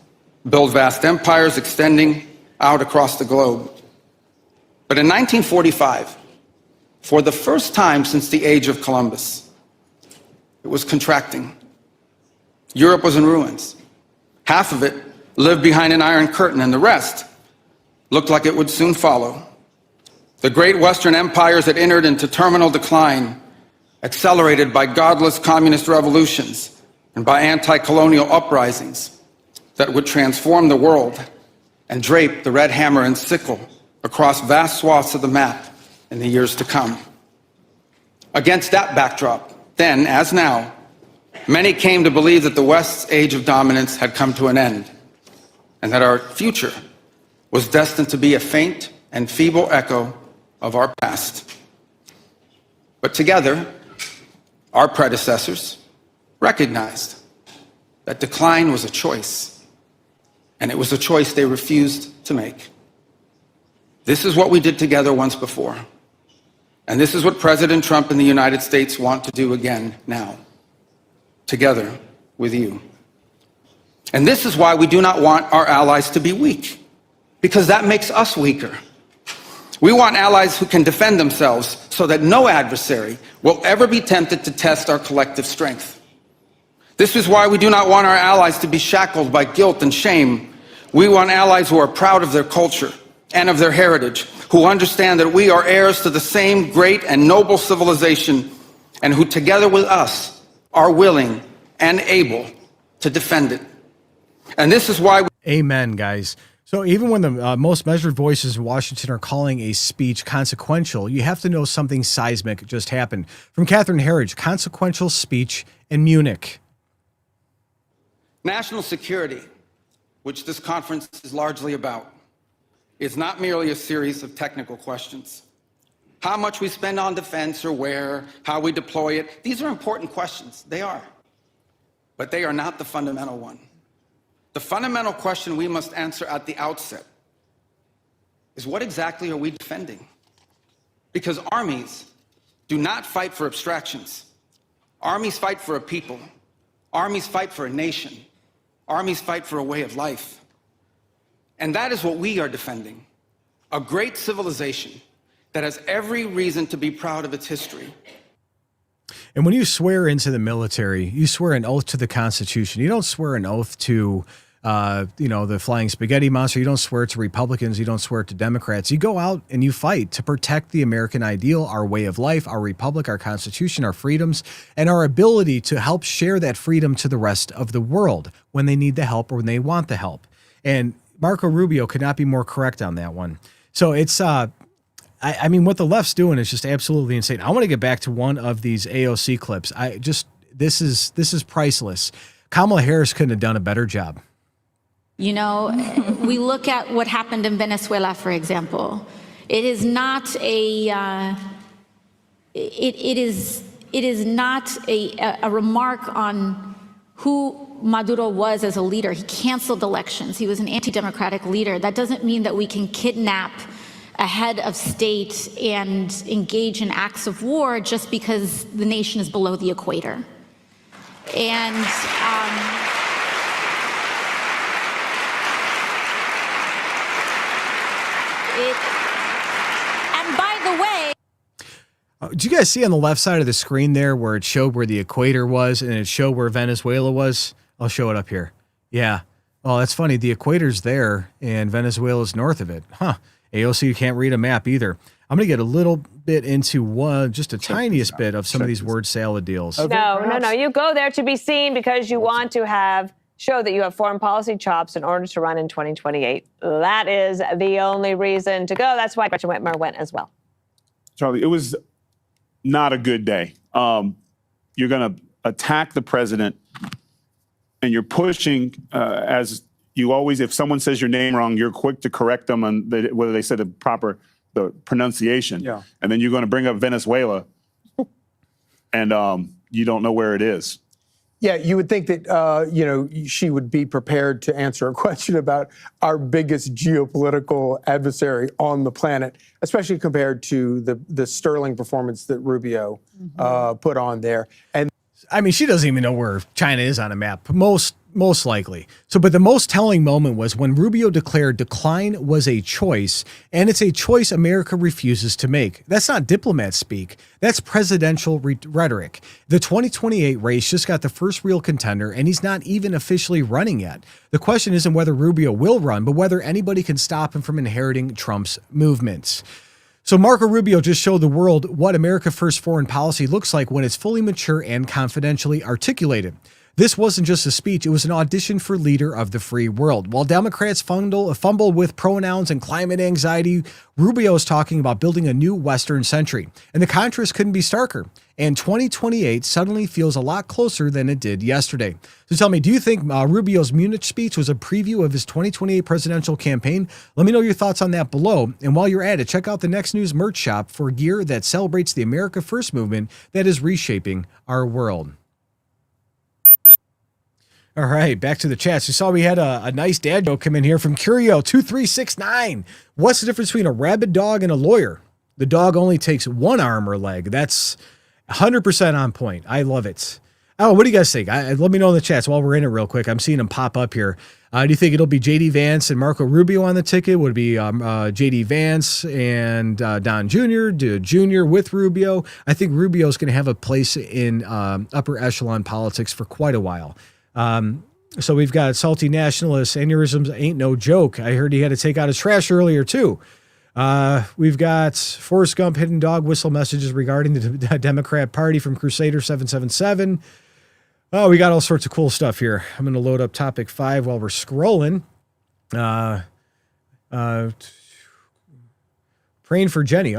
build vast empires extending out across the globe. But in 1945, for the first time since the age of Columbus, it was contracting. Europe was in ruins. Half of it lived behind an iron curtain, and the rest looked like it would soon follow. The great Western empires had entered into terminal decline, accelerated by godless communist revolutions and by anti-colonial uprisings that would transform the world and drape the red hammer and sickle across vast swaths of the map in the years to come. Against that backdrop, then as now, many came to believe that the West's age of dominance had come to an end, and that our future was destined to be a faint and feeble echo of our past. But together, our predecessors recognized that decline was a choice, and it was a choice they refused to make. This is what we did together once before, and this is what President Trump and the United States want to do again now, together with you. And this is why we do not want our allies to be weak, because that makes us weaker. We want allies who can defend themselves so that no adversary will ever be tempted to test our collective strength. This is why we do not want our allies to be shackled by guilt and shame. We want allies who are proud of their culture and of their heritage, who understand that we are heirs to the same great and noble civilization, and who together with us are willing and able to defend it. And this is why Amen, guys. So even when the most measured voices in Washington are calling a speech consequential, you have to know something seismic just happened. From Catherine Herridge, consequential speech in Munich. national security, which this conference is largely about, is not merely a series of technical questions. How much we spend on defense or where, how we deploy it, these are important questions. They are. But they are not the fundamental one. The fundamental question we must answer at the outset is, what exactly are we defending? Because armies do not fight for abstractions. Armies fight for a people. Armies fight for a nation. Armies fight for a way of life. And that is what we are defending. A great civilization that has every reason to be proud of its history. And when you swear into the military, you swear an oath to the Constitution. You don't swear an oath to, the flying spaghetti monster. You don't swear to Republicans. You don't swear to Democrats. You go out and you fight to protect the American ideal, our way of life, our republic, our Constitution, our freedoms, and our ability to help share that freedom to the rest of the world when they need the help or when they want the help. And Marco Rubio could not be more correct on that one. So it's, I mean, what the left's doing is just absolutely insane. I want to get back to one of these AOC clips. This is priceless. Kamala Harris couldn't have done a better job. You know, we look at what happened in Venezuela, for example. It is not a, it is not a remark on who Maduro was as a leader. He canceled elections. He was an anti-democratic leader. That doesn't mean that we can kidnap a head of state and engage in acts of war just because the nation is below the equator. And and by the way, Did you guys see on the left side of the screen there where it showed where the equator was and it showed where Venezuela was? I'll show it up here. Yeah. Well, that's funny. The equator's there and Venezuela's north of it. Huh. AOC, you can't read a map either. I'm going to get a little bit into just a tiniest bit of some of these word salad deals. Okay, no. You go there to be seen because you want to show that you have foreign policy chops in order to run in 2028. That is the only reason to go. That's why Gretchen Whitmer went as well. Charlie, it was not a good day. You're going to attack the president, and you're pushing, as you always, if someone says your name wrong, you're quick to correct them on whether they said the pronunciation. Yeah. And then you're going to bring up Venezuela, and you don't know where it is. Yeah, you would think that, she would be prepared to answer a question about our biggest geopolitical adversary on the planet, especially compared to the sterling performance that Rubio put on there. And I mean, she doesn't even know where China is on a map, most likely. So, but the most telling moment was when Rubio declared decline was a choice, and it's a choice America refuses to make. That's not diplomat speak. That's presidential rhetoric. The 2028 race just got the first real contender, and he's not even officially running yet. The question isn't whether Rubio will run, but whether anybody can stop him from inheriting Trump's movements. So Marco Rubio just showed the world what America First foreign policy looks like when it's fully mature and confidentially articulated. This wasn't just a speech, it was an audition for leader of the free world. While Democrats fumble with pronouns and climate anxiety, Rubio is talking about building a new Western century. And the contrast couldn't be starker. And 2028 suddenly feels a lot closer than it did yesterday. So tell me, do you think Rubio's Munich speech was a preview of his 2028 presidential campaign? Let me know your thoughts on that below. And while you're at it, check out the Next News merch shop for gear that celebrates the America First movement that is reshaping our world. All right, back to the chats. You saw we had a nice dad joke come in here from Curio2369. What's the difference between a rabid dog and a lawyer? The dog only takes one arm or leg. That's 100% on point. I love it. Oh, what do you guys think? Let me know in the chats while we're in it real quick. I'm seeing them pop up here. Do you think it'll be J.D. Vance and Marco Rubio on the ticket? Would it be J.D. Vance and Don Jr., Jr. with Rubio? I think Rubio's going to have a place in upper echelon politics for quite a while. So we've got salty nationalists. Aneurysms ain't no joke. I heard he had to take out his trash earlier too. We've got Forrest Gump hidden dog whistle messages regarding the Democrat Party from Crusader 777. Oh, we got all sorts of cool stuff here. I'm going to load up topic 5 while we're scrolling. Praying for Jenny.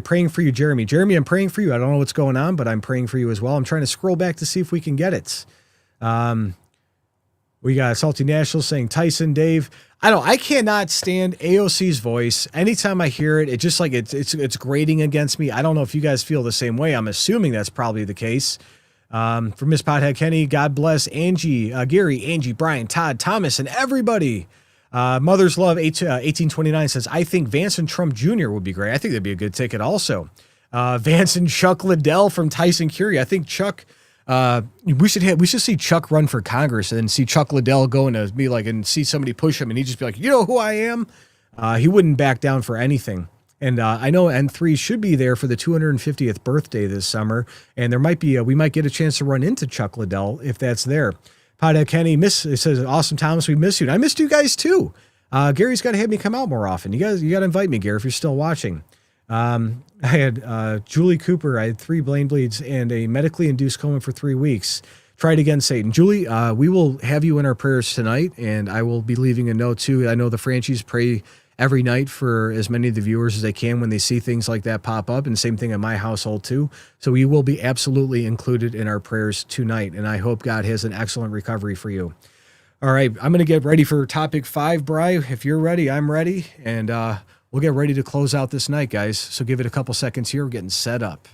Praying for you, Jeremy. Jeremy, I'm praying for you. I don't know what's going on, but I'm praying for you as well. I'm trying to scroll back to see if we can get it. We got Salty National saying Tyson, Dave. I cannot stand AOC's voice. Anytime I hear it, it just like it's grating against me. I don't know if you guys feel the same way. I'm assuming that's probably the case. For Miss Pothead Kenny, God bless Angie, Gary, Angie, Brian, Todd, Thomas, and everybody. Mother's Love 1829 says, I think Vance and Trump Jr. would be great. I think that'd be a good ticket also. Vance and Chuck Liddell from Tyson Curie. I think Chuck... we should see Chuck run for Congress and then see Chuck Liddell go and be like, and see somebody push him and he'd just be like, you know who I am? He wouldn't back down for anything. And I know N3 should be there for the 250th birthday this summer. And there might be, we might get a chance to run into Chuck Liddell if that's there. Pada Kenny it says, awesome, Thomas, we miss you. And I missed you guys too. Gary's got to have me come out more often. You got to invite me, Gary, if you're still watching. I had Julie Cooper. I had 3 brain bleeds and a medically induced coma for 3 weeks. Try it again, Satan. Julie, we will have you in our prayers tonight, and I will be leaving a note too. I know the franchises pray every night for as many of the viewers as they can when they see things like that pop up, and same thing in my household too. So you will be absolutely included in our prayers tonight, and I hope God has an excellent recovery for you. All right, I'm going to get ready for topic 5, Bri. If you're ready, I'm ready, and we'll get ready to close out this night, guys. So give it a couple seconds here. We're getting set up.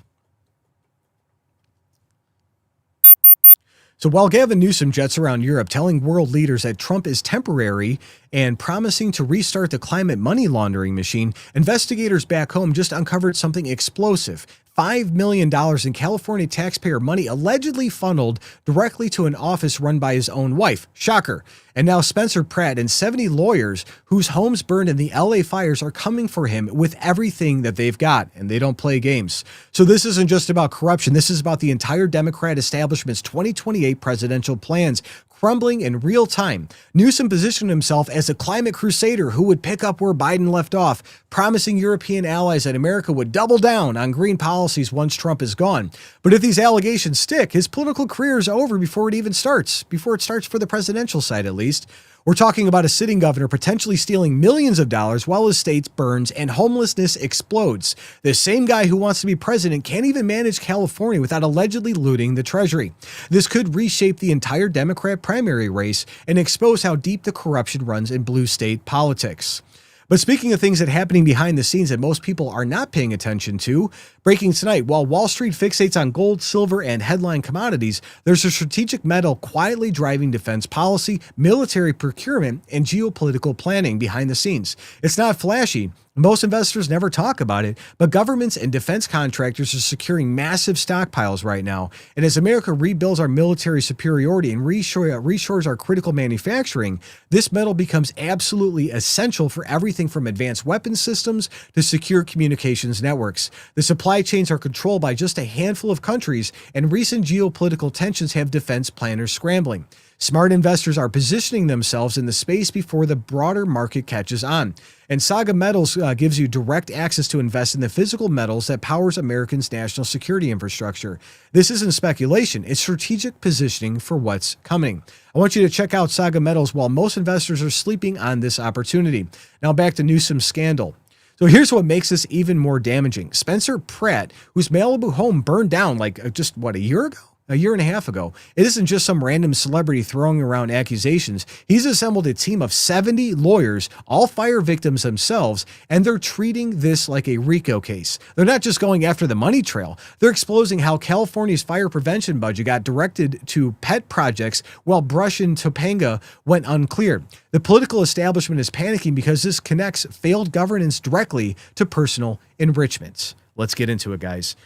So while Gavin Newsom jets around Europe telling world leaders that Trump is temporary and promising to restart the climate money laundering machine, investigators back home just uncovered something explosive. $5 million in California taxpayer money allegedly funneled directly to an office run by his own wife. Shocker. And now Spencer Pratt and 70 lawyers whose homes burned in the LA fires are coming for him with everything that they've got, and they don't play games. So this isn't just about corruption. This is about the entire Democrat establishment's 2028 presidential plans crumbling in real time. Newsom positioned himself as a climate crusader who would pick up where Biden left off, promising European allies that America would double down on green policies once Trump is gone. But if these allegations stick, his political career is over before it even starts, before it starts for the presidential side at least. We're talking about a sitting governor potentially stealing millions of dollars while his state burns and homelessness explodes. The same guy who wants to be president can't even manage California without allegedly looting the treasury. This could reshape the entire Democrat primary race and expose how deep the corruption runs in blue state politics. But speaking of things that are happening behind the scenes that most people are not paying attention to, breaking tonight, while Wall Street fixates on gold, silver, and headline commodities, there's a strategic metal quietly driving defense policy, military procurement, and geopolitical planning behind the scenes. It's not flashy. Most investors never talk about it, but governments and defense contractors are securing massive stockpiles right now. And as America rebuilds our military superiority and reshores our critical manufacturing, this metal becomes absolutely essential for everything from advanced weapon systems to secure communications networks. The supply chains are controlled by just a handful of countries, and recent geopolitical tensions have defense planners scrambling. Smart investors are positioning themselves in the space before the broader market catches on. And Saga Metals gives you direct access to invest in the physical metals that powers Americans' national security infrastructure. This isn't speculation, it's strategic positioning for what's coming. I want you to check out Saga Metals while most investors are sleeping on this opportunity. Now back to Newsom's scandal. So here's what makes this even more damaging. Spencer Pratt, whose Malibu home burned down just a year ago? A year and a half ago. It isn't just some random celebrity throwing around accusations. He's assembled a team of 70 lawyers, all fire victims themselves, and they're treating this like a RICO case. They're not just going after the money trail. They're exposing how California's fire prevention budget got directed to pet projects while brush in Topanga went uncleared. The political establishment is panicking because this connects failed governance directly to personal enrichment. Let's get into it, guys.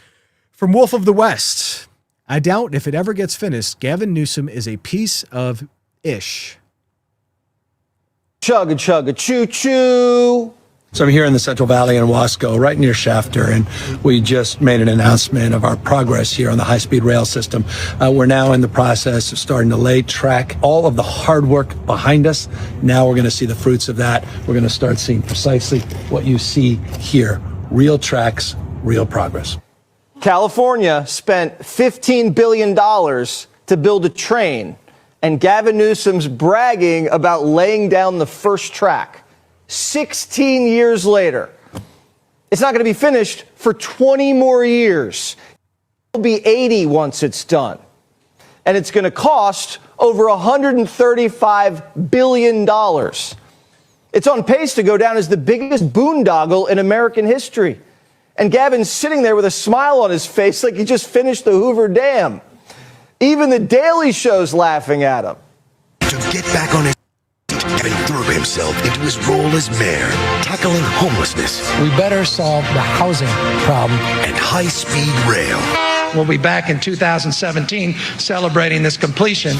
From Wolf of the West, I doubt if it ever gets finished, Gavin Newsom is a piece of ish. Chugga chugga choo choo. So I'm here in the Central Valley in Wasco, right near Shafter, and we just made an announcement of our progress here on the high-speed rail system. We're now in the process of starting to lay track all of the hard work behind us. Now we're going to see the fruits of that. We're going to start seeing precisely what you see here. Real tracks, real progress. California spent $15 billion to build a train, and Gavin Newsom's bragging about laying down the first track. 16 years later. It's not going to be finished for 20 more years. It'll be 80 once it's done. And it's going to cost over $135 billion. It's on pace to go down as the biggest boondoggle in American history. And Gavin's sitting there with a smile on his face like he just finished the Hoover Dam. Even the Daily Show's laughing at him. To get back on his feet, Gavin threw himself into his role as mayor, tackling homelessness. We better solve the housing problem. And high-speed rail. We'll be back in 2017 celebrating this completion.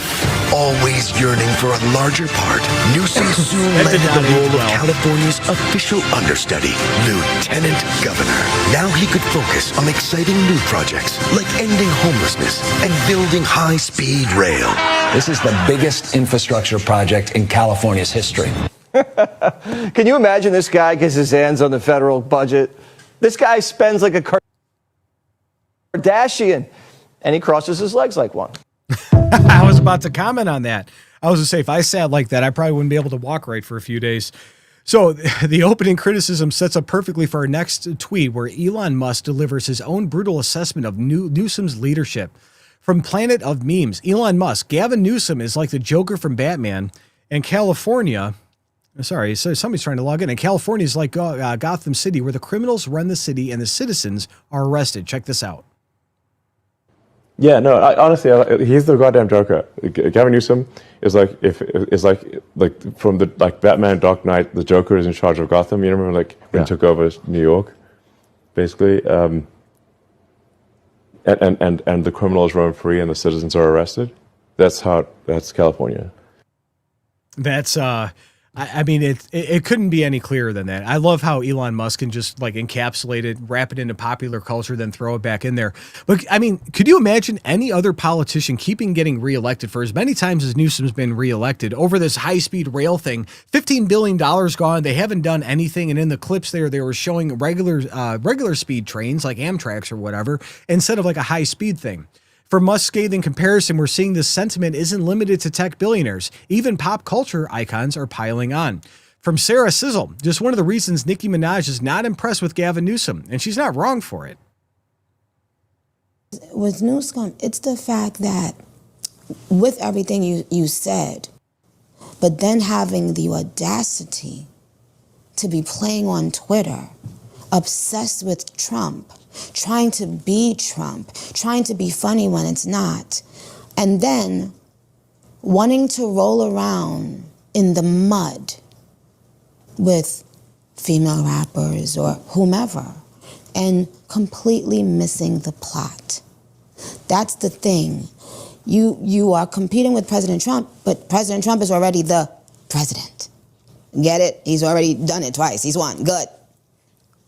Always yearning for a larger part, Newsom soon landed the role of California's official understudy, Lieutenant Governor. Now he could focus on exciting new projects like ending homelessness and building high-speed rail. This is the biggest infrastructure project in California's history. Can you imagine this guy gets his hands on the federal budget? This guy spends like a Kardashian, and he crosses his legs like one. I was about to comment on that. I was going to say, if I sat like that, I probably wouldn't be able to walk right for a few days. So the opening criticism sets up perfectly for our next tweet, where Elon Musk delivers his own brutal assessment of Newsom's leadership. From Planet of Memes, Elon Musk, Gavin Newsom is like the Joker from Batman, and California... Sorry, so somebody's trying to log in. And California is like Gotham City, where the criminals run the city and the citizens are arrested. Check this out. Yeah, no, honestly, he's the goddamn Joker. Gavin Newsom is like from the Batman Dark Knight, the Joker is in charge of Gotham. You remember when he took over New York, basically. and the criminals roam free and the citizens are arrested. That's California. That's I mean, it couldn't be any clearer than that. I love how Elon Musk can just like encapsulate it, wrap it into popular culture, then throw it back in there. But I mean, could you imagine any other politician getting reelected for as many times as Newsom's been reelected over this high-speed rail thing? $15 billion gone. They haven't done anything. And in the clips there, they were showing regular speed trains like Amtrak's or whatever instead of like a high-speed thing. For Musk's scathing comparison, we're seeing this sentiment isn't limited to tech billionaires. Even pop culture icons are piling on. From Sarah Sizzle, just one of the reasons Nicki Minaj is not impressed with Gavin Newsom, and she's not wrong for it. With Newsom, it's the fact that with everything you said, but then having the audacity to be playing on Twitter, obsessed with Trump, trying to be Trump, trying to be funny when it's not, and then wanting to roll around in the mud with female rappers or whomever and completely missing the plot. That's the thing. You are competing with President Trump, but President Trump is already the president. Get it? He's already done it twice. He's won. Good.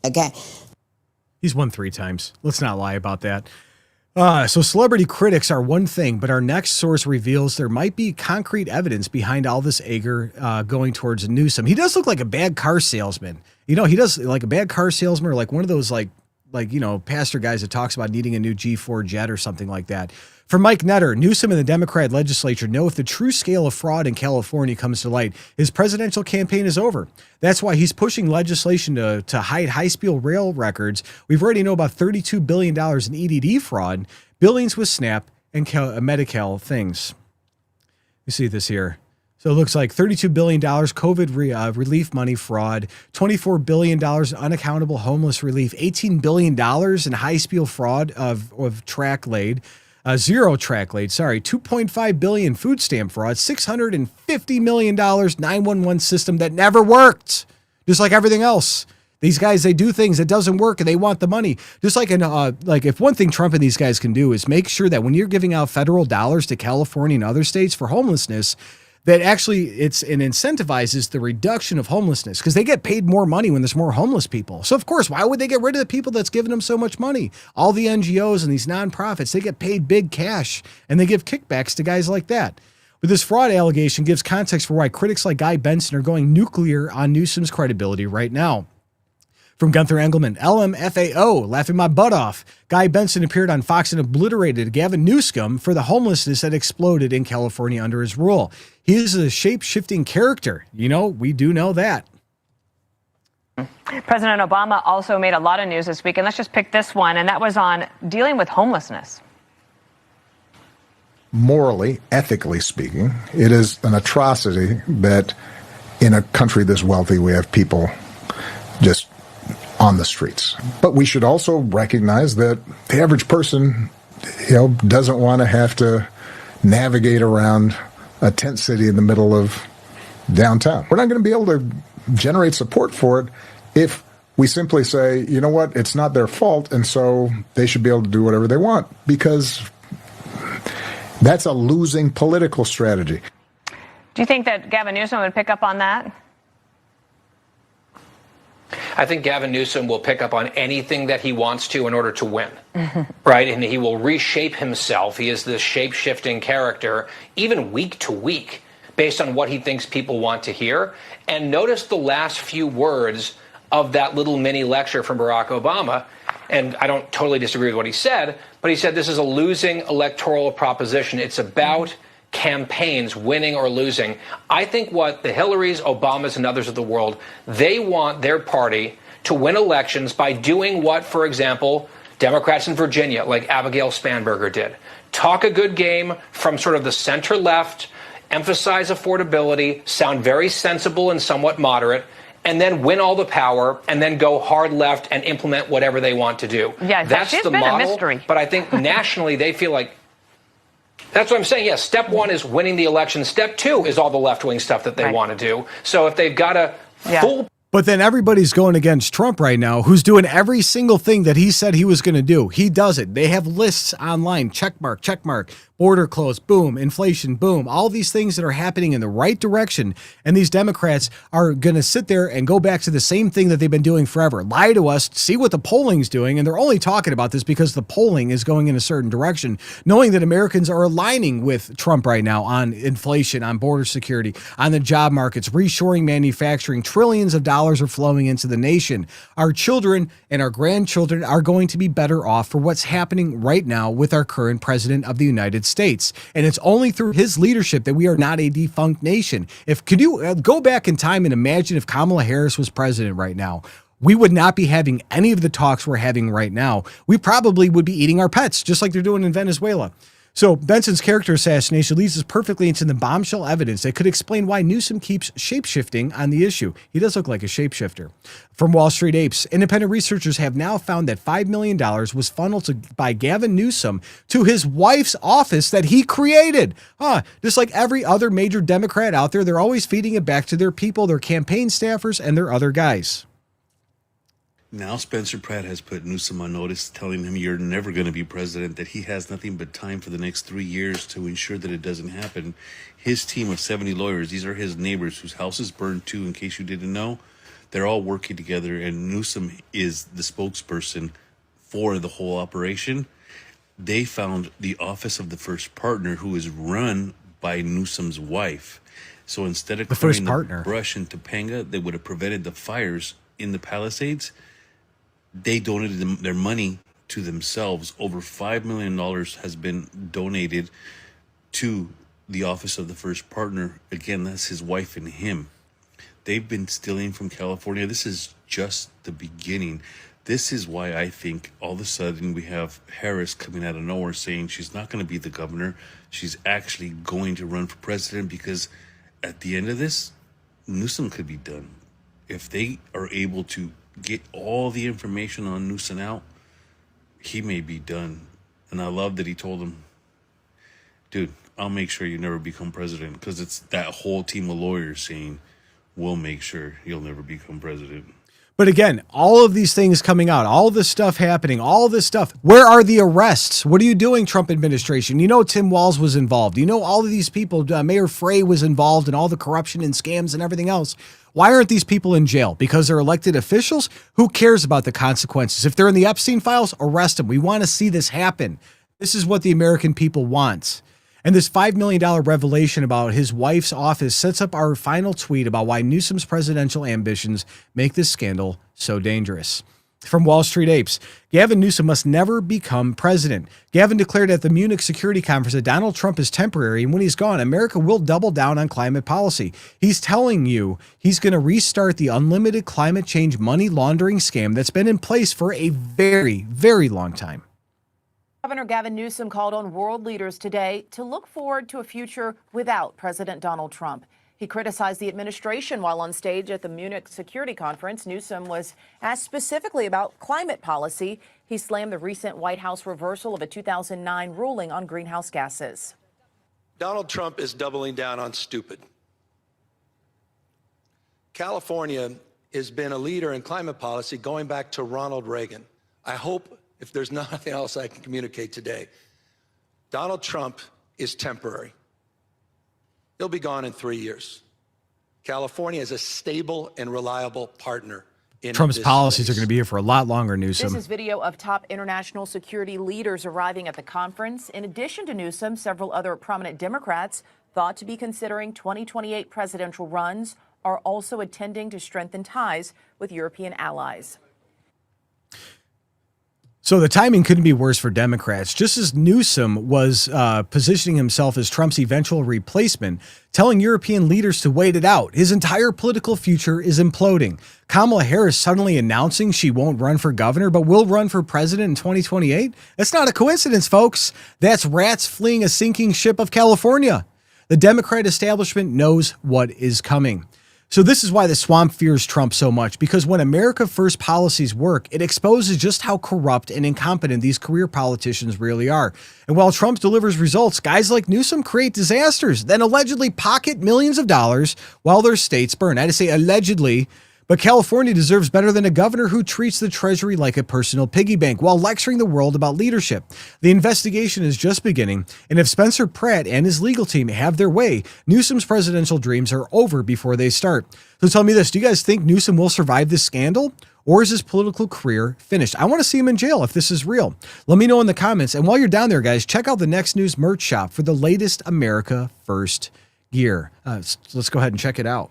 Okay. He's won 3 times. Let's not lie about that. So celebrity critics are one thing, but our next source reveals there might be concrete evidence behind all this anger going towards Newsom. He does look like a bad car salesman. You know, he does like a bad car salesman or like one of those like pastor guys that talks about needing a new G4 jet or something like that. For Mike Netter, Newsom and the Democrat legislature know if the true scale of fraud in California comes to light, his presidential campaign is over. That's why he's pushing legislation to hide high-speed rail records. We've already know about $32 billion in EDD fraud, billions with SNAP and Medi-Cal things. You see this here. So it looks like $32 billion COVID relief money fraud, $24 billion in unaccountable homeless relief, $18 billion in high-speed fraud of track laid, zero track laid, $2.5 billion food stamp fraud, $650 million 911 system that never worked, just like everything else. These guys, they do things that doesn't work and they want the money. Just like if one thing Trump and these guys can do is make sure that when you're giving out federal dollars to California and other states for homelessness, that actually it incentivizes the reduction of homelessness because they get paid more money when there's more homeless people. So, of course, why would they get rid of the people that's giving them so much money? All the NGOs and these nonprofits, they get paid big cash and they give kickbacks to guys like that. But this fraud allegation gives context for why critics like Guy Benson are going nuclear on Newsom's credibility right now. From Gunther Engelman, LMFAO, laughing my butt off. Guy Benson appeared on Fox and obliterated Gavin Newsom for the homelessness that exploded in California under his rule. He is a shape-shifting character. You know, we do know that. President Obama also made a lot of news this week, and let's just pick this one, and that was on dealing with homelessness. Morally, ethically speaking, it is an atrocity that in a country this wealthy, we have people just on the streets. But we should also recognize that the average person, doesn't want to have to navigate around a tent city in the middle of downtown. We're not going to be able to generate support for it if we simply say, you know what, it's not their fault, and so they should be able to do whatever they want, because that's a losing political strategy. Do you think that Gavin Newsom would pick up on that? I think Gavin Newsom will pick up on anything that he wants to in order to win, right? And he will reshape himself. He is this shape-shifting character, even week to week, based on what he thinks people want to hear. And notice the last few words of that little mini lecture from Barack Obama. And I don't totally disagree with what he said, but he said this is a losing electoral proposition. It's about campaigns, winning or losing. I think what the Hillarys, Obamas, and others of the world, they want their party to win elections by doing what, for example, Democrats in Virginia, like Abigail Spanberger, did. Talk a good game from sort of the center left, emphasize affordability, sound very sensible and somewhat moderate, and then win all the power, and then go hard left and implement whatever they want to do. Yeah, that's the model. A mystery. But I think nationally they feel like, that's what I'm saying. Yes, step one is winning the election. Step two is all the left-wing stuff that they want to do. So if they've got a full But then everybody's going against Trump right now, who's doing every single thing that he said he was going to do. He does it. They have lists online, check mark, border closed, boom, inflation, boom, all these things that are happening in the right direction. And these Democrats are going to sit there and go back to the same thing that they've been doing forever. Lie to us, see what the polling's doing. And they're only talking about this because the polling is going in a certain direction, knowing that Americans are aligning with Trump right now on inflation, on border security, on the job markets, reshoring manufacturing. Trillions of dollars are flowing into the nation. Our children and our grandchildren are going to be better off for what's happening right now with our current president of the United States. And it's only through his leadership that we are not a defunct nation. Could you go back in time and imagine if Kamala Harris was president right now? We would not be having any of the talks we're having right now. We probably would be eating our pets, just like they're doing in Venezuela. So Benson's character assassination leads us perfectly into the bombshell evidence that could explain why Newsom keeps shapeshifting on the issue. He does look like a shapeshifter. From Wall Street Apes, independent researchers have now found that $5 million was funneled by Gavin Newsom to his wife's office that he created. Just like every other major Democrat out there, they're always feeding it back to their people, their campaign staffers, and their other guys. Now Spencer Pratt has put Newsom on notice, telling him you're never going to be president, that he has nothing but time for the next 3 years to ensure that it doesn't happen. His team of 70 lawyers, these are his neighbors whose houses burned too, in case you didn't know. They're all working together, and Newsom is the spokesperson for the whole operation. They found the office of the first partner, who is run by Newsom's wife. So instead of clearing the brush in Topanga, they would have prevented the fires in the Palisades. They donated their money to themselves. Over $5 million has been donated to the office of the first partner. Again, that's his wife and him. They've been stealing from California. This is just the beginning. This is why I think all of a sudden we have Harris coming out of nowhere saying she's not going to be the governor. She's actually going to run for president, because at the end of this, Newsom could be done. If they are able to get all the information on Newsom out, he may be done. And I love that he told him, dude, I'll make sure you never become president, because it's that whole team of lawyers saying, we'll make sure you'll never become president. But again, all of these things coming out, all this stuff happening, all this stuff. Where are the arrests? What are you doing, Trump administration? You know Tim Walz was involved. You know all of these people, Mayor Frey was involved in all the corruption and scams and everything else. Why aren't these people in jail? Because they're elected officials? Who cares about the consequences? If they're in the Epstein files, arrest them. We want to see this happen. This is what the American people want. And this $5 million revelation about his wife's office sets up our final tweet about why Newsom's presidential ambitions make this scandal so dangerous. From Wall Street Apes, Gavin Newsom must never become president. Gavin declared at the Munich Security Conference that Donald Trump is temporary, and when he's gone, America will double down on climate policy. He's telling you he's going to restart the unlimited climate change money laundering scam that's been in place for a very, very long time. Governor Gavin Newsom called on world leaders today to look forward to a future without President Donald Trump. He criticized the administration while on stage at the Munich Security Conference. Newsom was asked specifically about climate policy. He slammed the recent White House reversal of a 2009 ruling on greenhouse gases. Donald Trump is doubling down on stupid. California has been a leader in climate policy going back to Ronald Reagan. I hope, if there's nothing else I can communicate today, Donald Trump is temporary. He'll be gone in 3 years. California is a stable and reliable partner in Trump's this policies space. are going to be here for a lot longer, Newsom. This is video of top international security leaders arriving at the conference. In addition to Newsom, several other prominent Democrats thought to be considering 2028 presidential runs are also attending to strengthen ties with European allies. So the timing couldn't be worse for Democrats. Just as Newsom was positioning himself as Trump's eventual replacement, telling European leaders to wait it out, his entire political future is imploding. Kamala Harris suddenly announcing she won't run for governor, but will run for president in 2028? That's not a coincidence, folks. That's rats fleeing a sinking ship of California. The Democrat establishment knows what is coming. So this is why the swamp fears Trump so much, because when America First policies work, it exposes just how corrupt and incompetent these career politicians really are. And while Trump delivers results, guys like Newsom create disasters, then allegedly pocket millions of dollars while their states burn. I had to say allegedly, But California deserves better than a governor who treats the Treasury like a personal piggy bank while lecturing the world about leadership. The investigation is just beginning, and if Spencer Pratt and his legal team have their way, Newsom's presidential dreams are over before they start. So tell me this, do you guys think Newsom will survive this scandal? Or is his political career finished? I want to see him in jail if this is real. Let me know in the comments. And while you're down there, guys, check out the Next News merch shop for the latest America First gear. Let's go ahead and check it out.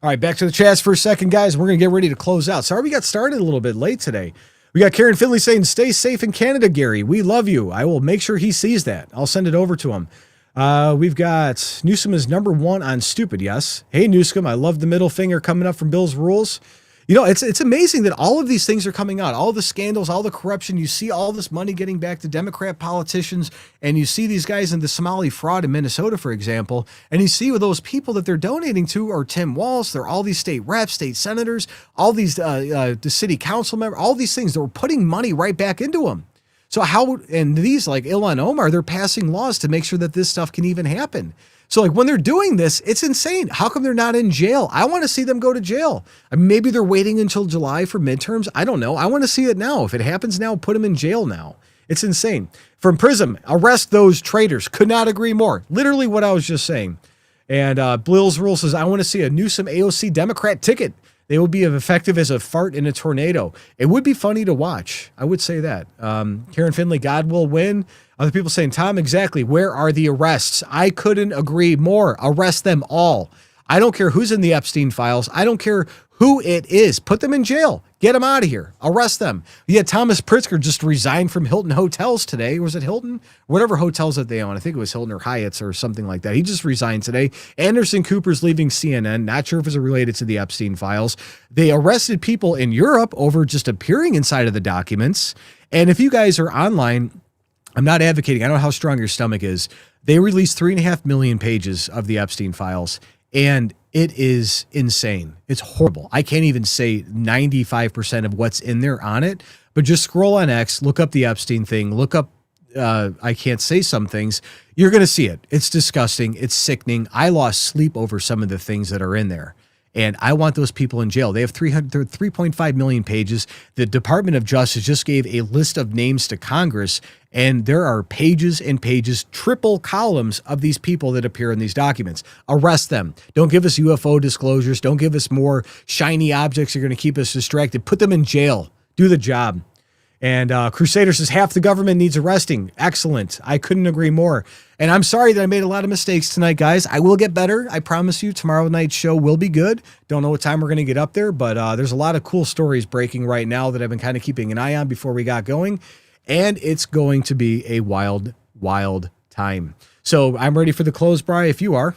All right, back to the chats for a second, guys. We're going to get ready to close out. Sorry we got started a little bit late today. We got Karen Finley saying, stay safe in Canada, Gary. We love you. I will make sure he sees that. I'll send it over to him. We've got Newsom is #1 on stupid, yes. Hey, Newsom, I love the middle finger coming up from Bill's Rules. You know, it's amazing that all of these things are coming out, all the scandals, all the corruption. You see all this money getting back to Democrat politicians, and you see these guys in the Somali fraud in Minnesota, for example, and you see with those people that they're donating to are Tim Walz, they're all these state reps, state senators, all these the city council members, all these things that were putting money right back into them. So how, and these like Ilhan Omar, they're passing laws to make sure that this stuff can even happen. So like when they're doing this, it's insane. How come they're not in jail? I want to see them go to jail. I mean, maybe they're waiting until July for midterms. I don't know. I want to see it now. If it happens now, put them in jail now. It's insane. From Prism, arrest those traitors. Could not agree more. Literally what I was just saying. And Blill's Rule says, I want to see a Newsom AOC Democrat ticket. They will be as effective as a fart in a tornado. It would be funny to watch. I would say that. Karen Finley, God will win. Other people saying, Tom, exactly. Where are the arrests? I couldn't agree more. Arrest them all. I don't care who's in the Epstein files. I don't care who it is. Put them in jail. Get them out of here. Arrest them. Yeah, Thomas Pritzker just resigned from Hilton Hotels today. Was it Hilton? Whatever hotels that they own. I think it was Hilton or Hyatt's or something like that. He just resigned today. Anderson Cooper's leaving CNN. Not sure if it's related to the Epstein files. They arrested people in Europe over just appearing inside of the documents. And if you guys are online, I'm not advocating. I don't know how strong your stomach is. They released 3.5 million pages of the Epstein files, and it is insane. It's horrible. I can't even say 95% of what's in there on it, but just scroll on X, look up the Epstein thing, look up, I can't say some things. You're going to see it. It's disgusting. It's sickening. I lost sleep over some of the things that are in there. And I want those people in jail. They have 3.5 million pages. The Department of Justice just gave a list of names to Congress, and there are pages and pages, triple columns of these people that appear in these documents. Arrest them. Don't give us UFO disclosures. Don't give us more shiny objects that are going to keep us distracted. Put them in jail. Do the job. And Crusader says, half the government needs arresting. Excellent. I couldn't agree more. And I'm sorry that I made a lot of mistakes tonight, guys. I will get better. I promise you tomorrow night's show will be good. Don't know what time we're going to get up there, but there's a lot of cool stories breaking right now that I've been kind of keeping an eye on before we got going. And it's going to be a wild, wild time. So I'm ready for the close, Bri, if you are.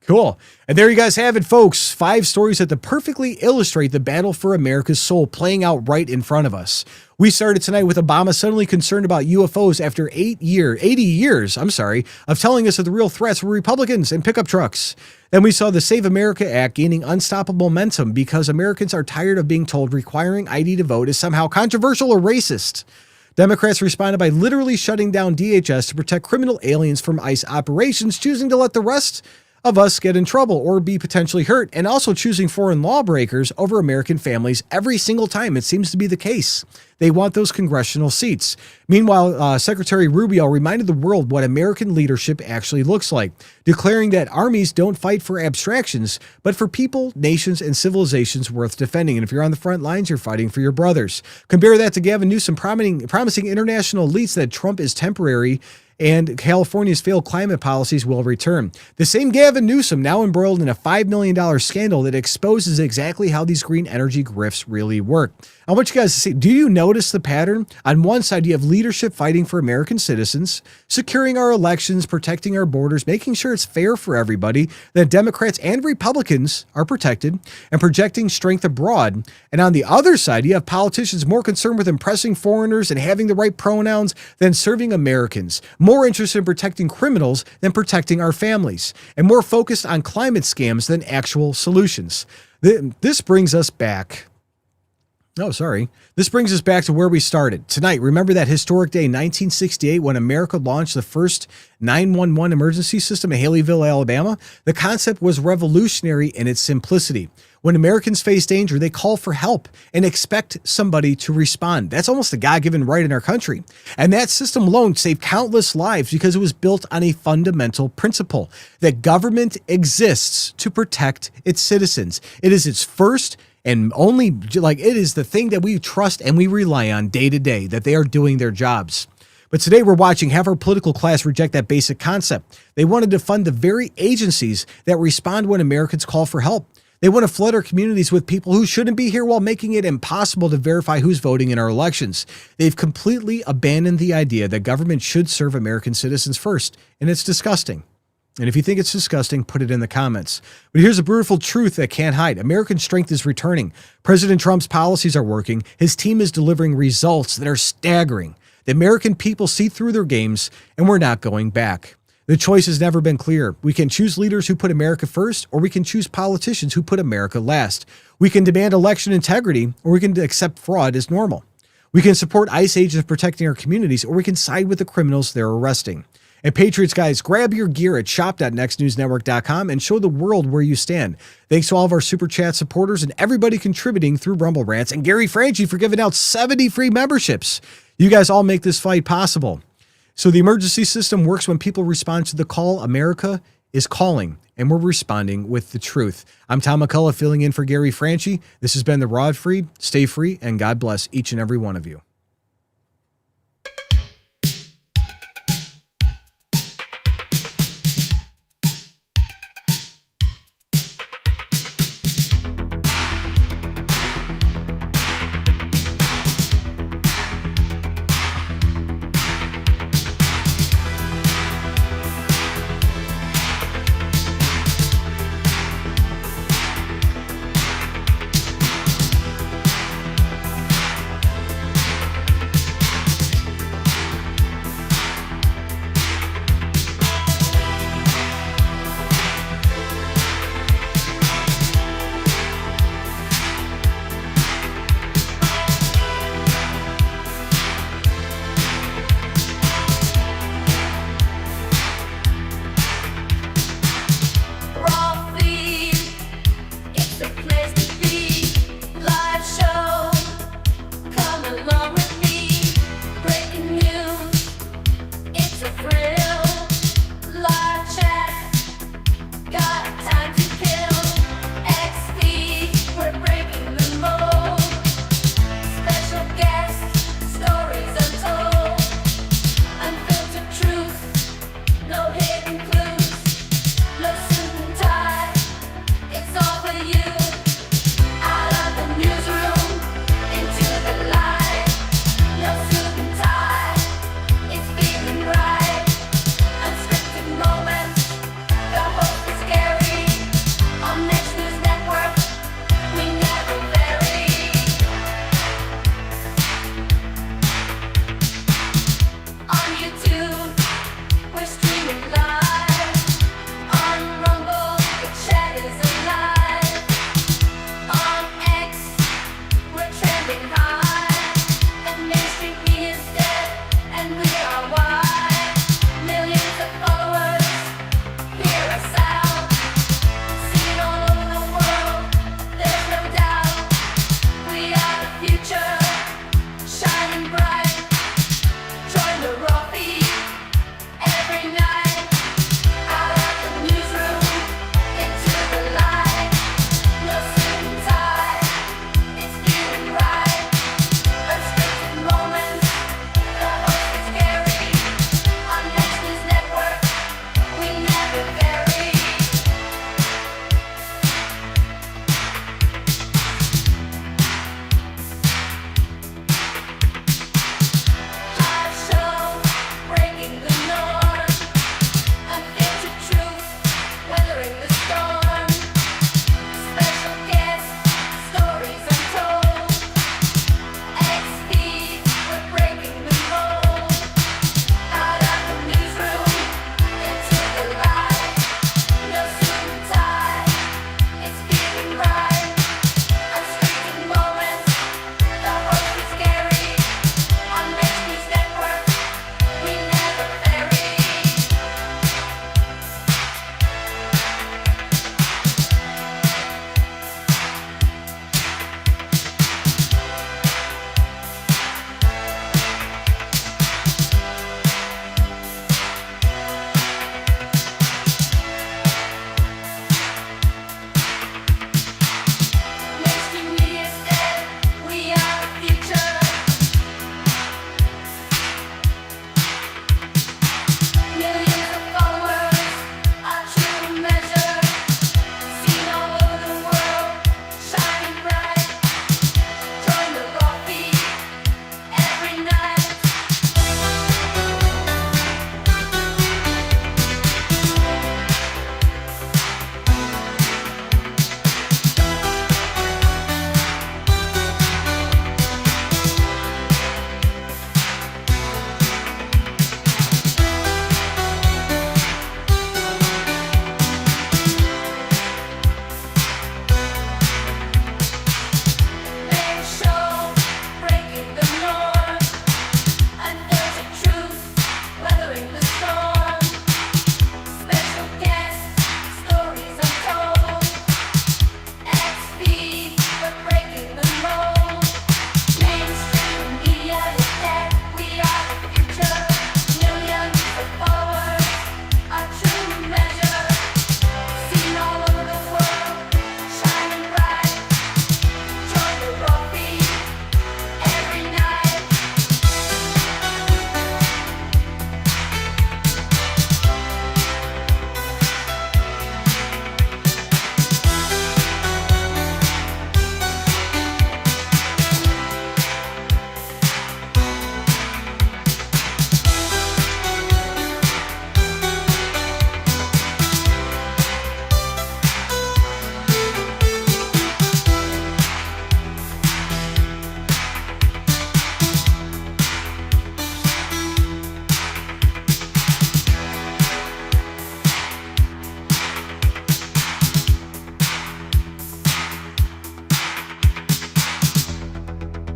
Cool. And there you guys have it, folks. 5 stories that perfectly illustrate the battle for America's soul playing out right in front of us. We started tonight with Obama suddenly concerned about UFOs after 80 years of telling us that the real threats were Republicans and pickup trucks. Then we saw the Save America Act gaining unstoppable momentum because Americans are tired of being told requiring ID to vote is somehow controversial or racist. Democrats responded by literally shutting down DHS to protect criminal aliens from ICE operations, choosing to let the rest of us get in trouble or be potentially hurt, and also choosing foreign lawbreakers over American families every single time. It seems to be the case. They want those congressional seats. Meanwhile, Secretary Rubio reminded the world what American leadership actually looks like, declaring that armies don't fight for abstractions, but for people, nations, and civilizations worth defending. And if you're on the front lines, you're fighting for your brothers. Compare that to Gavin Newsom promising international elites that Trump is temporary and California's failed climate policies will return. The same Gavin Newsom now embroiled in a $5 million scandal that exposes exactly how these green energy grifts really work. I want you guys to see, do you notice the pattern? On one side, you have leadership fighting for American citizens, securing our elections, protecting our borders, making sure it's fair for everybody, that Democrats and Republicans are protected, and projecting strength abroad. And on the other side, you have politicians more concerned with impressing foreigners and having the right pronouns than serving Americans, more interested in protecting criminals than protecting our families, and more focused on climate scams than actual solutions. This brings us back Oh, sorry. This brings us back to where we started. Tonight, remember that historic day, 1968, when America launched the first 911 emergency system in Haleyville, Alabama? The concept was revolutionary in its simplicity. When Americans face danger, they call for help and expect somebody to respond. That's almost a God-given right in our country. And that system alone saved countless lives because it was built on a fundamental principle that government exists to protect its citizens. It is its first and only, it is the thing that we trust and we rely on day to day, that they are doing their jobs. But today we're watching half our political class reject that basic concept. They wanted to fund the very agencies that respond when Americans call for help. They want to flood our communities with people who shouldn't be here while making it impossible to verify who's voting in our elections. They've completely abandoned the idea that government should serve American citizens first, and it's disgusting. And if you think it's disgusting, put it in the comments. But here's a brutal truth that can't hide. American strength is returning. President Trump's policies are working. His team is delivering results that are staggering. The American people see through their games, and we're not going back. The choice has never been clear. We can choose leaders who put America first, or we can choose politicians who put America last. We can demand election integrity, or we can accept fraud as normal. We can support ICE agents protecting our communities, or we can side with the criminals they're arresting. And Patriots, guys, grab your gear at shop.nextnewsnetwork.com and show the world where you stand. Thanks to all of our Super Chat supporters and everybody contributing through Rumble Rants, and Gary Franchi for giving out 70 free memberships. You guys all make this fight possible. So the emergency system works when people respond to the call. America is calling, and we're responding with the truth. I'm Tom McCullough filling in for Gary Franchi. This has been The Rod Freed. Stay free, and God bless each and every one of you.